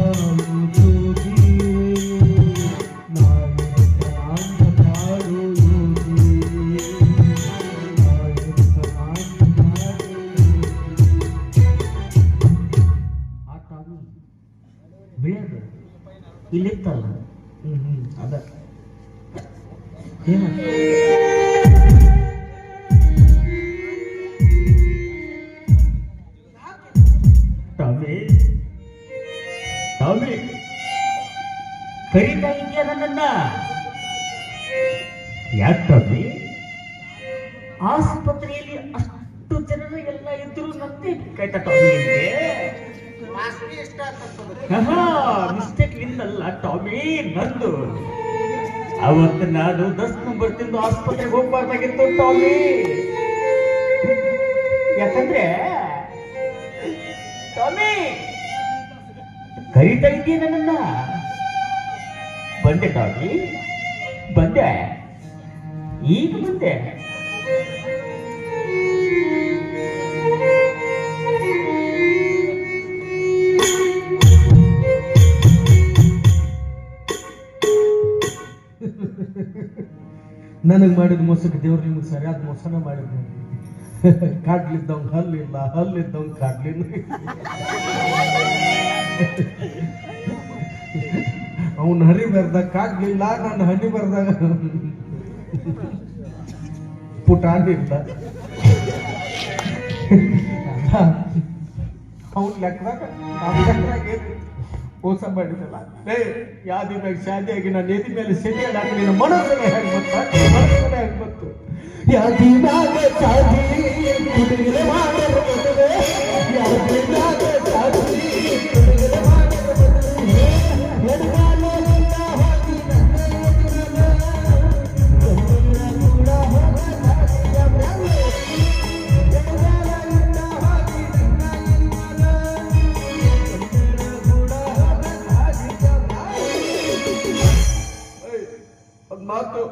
ಬೆಳೆಯೋದು ಇಲ್ಲಿತ್ತಲ್ಲ. ಅದ ಏನ ಕರೀತಾ ಇದೆಯಾ ನನ್ನನ್ನ? ಯಾಕಂದ್ರೆ ಆಸ್ಪತ್ರೆಯಲ್ಲಿ ಅಷ್ಟು ಜನರು ಎಲ್ಲ ಇದ್ರು ನಂತೆ ಬೇಕಾಯ್ತ ಟಾಮಿ ಮಿಸ್ಟೇಕ್ ನಿಂದಲ್ಲ ಟಾಮಿ ನಂದು. ಅವತ್ತು ನಾನು 10 ನಂಬರ್ ತಿಂದು ಆಸ್ಪತ್ರೆಗೆ ಹೋಗ್ಬಾರ್ದಾಗಿತ್ತು ಟಾಮಿ. ಯಾಕಂದ್ರೆ ಟಾಮಿ ಕರೀತಾ ಇದ್ದೀಯ ನನ್ನನ್ನ. ಬಂದೆ ಟಾಮಿ, ಬಂದೆ, ಈಗ ಬಂದೆ. ನನಗೆ ಮಾಡಿದ ಮೋಸಕ್ಕೆ ದೇವ್ರು ನಿಮ್ಗೆ ಸರಿಯಾದ ಮೋಸನ ಮಾಡಿದ್ನು. ಕಾಡ್ಲಿದ್ದವಂಗ ಹಲ್ಲಿಲ್ಲ, ಹಲ್ಲಿದ್ದವಂಗ ಕಾಡ್ಲಿಲ್ಲ. ಅವನ್ ಹರಿ ಬರ್ದಾಗ ಕಾಡ್ಲಿಲ್ಲ, ನನ್ನ ಹನಿ ಬರ್ದಾಗ ಪುಟಾಣಿಲ್ಲ. ಅವನ್ ಲೆಕ್ಕದಾಗ ಮೋಸ ಮಾಡಿದಲ್ಲ. ಯಾದಿ ಮ್ಯಾಗ ಶಾದಿಯಾಗಿ ನಾನು ಎದಿ ಮೇಲೆ ಸೆದಿಯಲ್ಲಿ ಹಾಕಿ ನಿನ್ನ ಮನಸ್ಸನ್ನೇ ಹೇಗೆ ಬಂತು. ಯಾದಿ ಮ್ಯಾಗ ಶಾದಿ ಕುಡಿಗೆ ಮಾಡಲು ಬದಲೇ, ಯಾದಿ ಮ್ಯಾಗ ಶಾದಿ ಕುಡಿಗೆ ಮಾಡಲು ಬದಲೇ, ಎಡಗಾಲಿಂದ ಹೋಗಿ ನನ್ನ ಎದುರಲ್ಲ, ಕೂಡ ಹೋಗ ಶಾದಿಯ ಮ್ಯಾಲೆ, ಎಡಗಾಲಿಂದ ಹೋಗಿ ನನ್ನ ಮಾತು.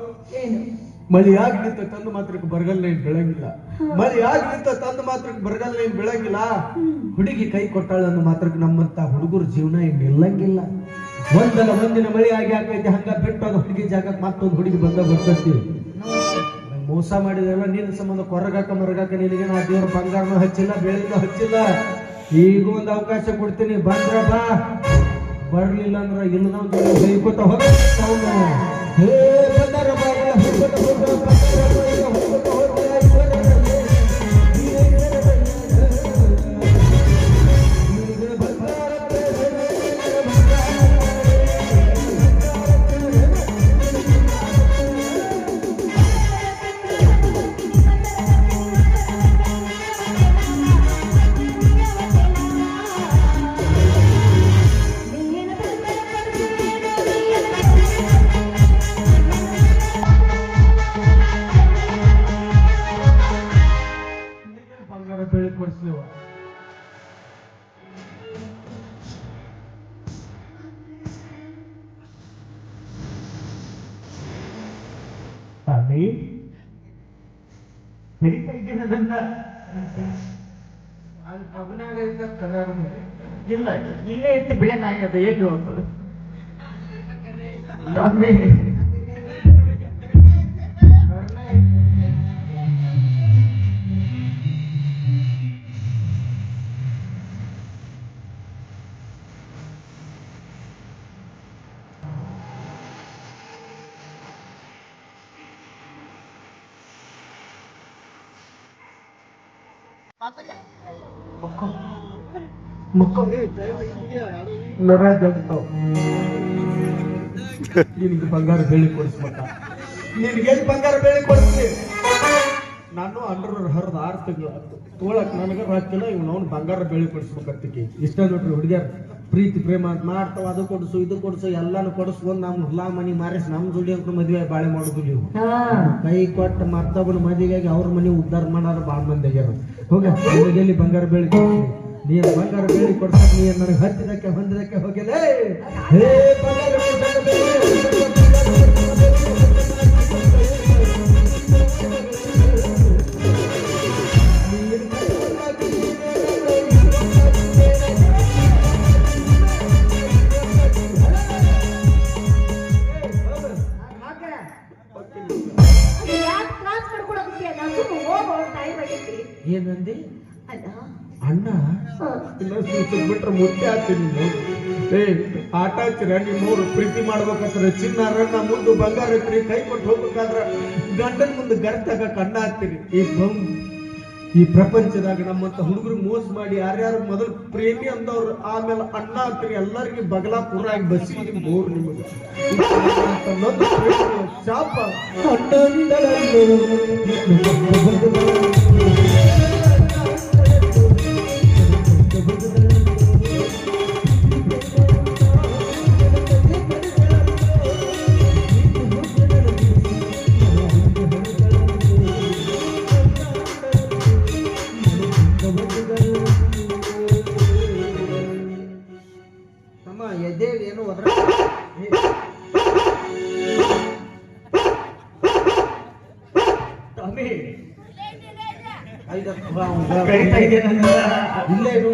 ಮಳಿ ಆಗ್ಲಿಂತ ತಂದು ಮಾತ್ರಕ್ಕೆ ಬರಗಲ್ಲ ಏನ್ ಬೆಳಗಿಲ್ಲ. ಮಳಿ ಆಗ್ಲಿಂತ ತಂದು ಮಾತ್ರಕ್ಕೆ ಬರಗಲ್ಲ ಏನ್ ಬೆಳಗಿಲ್ಲ. ಹುಡುಗಿ ಕೈ ಕೊಟ್ಟಾಳ ಅನ್ನೋ ಮಾತ್ರಕ್ಕೆ ನಮ್ಮಂತ ಹುಡುಗರ ಜೀವನ ಏನ್ ನಿಲ್ಲಂಗಿಲ್ಲ. ಒಂದಲ್ಲ ಒಂದಿನ ಮಳಿ ಆಗಿ ಹಾಕೈತಿ, ಹಂಗ ಬಿಟ್ಟು ಅದು ಹುಡುಗಿ ಜಾಗಕ್ಕೆ ಮತ್ತೊಂದು ಹುಡುಗಿ ಬರ್ತೈತಿ. ಮೋಸ ಮಾಡಿದೆಲ್ಲ ನಿನ್ನ ಸಂಬಂಧ ಕೊರಗಾಕ ಮರಗಾಕ ನಿನಗೆ ನಾ ದೇವ್ರ ಬಂಗಾರನೂ ಹಚ್ಚಿಲ್ಲ, ಬೆಳೆನೂ ಹಚ್ಚಿಲ್ಲ. ಈಗ ಒಂದು ಅವಕಾಶ ಕೊಡ್ತೀನಿ, ಬಂದ್ರ ಬಾ, ಬರ್ಲಿಲ್ಲ ಅಂದ್ರ ಇಲ್ಲ ನಾವು ಬೈಕೋತ ಹೋಗ. ಹೇ ಬಂದಾರ ಬೆಳೆ ಕೊಡಿಸ್ಲಿವ. ಸ್ವಾಮಿ ಕರೀತಾ ಇದ್ದೀನಿ ಅದನ್ನ. ಇಲ್ಲ, ಇಲ್ಲೇ ಇತ್ತು ಬೆಳೆ ನಾಯಿ ಅದು ಹೇಗೆ ಹೋಗ್ತದೆ ಸ್ವಾಮಿ. ನಿನ್ಗೆ ಬಂಗಾರ ಬೆಳಿ ಕೊಡಿಸ್ಬೇಕ, ನಿನ್ಗೆ ಬಂಗಾರ ಬೆಳಿ ಕೊಡಿಸ್ಲಿ. ನಾನು ಅಂಡ್ರ ಹರಿದ 6 ತಿಂಗಳು ಆಯ್ತು, ತೋಳಕ್ ನನಗ ಹಾಕಿಲ್ಲ. ಇವ್ ಅವ್ನು ಬಂಗಾರ ಬೆಳಿ ಕೊಡಿಸ್ಬೇಕಂತಕ್ಕೆ ಇಷ್ಟ ನೋಡ್ರಿ. ಹುಡುಗ್ಯಾರ ಪ್ರೀತಿ ಪ್ರೇಮ ಅಂತ ಮಾಡ್ತಾವ, ಅದು ಕೊಡಿಸು ಇದು ಕೊಡಿಸು ಎಲ್ಲಾನು ಕೊಡಿಸ್ಕೊಂಡ್ ನಮ್ ಹುಲ್ಲಾ ಮನಿ ಮಾರಿಸಿ ನಮ್ ದುಡಿ ಅಂತ ಮದ್ವೆ ಬಾಳೆ ಮಾಡುದು. ನೀವು ಕೈ ಕೊಟ್ಟು ಮತ್ತೊಬ್ಬನ ಮದುವೆಗಾಗಿ ಅವ್ರ ಮನೆ ಉದ್ಧಾರ ಮಾಡಾರ ಬಾಳ ಮಂದಿ ಆಗ್ಯಾರ. ಹೋಗ ಎಲ್ಲಿ ಬಂಗಾರ ಬೆಳಿ ಕೊಡಿಸ್ಲಿ. ನೀನು ಬಂಗಾರ ಬೆಳಿ ಕೊಡ್ಸಕ್ ನೀ ನನಗೆ ಹತ್ತಿದಕ್ಕೆ ಹೊಂದಿದಕ್ಕೆ ಹೋಗಿಲ್ಲ. ಏನಂದಿ ಅಣ್ಣ? ಬಿಟ್ರೆ ಮುಟ್ಟೆ ಆಗ್ತೀನಿ. ಆಟ ಹಚ್ಚಿರ ನಿಮ್ಮವ್ರು ಪ್ರೀತಿ ಮಾಡ್ಬೇಕಂದ್ರೆ ಚಿನ್ನಾರ ನಾ ಮುಂದೆ ಬಂಗಾರ ಐತ್ರಿ, ಕೈ ಕೊಟ್ಟು ಹೋಗ್ಬೇಕಾದ್ರ ಗಂಡನ ಮುಂದೆ ಗರ್ತಾಗ ಕಣ್ಣ ಹಾಕ್ತೀರಿ. ಈಗ ಈ ಪ್ರಪಂಚದಾಗ ನಮ್ಮಂತ ಹುಡುಗರು ಮೋಸ ಮಾಡಿ ಯಾರ್ಯಾರು ಮೊದಲು ಪ್ರೇಮಿ ಅಂದವ್ರು ಆಮೇಲೆ ಅಣ್ಣ ಅಂತೀರಿ ಎಲ್ಲರಿಗೆ ಬಗಲಾ ಪೂರ ಆಗಿ ಬಸ್ಸಿಗೆ ಬೋರ್ ನಿಮಗೆ ಶಾಪ ಎದ್ದೇಳಿ ಏನು ಹೋದ್ರ ಇಲ್ಲೇನು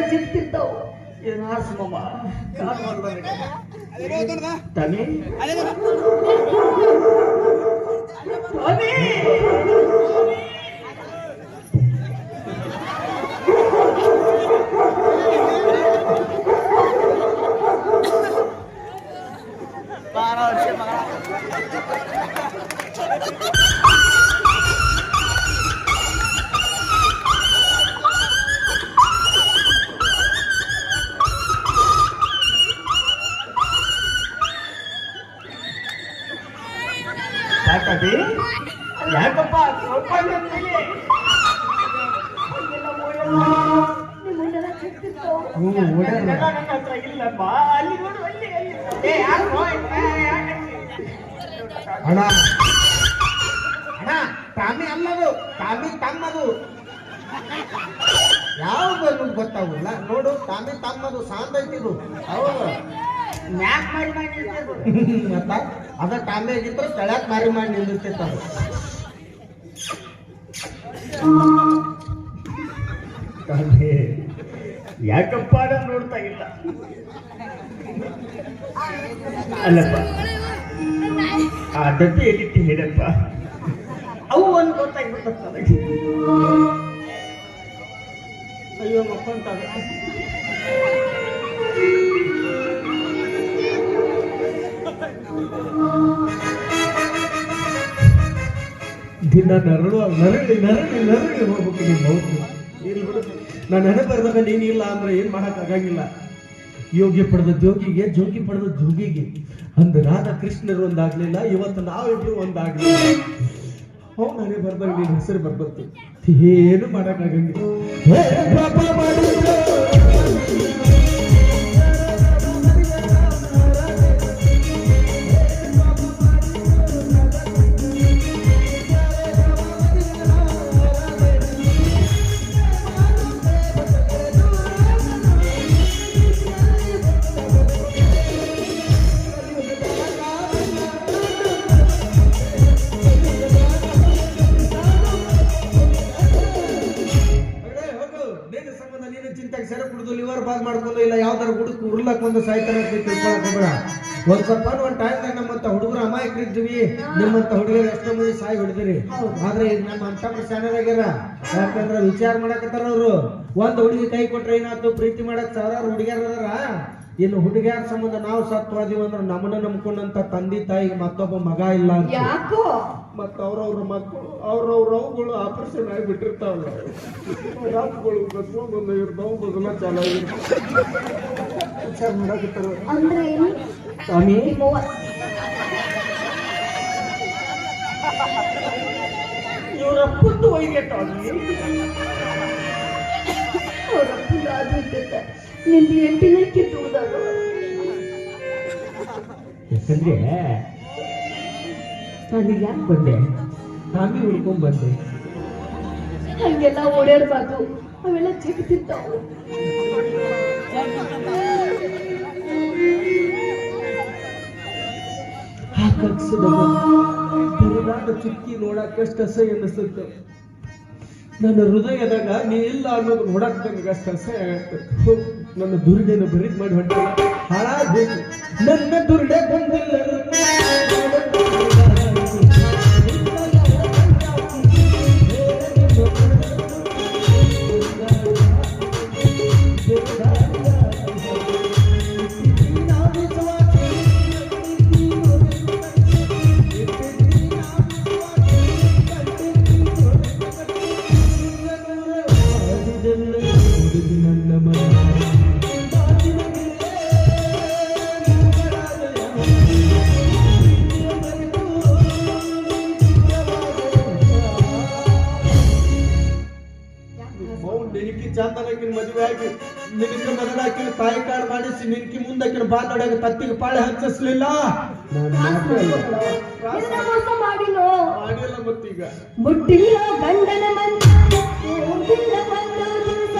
ಚಿಂತಿರ್ತಾವ ಏನು ಹಾರ್ಸಮ್ಮ ತಮಿ ಯಾಕಂದ್ರೆ ಯಾಕಪ್ಪ ಇಲ್ಲಪ್ಪ ಅಲ್ಲಿ ನೋಡು ಅಣ್ಣ ಅಣ್ಣ ಟಾಮಿ ಅಲ್ಲದು ಟಾಮಿ ತಮ್ಮದು ಯಾವ್ದು ಗೊತ್ತಾಗುಲ್ಲ ನೋಡು ಟಾಮಿ ತಮ್ಮದು ಶಾಂತ ಐತಿದು ಹೌದು ಮ್ಯಾಕ್ ಮಾಡಿ ಮಾಡಿರ್ಬೇಕು ಮತ್ತ ಅದ ಟಾಮಿ ಆಗಿದ್ರೆ ತಳ್ಯಾಕ್ ಮಾರಿ ಮಾಡಿ ನಿಂದಿರ್ತೈತ ಅದು ಯಾಕಪ್ಪ ನಾನು ನೋಡ್ತಾ ಇಲ್ಲ ಅಲ್ಲಪ್ಪ ಆ ಡಬ್ಬಿ ಎಲ್ಲಿಟ್ಟು ಹೇಳಪ್ಪ ಅವು ಒಂದು ಗೊತ್ತಾಗ್ಬಿಡ್ತ ಅಯ್ಯೋ ಮಕ್ಕಂತ ದಿನ ನರಳಿ ಹೋಗ್ಬೇಕು ನೀನು ಹೌದು ಇಲ್ಲಿ ಬಿಡು ನಾನು ನೆನಪು ಬರ್ದಾಗ ನೀನು ಇಲ್ಲ ಅಂದ್ರೆ ಏನ್ ಮಾಡಕ್ ಆಗಂಗಿಲ್ಲ ಯೋಗಿ ಪಡೆದ ಜೋಗಿಗೆ ಜೋಗಿ ಪಡೆದ ಜೋಗಿಗೆ ಅಂದ ರಾಧಾ ಕೃಷ್ಣರು ಒಂದಾಗ್ಲಿಲ್ಲ ಇವತ್ತು ನಾವಿಬ್ರು ಒಂದಾಗ್ಲಿಲ್ಲ ಅವ್ ನಾನೇ ಬರ್ದಾಗ ನೀನ್ ಹೆಸರು ಬರ್ಬರ್ತು ಏನು ಮಾಡಕ್ ಆಗಂಗಿಲ್ಲ ಮಾಡ್ಕೊಂಡು ಇಲ್ಲ ಯಾವ್ದಾರು ಹುಡುಕ್ ಉರ್ಲಕ್ ಒಂದು ಸಾಯ್ತಾರ ತಿಳ್ಕೊಳಕ್ ಒಂದ್ ಸ್ವಲ್ಪ ಒಂದ್ ಟೈಮ್ನಾಗ ನಮ್ಮಂತ ಹುಡುಗರು ಅಮಾಯಕರಿದ್ವಿ ನಿಮ್ಮಂತ ಹುಡುಗರು ಎಷ್ಟೋ ಮಂದಿ ಸಾಯಿ ಹೊಡೆದಿರಿ ಆದ್ರೆ ಈಗ ನಮ್ಮ ಅಂತ ಶಾಣರಾಗ್ಯಾರ ಯಾಕಂದ್ರ ವಿಚಾರ ಮಾಡಕತ್ತಾರ ಅವ್ರು ಒಂದ್ ಹುಡುಗಿ ಕೈ ಕೊಟ್ರೆ ಏನಾಯ್ತು ಪ್ರೀತಿ ಮಾಡಕ್ ಸಾವಿರಾರು ಹುಡುಗಿಯರ್ ಅದಾರ ಇನ್ನು ಹುಡುಗಿಯರ ಸಂಬಂಧ ನಾವು ಸತ್ವಾದೀವಿ ಅಂದ್ರೆ ನಮ್ಮನ್ನ ನಂಬ್ಕೊಂಡಂತ ತಂದೆ ತಾಯಿಗೆ ಮತ್ತೊಬ್ಬ ಮಗ ಇಲ್ಲ ಅಂತ ಯಾಕೋ ಮತ್ತ ಅವ್ರವ್ರ ಮಕ್ಕಳು ಅವ್ರವ್ರವುಗಳು ಆಪರೇಷನ್ ಆಗಿ ಬಿಟ್ಟಿರ್ತಾವಲ್ಲ ರಾತ್ಗಳು ಬಸ್ಕೊಂಡು ಇರ್ತಾವ ಬದಲ ಚಾಲಾಗಿರ್ತಾವ ವಿಚಾರ ಮಾಡಕತ್ತಾರ ಅಂದ್ರೆ ಏನು ಸ್ವಾಮಿ ಇವರ ಪುಟ್ಟು ಒಯ್ಗೆಟ್ಟ ನಿಂದು ಎಂಟಿನೇ ಕಿತ್ತುವುದಾರು ಯಾಕಂದ್ರೆ ನಾನು ಯಾಕೆ ಬಂದೆ ಸ್ವಾಮಿ ಉಳ್ಕೊಂಡ್ ಬಂದೆ ಹಂಗೆಲ್ಲ ಓಡಾಡ್ಬಾರ್ದು ಅವೆಲ್ಲ ಚಿಕ್ತಿರ್ತಾವು ಆ ಕಕ್ಷದ ಬರದಾದ ಚುಕ್ಕಿ ನೋಡಕ್ಕಷ್ಟು ಅಸಹ್ಯ ಅನ್ನಿಸುತ್ತೆ ನನ್ನ ಹೃದಯದಾಗ ನೀ ಇಲ್ಲ ಅನ್ನೋದು ನೋಡಕ್ ನನಗೆ ಅಷ್ಟು ಅಸಹ್ಯ ಆಗತ್ತೆ ನನ್ನ ದುರ್ಡೆನ ಬರೀದ್ ಮಾಡಿ ಹೊಂಟ ಹಾಳಾಗ್ಬೇಕು ನನ್ನ ದುರ್ಡೆ ಬಂದಿಲ್ಲ ನನ್ನ ನಿನಕಿ ಚಾತನಕಿನ ಮದುವೆ ಆಗಿ ನಿನಕ ಮಗನ ಹಾಕಿನ ತಾಯಿ ಕಾಳು ಮಾಡಿಸಿ ನಿನಕಿ ಮುಂದಕ್ಕಿನ ಬಾಂಧವ್ಯಾಗ ತತ್ತಿಗೆ ಪಾಳೆ ಹಚ್ಚಿಸ್ಲಿಲ್ಲ ಮಾಡಿನೋ ಮಾಡಿಲ್ಲ ಮತ್ತೀಗ ಮುಟ್ಟಿಲ್ಲ ಗಂಡನ ಮನೆ ಮುಟ್ಟಿಲ್ಲ ಒಂದು ದಿವಸ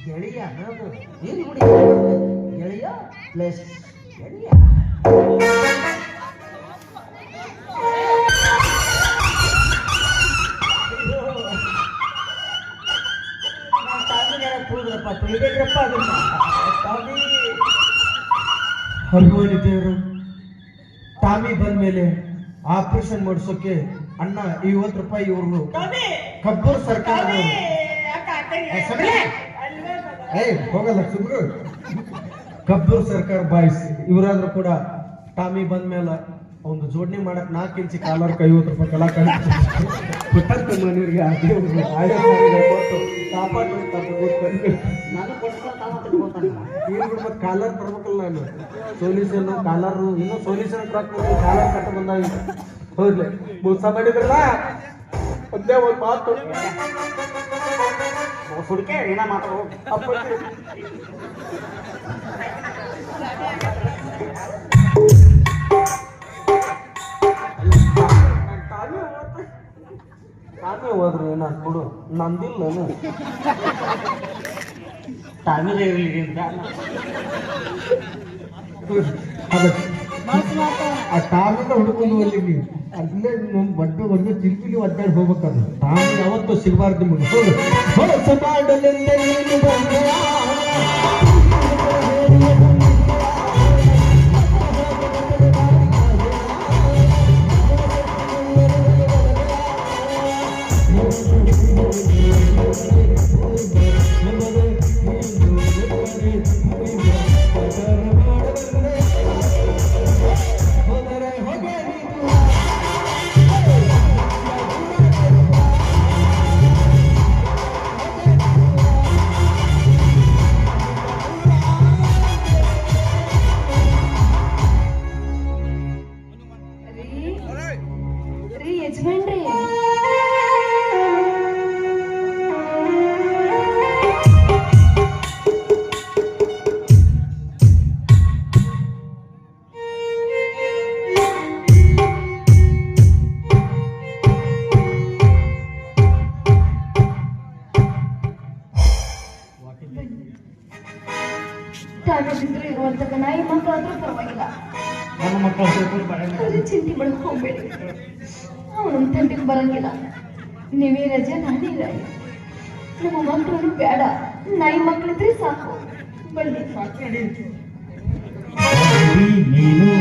ಮಲ್ಲಿಗೆ ಮಾಡುವ ನನ್ನ ಗೆಳೆಯ ಪ್ಲಸ್ ಗೆಳೆಯ ಹನುಮಾನಿ ದೇವರು ಟಾಮಿ ಬಂದ್ಮೇಲೆ ಆಪರೇಷನ್ ಮಾಡಿಸೋಕೆ ಅಣ್ಣ 50 ರೂಪಾಯಿ ಇವ್ರು ಕಬ್ಬೂರ್ ಸರ್ಕಾರ ಹೋಗಲ್ಲ ಸುಮ್ರು ಕಬ್ಬೂರ್ ಸರ್ಕಾರ ಬಾಯ್ಸ್ ಇವರಾದ್ರೂ ಕೂಡ ಟಾಮಿ ಬಂದ್ಮೇಲೆ ಒಂದು ಜೋಡಣೆ ಮಾಡಕ್ 4 ಇಂಚಿ ಕಾಲರ್ 50 ರೂಪಾಯಿ ಕಲಾ ಕೊಟ್ಟಂತ ಮನೆಯವರಿಗೆ ಕಾಲರ್ ತರ್ಬೇಕಲ್ಲ ನಾನು ಸೊಲ್ಯೂಷನ್ ಕಾಲರ್ ಇನ್ನೂ ಸೊಲ್ಯೂಷನ್ ಕಾಲರ್ ಕಟ್ಟ ಬಂದಾಗ ಹೋಗ್ಲಿ ಮೋಸ ಮಾಡಿದ್ರಲ್ಲ ಒಂದೇ ಒಂದು ಮಾತು ಹುಡುಕೆ ಏನ ಮಾತಾಡೋ ತಾನೇ ಹೋದ್ರಿ ನಾನು ಕೊಡು ನಂದಿಲ್ಲ ತಾನೇ ಇರಲಿ ಆ ಟಾಮಿನ ಹುಡ್ಕೊಂಡು ಅಲ್ಲಿಗೆ ಅಲ್ಲೇ ನಮ್ಮ ಬಡ್ಡು ಒಂದು ಚಿಲ್ಪಿಲಿ ಒದ್ದಾಡಿ ಹೋಗ್ಬೇಕದು ಟಾಮಿ ಯಾವತ್ತೂ ಸಿಗಬಾರ್ದು ನಿಮಗೆ ಹೊಲಸು ಮಾಡಲೆಂದೇ ನೀನು ಬಂದೆಯ ಯಜಮಾನ್ರಿ ತಾವಿದ್ರೆ ಇರುವಂತಹ ನಾಯಿ ಮಕ್ಕಳಾದ್ರೂ ಪರವಾಗಿಲ್ಲ ನನ್ನ ಮಕ್ಕಳು ಚಿಂತೆ ಮಾಡಕ್ ಹೋಗ್ಬೇಡಿ ಅವನು ತಂಟೆಗೆ ಬರಂಗಿಲ್ಲ ನೀವೇ ರಜೆ ನಾನೇ ರಾಯ ನಮ್ಮ ಮಕ್ಕಳು ಬೇಡ ನಾಯಿ ಮಕ್ಕಳಿದ್ರೆ ಸಾಕು ಬನ್ನಿ ನೀನು